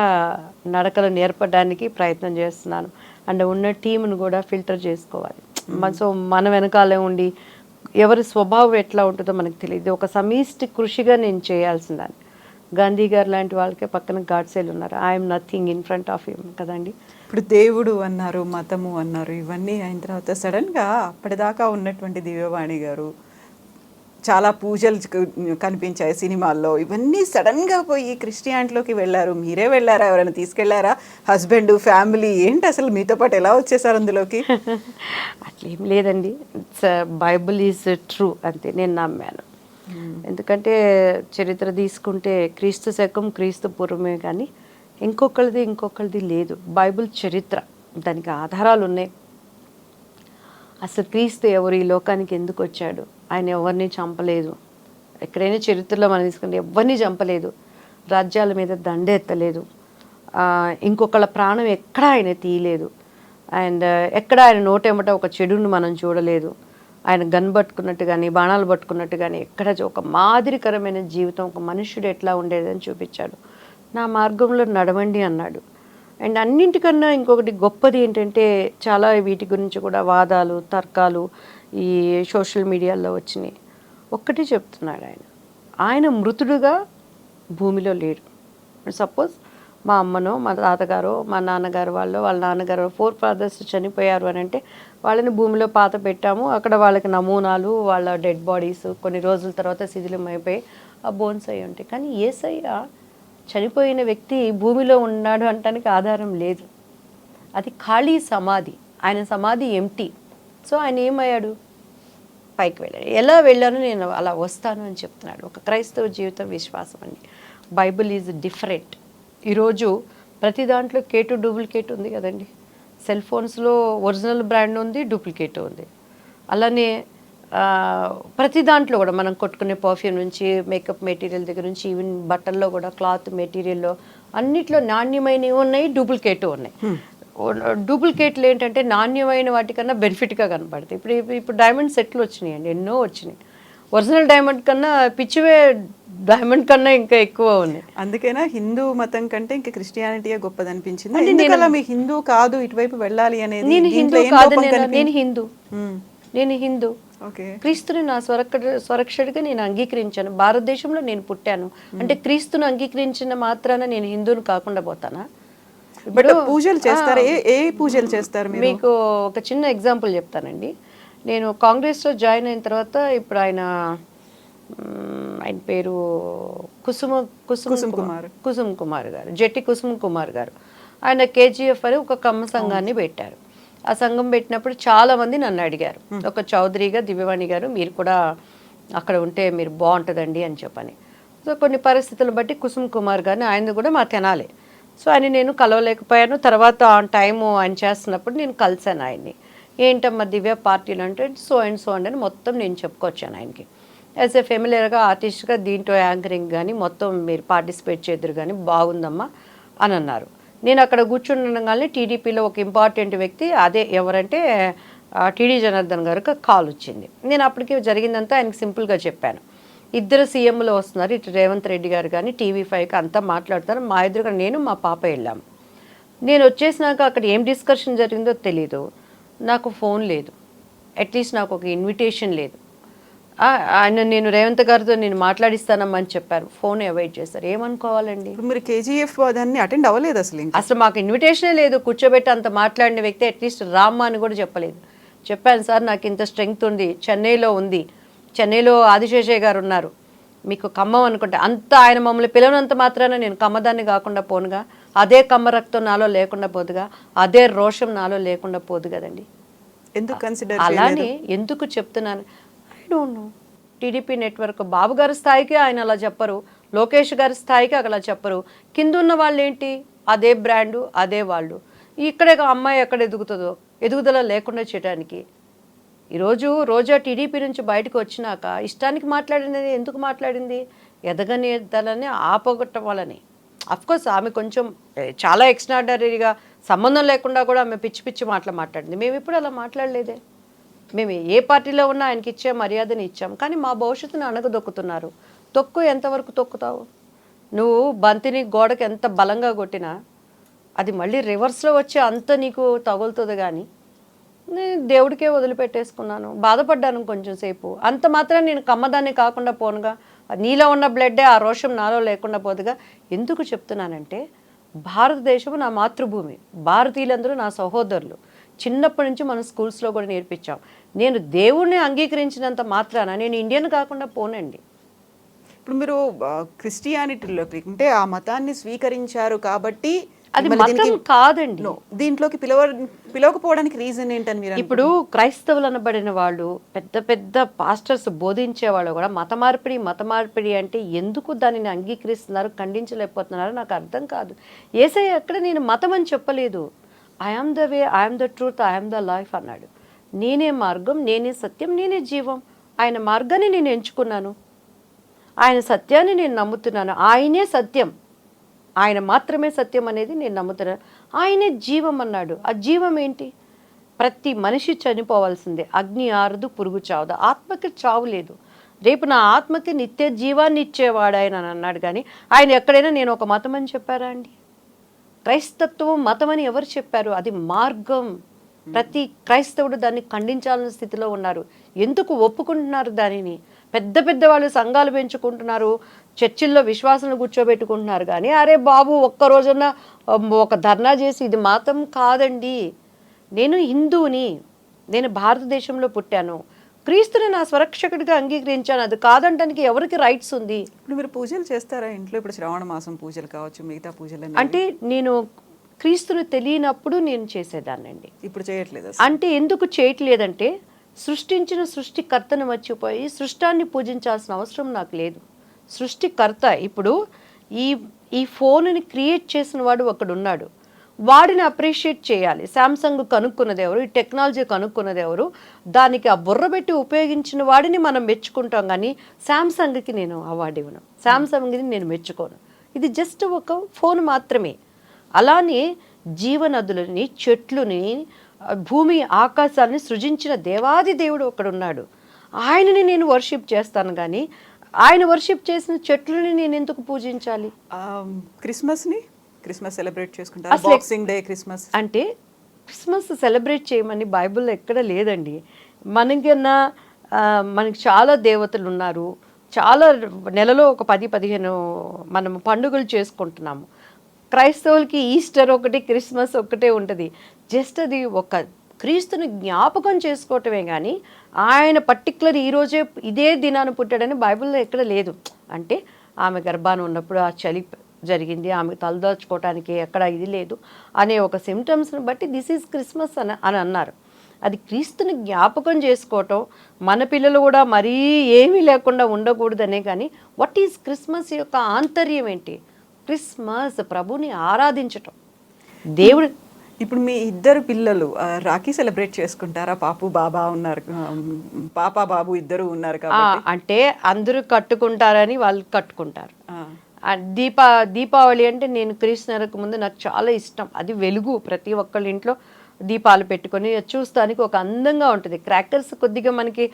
నడకలు నేర్పడానికి ప్రయత్నం చేస్తున్నాను. అండ్ ఉన్న టీంను కూడా ఫిల్టర్ చేసుకోవాలి. సో మన వెనకాలే ఉండి ఎవరి స్వభావం ఎట్లా ఉంటుందో మనకు తెలియదు. ఒక సమిష్టి కృషిగా నేను చేయాల్సిందాన్ని. గాంధీ గారు లాంటి వాళ్ళకే పక్కన గాడ్సేలు ఉన్నారు. I'm nothing in front of him కదండి. ఇప్పుడు దేవుడు అన్నారు, మతము అన్నారు, ఇవన్నీ అయిన తర్వాత సడన్గా అప్పటిదాకా ఉన్నటువంటి దివ్యవాణి గారు చాలా పూజలు కనిపించాయి సినిమాల్లో, ఇవన్నీ సడన్గా పోయి క్రిస్టియానిటీలోకి వెళ్ళారు. మీరే వెళ్ళారా, ఎవరైనా తీసుకెళ్లారా? హస్బెండ్, ఫ్యామిలీ ఏంటి అసలు మీతో పాటు ఎలా వచ్చేసారు అందులోకి? అట్లేం లేదండి. ఇట్స్ బైబుల్ ఈజ్ ట్రూ అంతే, నేను నమ్మాను. ఎందుకంటే చరిత్ర తీసుకుంటే క్రీస్తు శకం క్రీస్తు పూర్వమే, కానీ ఇంకొకరిది లేదు. బైబుల్ చరిత్ర, దానికి ఆధారాలు ఉన్నాయి. అసలు క్రీస్తు ఎవరు, ఈ లోకానికి ఎందుకు వచ్చాడు, ఆయన ఎవరిని చంపలేదు. ఎక్కడైనా చరిత్రలో మనం తీసుకుంటే ఎవరిని చంపలేదు, రాజ్యాల మీద దండ ఎత్తలేదు, ఇంకొకళ్ళ ప్రాణం ఎక్కడ ఆయన తీయలేదు, అండ్ ఎక్కడ ఆయన నోటేమట ఒక చెడుని మనం చూడలేదు. ఆయన గన్ పట్టుకున్నట్టు కానీ బాణాలు పట్టుకున్నట్టు కానీ ఎక్కడ ఒక మాదిరికరమైన జీవితం, ఒక మనుష్యుడు ఎట్లా ఉండేదని చూపించాడు. నా మార్గంలో నడవండి అన్నాడు. అండ్ అన్నింటికన్నా ఇంకొకటి గొప్పది ఏంటంటే, చాలా వీటి గురించి కూడా వాదాలు తర్కాలు ఈ సోషల్ మీడియాలో వచ్చినాయి. ఒక్కటే చెప్తున్నాడు ఆయన మృతుడుగా భూమిలో లేడు. సపోజ్ మా అమ్మనో మా తాతగారో మా నాన్నగారు వాళ్ళ నాన్నగారు 4 ఫాదర్స్ చనిపోయారు అని అంటే వాళ్ళని భూమిలో పాత పెట్టాము. అక్కడ వాళ్ళకి నమూనాలు, వాళ్ళ డెడ్ బాడీస్ కొన్ని రోజుల తర్వాత శిథిలమైపోయి ఆ బోన్స్ అయి ఉంటాయి. కానీ యేసయ్య చనిపోయిన వ్యక్తి భూమిలో ఉన్నాడు అనటానికి ఆధారం లేదు. అది ఖాళీ సమాధి, ఆయన సమాధి ఎంటీ. సో ఆయన ఏమయ్యాడు, పైకి వెళ్ళాడు. ఎలా వెళ్ళాను, నేను అలా వస్తాను అని చెప్తున్నాడు. ఒక క్రైస్తవ జీవితం విశ్వాసం అండి. Bible is different. ఈరోజు ప్రతి దాంట్లో కేటు డూప్లికేట్ ఉంది కదండి. సెల్ ఫోన్స్లో ఒరిజినల్ బ్రాండ్ ఉంది, డూప్లికేట్ ఉంది. అలానే ప్రతి దాంట్లో కూడా మనం కొట్టుకునే పర్ఫ్యూమ్ నుంచి మేకప్ మెటీరియల్ దగ్గర నుంచి ఈవెన్ బట్టల్లో కూడా క్లాత్ మెటీరియల్లో అన్నిట్లో నాణ్యమైనవి ఉన్నాయి, డూప్లికేట్ ఉన్నాయి. డూప్లికేట్లు ఏంటంటే నాణ్యమైన వాటికన్నా బెనిఫిట్గా కనపడతాయి. ఇప్పుడు డైమండ్ సెట్లు వచ్చినాయండి, ఎన్నో వచ్చినాయి. ఒరిజినల్ డైమండ్ కన్నా పిచ్చివే డైమండ్ కన్నా ఇంకా ఎక్కువ ఉన్నాయి. అందుకేనా హిందూ మతం కంటే ఇంకా క్రిస్టియానిటీయే గొప్పది అనిపించింది? ఎందుకలా మీ హిందూ కాదు ఇటువైపు వెళ్ళాలి అనేది? నేను హిందూ, క్రీస్తుని నా స్వరక్షడిగా నేను అంగీకరించాను. భారతదేశంలో నేను పుట్టాను అంటే క్రీస్తును అంగీకరించిన మాత్రాన నేను హిందూని కాకుండా పోతానా? బట్ పూజలు చేస్తారా? ఏ పూజలు చేస్తారు మీరు? మీకు ఒక చిన్న ఎగ్జాంపుల్ చెప్తానండి. నేను కాంగ్రెస్లో జాయిన్ అయిన తర్వాత ఇప్పుడు ఆయన పేరు కుసుమ్ కుమార్ గారు, జెట్టి కుసుమ్ కుమార్ గారు. ఆయన కేజీఎఫ్ అని ఒక కమ్మ సంఘాన్ని పెట్టారు. ఆ సంఘం పెట్టినప్పుడు చాలా మంది నన్ను అడిగారు, ఒక చౌదరిగా దివ్యవాణి గారు మీరు కూడా అక్కడ ఉంటే మీరు బాగుంటుందండి అని చెప్పని. సో కొన్ని పరిస్థితులు బట్టి కుసుమ్ కుమార్ గారిని ఆయన కూడా మా తెనాలి. సో ఆయన నేను కలవలేకపోయాను. తర్వాత ఆన్ టైము ఆయన చేస్తున్నప్పుడు నేను కలిశాను ఆయన్ని. ఏంటమ్మా దివ్య పార్టీలు అంటే సో అండ్ సో అండి అని మొత్తం నేను చెప్పుకొచ్చాను ఆయనకి. యాజ్ ఎ ఫెమిలియర్గా ఆర్టిస్ట్గా దీంట్లో యాంకరింగ్ కానీ మొత్తం మీరు పార్టిసిపేట్ చేద్దరు కానీ బాగుందమ్మా అని అన్నారు. నేను అక్కడ కూర్చుండగానే టీడీపీలో ఒక ఇంపార్టెంట్ వ్యక్తి, అదే ఎవరంటే టీడీ జనార్దన్ గారికి కాల్ వచ్చింది. నేను అప్పటికి జరిగిందంతా ఆయనకి సింపుల్గా చెప్పాను. ఇద్దరు సీఎంలు వస్తున్నారు, ఇటు రేవంత్ రెడ్డి గారు కానీ టీవీ5కి అంతా మాట్లాడుతారు. మా ఇద్దరు నేను మా పాప వెళ్ళాము. నేను వచ్చేసినాక అక్కడ ఏం డిస్కషన్ జరిగిందో తెలీదు. నాకు ఫోన్ లేదు, అట్లీస్ట్ నాకు ఒక ఇన్విటేషన్ లేదు. ఆయన నేను రేవంత్ గారితో నేను మాట్లాడిస్తానమ్మా అని చెప్పారు, ఫోన్ అవాయిడ్ చేస్తారు. ఏమనుకోవాలండి? మీరు కేజీఎఫ్ దాన్ని అటెండ్ అవ్వలేదు అసలు మాకు ఇన్విటేషనే లేదు. కూర్చోబెట్టి అంత మాట్లాడిన వ్యక్తి అట్లీస్ట్ రామ్మా అని కూడా చెప్పలేదు. చెప్పాను సార్ నాకు ఇంత స్ట్రెంగ్త్ ఉంది, చెన్నైలో ఉంది, చెన్నైలో ఆదిశేషయ్య గారు ఉన్నారు, మీకు ఖమ్మం అనుకుంటే అంత ఆయన మమ్మల్ని పిలవనంత మాత్రాన నేను కమ్మదాన్ని కాకుండా పోనుగా, అదే కమ్మ రక్తం నాలో లేకుండా పోదుగా, అదే రోషం నాలో లేకుండా పోదు కదండి. ఎందుకు కన్సిడర్ అలానే ఎందుకు చెప్తున్నాను, I don't know. TDP network Babu గారి స్థాయికి ఆయన అలా చెప్పరు, లోకేష్ గారి స్థాయికి అలా చెప్పరు. కింద ఉన్న వాళ్ళు ఏంటి, అదే బ్రాండు అదే వాళ్ళు. ఇక్కడే అమ్మాయి ఎక్కడ ఎదుగుతుందో ఎదుగుదల లేకుండా చేయడానికి. ఈరోజు రోజా టీడీపీ నుంచి బయటకు వచ్చినాక ఇష్టానికి మాట్లాడింది, ఎందుకు మాట్లాడింది? ఎదగనేదాలని ఆపగొట్టం వలని. అఫ్కోర్స్ ఆమె కొంచెం చాలా ఎక్స్ట్రాడనరీగా సంబంధం లేకుండా కూడా ఆమె పిచ్చి పిచ్చి మాట్లాడింది. మేము ఇప్పుడు అలా మాట్లాడలేదే. మేము ఏ పార్టీలో ఉన్నా ఆయనకి ఇచ్చే మర్యాదని ఇచ్చాం. కానీ మా భవిష్యత్తును అణగదొక్కుతున్నారు. తొక్కు ఎంతవరకు తొక్కుతావు? నువ్వు బంతిని గోడకి ఎంత బలంగా కొట్టినా అది మళ్ళీ రివర్స్లో వచ్చి అంత నీకు తగులుతుంది. కానీ నేను దేవుడికే వదిలిపెట్టేసుకున్నాను, బాధపడ్డాను కొంచెం సేపు. అంత మాత్రం నేను కమ్మదాన్ని కాకుండా పోనుగా, నీలో ఉన్న బ్లడ్డే ఆ రోషం నాలో లేకుండా పోదుగా. ఎందుకు చెప్తున్నానంటే భారతదేశం నా మాతృభూమి, భారతీయులందరూ నా సహోదరులు. చిన్నప్పటి నుంచి మనం స్కూల్స్లో కూడా నేర్పించాం. నేను దేవుణ్ణి అంగీకరించినంత మాత్రాన నేను ఇండియన్ కాకుండా పోనండి. ఇప్పుడు మీరు క్రిస్టియానిటీలోకి అంటే ఆ మతాన్ని స్వీకరించారు కాబట్టి అది మతం కాదండి. దీంట్లోకి పిలవకపోవడానికి రీజన్ ఏంటని మీరు? ఇప్పుడు క్రైస్తవులు అనబడిన వాళ్ళు, పెద్ద పెద్ద పాస్టర్స్ బోధించే వాళ్ళు కూడా మత మార్పిడి అంటే ఎందుకు దానిని అంగీకరిస్తున్నారు, ఖండించలేకపోతున్నారు నాకు అర్థం కాదు. యేసయ్య ఎక్కడ నేను మతం అని చెప్పలేదు. I am the way, I am the truth, I am the life అన్నాడు. నేనే మార్గం, నేనే సత్యం, నేనే జీవం. ఆయన మార్గాన్ని నేను ఎంచుకున్నాను, ఆయన సత్యాన్ని నేను నమ్ముతున్నాను. ఆయనే సత్యం, ఆయన మాత్రమే సత్యం అనేది నేను నమ్ముతున్నాను. ఆయనే జీవం అన్నాడు. ఆ జీవం ఏంటి? ప్రతి మనిషి చనిపోవాల్సిందే. అగ్ని ఆరదు, పురుగు చావదు. ఆత్మకి చావు లేదు. రేపు నా ఆత్మకి నిత్య జీవాన్ని ఇచ్చేవాడు ఆయన అని అన్నాడు. కానీ ఆయన ఎక్కడైనా నేను ఒక మతం అని చెప్పారా అండి? క్రైస్తత్వం మతం అని ఎవరు చెప్పారు? అది మార్గం. ప్రతి క్రైస్తవుడు దాన్ని ఖండించాలన్న స్థితిలో ఉన్నారు. ఎందుకు ఒప్పుకుంటున్నారు దానిని? పెద్ద పెద్ద వాళ్ళు సంఘాలు పెంచుకుంటున్నారు, చర్చిల్లో విశ్వాసాలను కూర్చోబెట్టుకుంటున్నారు. కానీ అరే బాబు ఒక్కరోజున ఒక ధర్నా చేసి ఇది మతం కాదండి. నేను హిందువుని, నేను భారతదేశంలో పుట్టాను, క్రీస్తుని నా స్వరక్షకుడిగా అంగీకరించాను. అది కాదంటానికి ఎవరికి రైట్స్ ఉంది? ఇప్పుడు మీరు పూజలు చేస్తారా ఇంట్లో? ఇప్పుడు శ్రావణ మాసం పూజలు కావచ్చు, మిగతా పూజలు అంటే నేను క్రీస్తుని తెలియనప్పుడు నేను చేసేదాన్నండి. ఇప్పుడు చేయట్లేదు. అంటే ఎందుకు చేయట్లేదంటే సృష్టించిన సృష్టికర్తను మర్చిపోయి సృష్టాన్ని పూజించాల్సిన అవసరం నాకు లేదు. సృష్టికర్త ఇప్పుడు ఈ ఫోన్ని క్రియేట్ చేసిన వాడు ఒకడున్నాడు, వాడిని అప్రిషియేట్ చేయాలి. శాంసంగ్ కనుక్కున్నది ఎవరు, ఈ టెక్నాలజీ కనుక్కున్నది ఎవరు, దానికి ఆ బుర్ర పెట్టి ఉపయోగించిన వాడిని మనం మెచ్చుకుంటాం. కానీ శాంసంగ్కి నేను అవార్డు ఇవ్వను, శాంసంగ్ని నేను మెచ్చుకోను. ఇది జస్ట్ ఒక ఫోన్ మాత్రమే. అలానే జీవనదులని, చెట్లుని, భూమి ఆకాశాన్ని సృజించిన దేవాది దేవుడు ఒకడున్నాడు. ఆయనని నేను వర్షిప్ చేస్తాను. కానీ ఆయన వర్షిప్ చేసిన చెట్లని నేను ఎందుకు పూజించాలి? క్రిస్మస్ సెలబ్రేట్ చేసుకుంటారు, బాక్సింగ్ డే, క్రిస్మస్ అంటే క్రిస్మస్ సెలబ్రేట్ చేయమని బైబిల్లో ఎక్కడ లేదండి. మనకి చాలా దేవతలు ఉన్నారు, చాలా నెలలో ఒక 10-15 మనం పండుగలు చేసుకుంటున్నాము. క్రైస్తవులకి ఈస్టర్ ఒకటి, క్రిస్మస్ ఒకటే ఉంటుంది. జస్ట్ అది ఒక క్రీస్తుని జ్ఞాపకం చేసుకోవటమే కానీ ఆయన పర్టికులర్ ఈరోజే ఇదే దినాన్ని పుట్టాడని బైబిల్లో ఎక్కడ లేదు. అంటే ఆమె గర్భాన ఉన్నప్పుడు ఆ చలి జరిగింది, ఆమె తలదాచుకోవటానికి ఎక్కడ ఇది లేదు అనే ఒక సిమ్టమ్స్ని బట్టి దిస్ ఈజ్ క్రిస్మస్ అని అన్నారు. అది క్రీస్తుని జ్ఞాపకం చేసుకోవటం, మన పిల్లలు కూడా మరీ ఏమీ లేకుండా ఉండకూడదనే. కానీ వాట్ ఈజ్ క్రిస్మస్ యొక్క ఆంతర్యం ఏంటి? క్రిస్మస్ ప్రభుని ఆరాధించటం. దేవుడు ఇప్పుడు మీ ఇద్దరు పిల్లలు రాఖీ సెలబ్రేట్ చేసుకుంటారా? పాపు బాబా ఉన్నారు, పాప బాబు ఇద్దరు ఉన్నారు కాబట్టి. అంటే అందరూ కట్టుకుంటారని వాళ్ళు కట్టుకుంటారు. ఆ, దీపావళి అంటే నేను క్రీస్తునకు ముందు నాకు చాలా ఇష్టం. అది వెలుగు, ప్రతి ఒక్కళ్ళ ఇంట్లో దీపాలు పెట్టుకొని చూస్తానికి ఒక అందంగా ఉంటుంది. క్రాకర్స్ కొద్దిగా మనకి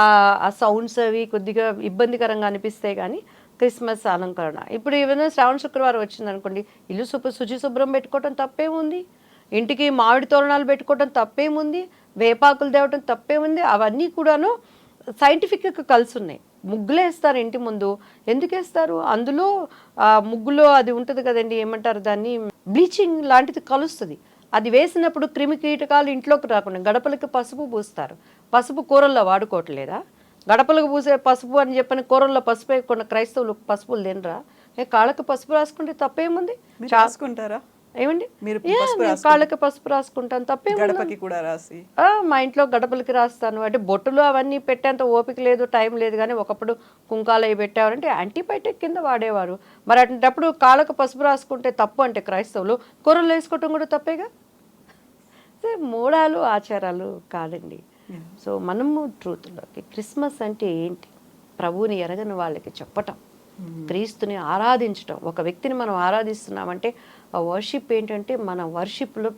ఆ సౌండ్స్ అవి కొద్దిగా ఇబ్బందికరంగా అనిపిస్తాయి, కానీ క్రిస్మస్ అలంకరణ. ఇప్పుడు ఏమైనా శ్రావణ శుక్రవారం వచ్చిందనుకోండి, ఇల్లు శుభ్రం పెట్టుకోవటం తప్పేముంది, ఇంటికి మామిడి తోరణాలు పెట్టుకోవటం తప్పేముంది, వేపాకులు తేవటం తప్పేముంది. అవన్నీ కూడాను సైంటిఫిక్గా కలిసి ఉన్నాయి. ముగ్గులు వేస్తారు ఇంటి ముందు, ఎందుకు వేస్తారు? అందులో ముగ్గులో అది ఉంటుంది కదండి, ఏమంటారు దాన్ని, బ్లీచింగ్ లాంటిది కలుస్తుంది. అది వేసినప్పుడు క్రిమి కీటకాలు ఇంట్లోకి రాకుండా గడపలకి పసుపు పూస్తారు. పసుపు కూరల్లో వాడుకోవట్లేదా? గడపలకు పూసే పసుపు అని చెప్పని కూరల్లో పసుపు వేయకుండా క్రైస్తవులు పసుపులు తినరా? కాళ్ళకి పసుపు రాసుకుంటే తప్పేముంది? రాసుకుంటారా? ఏమండి, మీరు కాళ్ళకి పసుపు రాసుకుంటాను, తప్పే. గడపకి కూడా రాసి మా ఇంట్లో గడపలకి రాస్తాను. అంటే బొట్టులు అవన్నీ పెట్టేంత ఓపిక లేదు, టైం లేదు. కానీ ఒకప్పుడు కుంకాలు అవి పెట్టేవారంటే యాంటీబయాటిక్ కింద వాడేవారు. మరి అటువంటిప్పుడు కాళ్ళకు పసుపు రాసుకుంటే తప్పు అంటే క్రైస్తవులు కూరలు వేసుకోవటం కూడా తప్పేగా. మూడాలు ఆచారాలు కాదండి. సో మనము ట్రూత్లోకి క్రిస్మస్ అంటే ఏంటి, ప్రభువుని ఎరగని వాళ్ళకి చెప్పటం, క్రీస్తుని ఆరాధించటం. ఒక వ్యక్తిని మనం ఆరాధిస్తున్నామంటే ఆ వర్షిప్ ఏంటంటే, మన వర్షిప్లో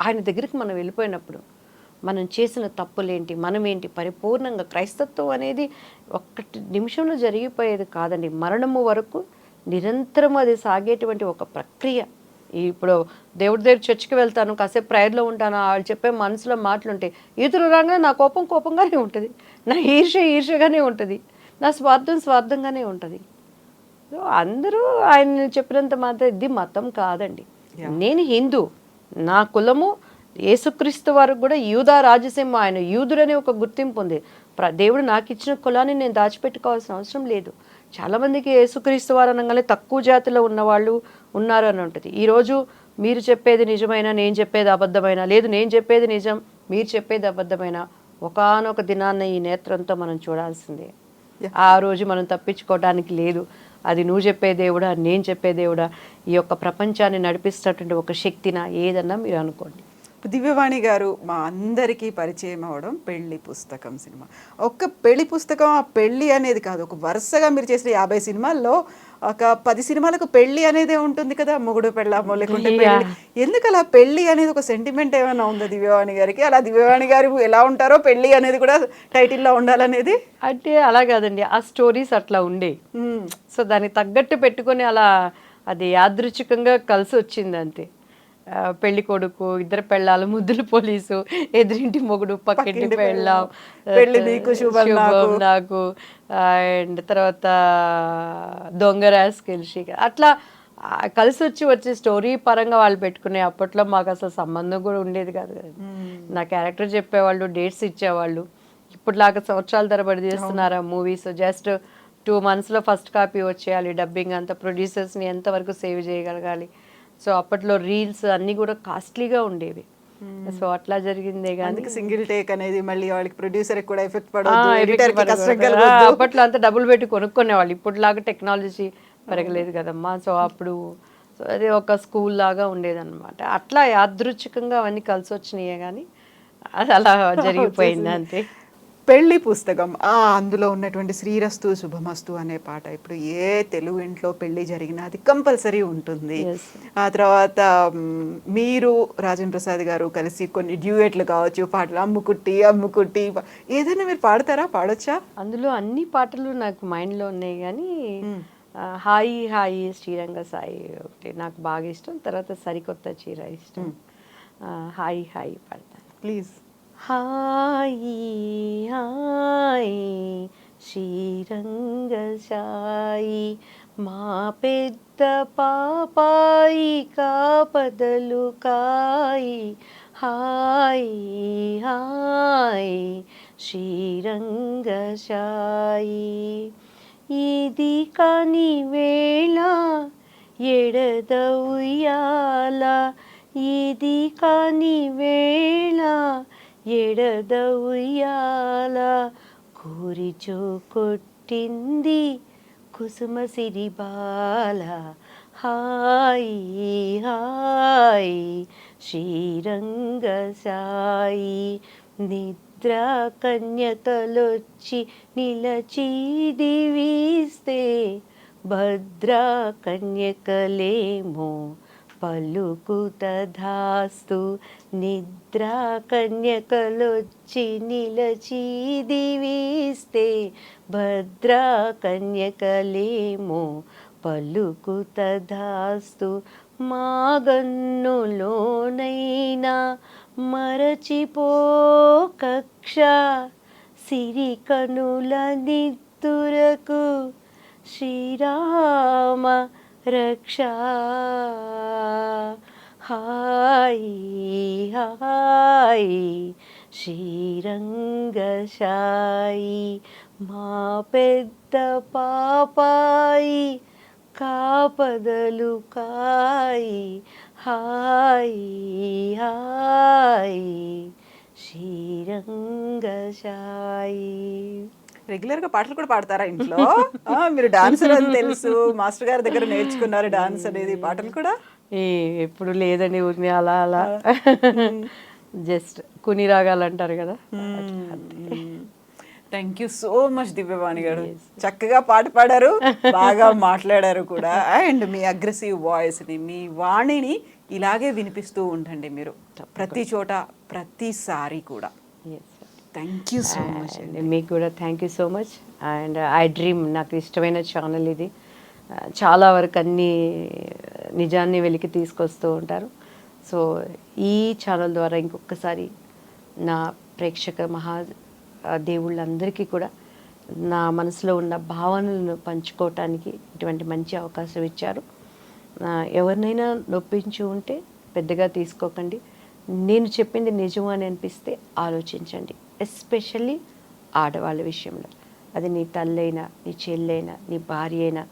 ఆయన దగ్గరికి మనం వెళ్ళిపోయినప్పుడు మనం చేసిన తప్పులేంటి, మనమేంటి, పరిపూర్ణంగా క్రైస్తత్వం అనేది ఒక్కటి నిమిషంలో జరిగిపోయేది కాదండి. మరణము వరకు నిరంతరం అది సాగేటువంటి ఒక ప్రక్రియ. ఇప్పుడు దేవుడి దగ్గర చర్చికి వెళ్తాను, కాసేపు ప్రేయర్లో ఉంటాను, వాళ్ళు చెప్పే మనసులో మాటలుంటాయి. ఇతరు రాగానే నా కోపంగానే ఉంటుంది, నా ఈర్ష్యగానే ఉంటుంది, నా స్వార్థంగానే ఉంటుంది. సో అందరూ ఆయన చెప్పినంత మాత్రం ఇది మతం కాదండి. నేను హిందూ, నా కులము యేసుక్రీస్తు వారికి కూడా యూదా రాజసింహం, ఆయన యూదుడనే ఒక గుర్తింపు ఉంది. దేవుడు నాకు ఇచ్చిన కులాన్ని నేను దాచిపెట్టుకోవాల్సిన అవసరం లేదు. చాలామందికి యేసుక్రీస్తు వారు అనగానే తక్కువ జాతిలో ఉన్నవాళ్ళు ఉన్నారు అని ఉంటుంది. ఈరోజు మీరు చెప్పేది నిజమైనా, నేను చెప్పేది అబద్ధమైనా, లేదు నేను చెప్పేది నిజం మీరు చెప్పేది అబద్ధమైనా, ఒకానొక దినాన్న ఈ నేత్రంతో మనం చూడాల్సిందే. ఆ రోజు మనం తప్పించుకోవడానికి లేదు. అది నువ్వు చెప్పే దేవుడా, నేను చెప్పే దేవుడా, ఈ యొక్క ప్రపంచాన్ని నడిపిస్తున్నటువంటి ఒక శక్తినా, ఏదన్నా మీరు అనుకోండి. దివ్యవాణి గారు మా అందరికీ పరిచయం అవ్వడం పెళ్లి పుస్తకం సినిమా. ఒక్క పెళ్లి పుస్తకం, ఆ పెళ్లి అనేది కాదు, ఒక వరుసగా మీరు చేసిన 50 సినిమాల్లో ఒక 10 సినిమాలకు పెళ్లి అనేదే ఉంటుంది కదా, మొగుడు పెళ్ళామో లేకుంటే పెళ్లి. ఎందుకు అలా పెళ్లి అనేది ఒక సెంటిమెంట్ ఏమైనా ఉందా దివ్యవాణి గారికి? అలా దివ్యవాణి గారు ఎలా ఉంటారో పెళ్లి అనేది కూడా టైటిల్లో ఉండాలనేది అంటే అలా కాదండి, ఆ స్టోరీస్ అట్లా ఉండే. సో దానికి తగ్గట్టు పెట్టుకొని అలా అది యాదృచ్ఛికంగా కలిసి వచ్చింది అంతే. పెళ్లి కొడుకు, ఇద్దరు పెళ్ళాలు, ముద్దుల పోలీసు, ఎదురింటి మొగుడు, పక్కింటి పెళ్ళాం, పెళ్లి నీకు శుభం నాకు, అండ్ తర్వాత దొంగ రాసుకెళ్ళి, అట్లా కలిసి వచ్చే స్టోరీ పరంగా వాళ్ళు పెట్టుకునే. అప్పట్లో మాకు అసలు సంబంధం కూడా ఉండేది కాదు కదా. నా క్యారెక్టర్ చెప్పేవాళ్ళు, డేట్స్ ఇచ్చేవాళ్ళు. ఇప్పటిలాగా సంవత్సరాల తరబడి చేస్తున్నారా మూవీస్, జస్ట్ 2 monthsలో ఫస్ట్ కాపీ వచ్చేయాలి, డబ్బింగ్ అంతా, ప్రొడ్యూసర్స్ని ఎంతవరకు సేవ్ చేయగలగాలి. సో అప్పట్లో రీల్స్ అన్నీ కూడా కాస్ట్లీగా ఉండేవి. సో అట్లా జరిగిందే కానీ సింగిల్ టేక్ అనేది మళ్ళీ వాళ్ళకి ప్రొడ్యూసర్ కూడా ఎఫెక్ట్ అప్పట్లో అంతా డబ్బులు పెట్టి కొనుక్కునేవాళ్ళు. ఇప్పటిలాగా టెక్నాలజీ పెరగలేదు కదమ్మా. సో అప్పుడు అది ఒక స్కూల్ లాగా ఉండేదన్నమాట. అట్లా యాదృచ్ఛికంగా అవన్నీ కలిసి వచ్చినాయే కానీ అది అలా జరిగిపోయింది అంతే. పెళ్లి పుస్తకం, అందులో ఉన్నటువంటి శ్రీరస్తు శుభమస్తు అనే పాట ఇప్పుడు ఏ తెలుగు ఇంట్లో పెళ్లి జరిగినా అది కంపల్సరీ ఉంటుంది. ఆ తర్వాత మీరు రాజేంద్ర ప్రసాద్ గారు కలిసి కొన్ని డ్యూయెట్లు కావచ్చు, పాటలు, అమ్ముకుట్టి ఏదైనా మీరు పాడతారా? పాడొచ్చా? అందులో అన్ని పాటలు నాకు మైండ్లో ఉన్నాయి, కానీ హాయి హాయి శ్రీరంగ సాయి ఒకటి నాకు బాగా ఇష్టం. తర్వాత సరికొత్త చీర ఇష్టం. హాయి హాయి పాడతాను ప్లీజ్. హాయి హాయి శ్రీరంగశాయి మా పెద్ద పాపాయి కాపదలు కాయి హాయి హాయి శ్రీరంగశాయి ఇది కాని వేళ ఎడద ఉయ్యాల ఇది కాని వేళ ఎడద ఉయ్యాల కూరిచో కొట్టింది కుసుమ సిరిబాల హాయి హాయి శ్రీరంగశాయి నిద్రా కన్యకలొచ్చి నిలచి దివిస్తే భద్రా కన్యకలేమో పలుకు తధాస్తు నిద్రా కన్యకలొచ్చి నిలచి దివిస్తే భద్రా కన్యకలేమో పలుకు తధాస్తు మా గన్నులోనైనా మరచిపో కక్ష సిరి కనుల నిత్తురకు శ్రీరామ రక్ష హాయి హాయి శ్రీరంగశాయి మా పెద్ద పాపాయి కాపదలు కాయి హాయి హాయి శ్రీరంగశాయి. రెగ్యులర్గా పాటలు కూడా పాడతారా ఇంట్లో? మీరు డాన్సర్ అని తెలుసు, మాస్టర్ గారి దగ్గర నేర్చుకున్నారు డాన్స్ అనేది, పాటలు కూడా? ఎప్పుడు లేదండి, ఊరిని అలా అలా జస్ట్ కుని రాగాలు అంటారు కదా. థ్యాంక్ యూ సో మచ్ దివ్యవాణి గారు, చక్కగా పాట పాడారు, బాగా మాట్లాడారు కూడా. అండ్ మీ అగ్రెసివ్ వాయిస్ని, మీ వాణిని ఇలాగే వినిపిస్తూ ఉండండి మీరు ప్రతి చోట, ప్రతిసారి కూడా. థ్యాంక్ యూ సో మచ్ అండి. మీకు కూడా thank you so much. And I dream నాకు ఇష్టమైన ఛానల్ ఇది. చాలా వరకు అన్ని నిజాన్ని వెలికి తీసుకొస్తూ ఉంటారు. సో ఈ ఛానల్ ద్వారా ఇంకొకసారి నా ప్రేక్షక దేవుళ్ళందరికీ కూడా నా మనసులో ఉన్న భావనలను పంచుకోవటానికి ఇటువంటి మంచి అవకాశం ఇచ్చారు. ఎవరినైనా నొప్పించి ఉంటే పెద్దగా తీసుకోకండి. నేను చెప్పింది నిజం అని అనిపిస్తే ఆలోచించండి. ఎస్పెషల్లీ ఆడవాళ్ళ విషయంలో. అది నీ తల్లైనా, నీ చెల్లైనా, నీ భార్య అయినా,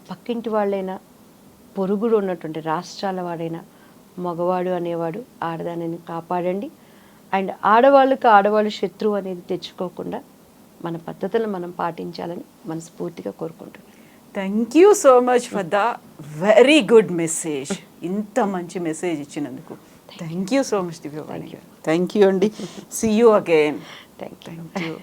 పక్కింటి వాళ్ళైనా, పొరుగుడు ఉన్నటువంటి రాష్ట్రాల వాడైనా, మగవాడు అనేవాడు ఆడదానిని కాపాడండి. అండ్ ఆడవాళ్ళు శత్రువు అనేది తెచ్చుకోకుండా మన పద్ధతులను మనం పాటించాలని మనస్ఫూర్తిగా కోరుకుంటున్నాను. Thank you so much for the very good message. ఇంత మంచి మెసేజ్ ఇచ్చినందుకు thank you so much Divyavani. Thank you అండి. See you again. Thank you.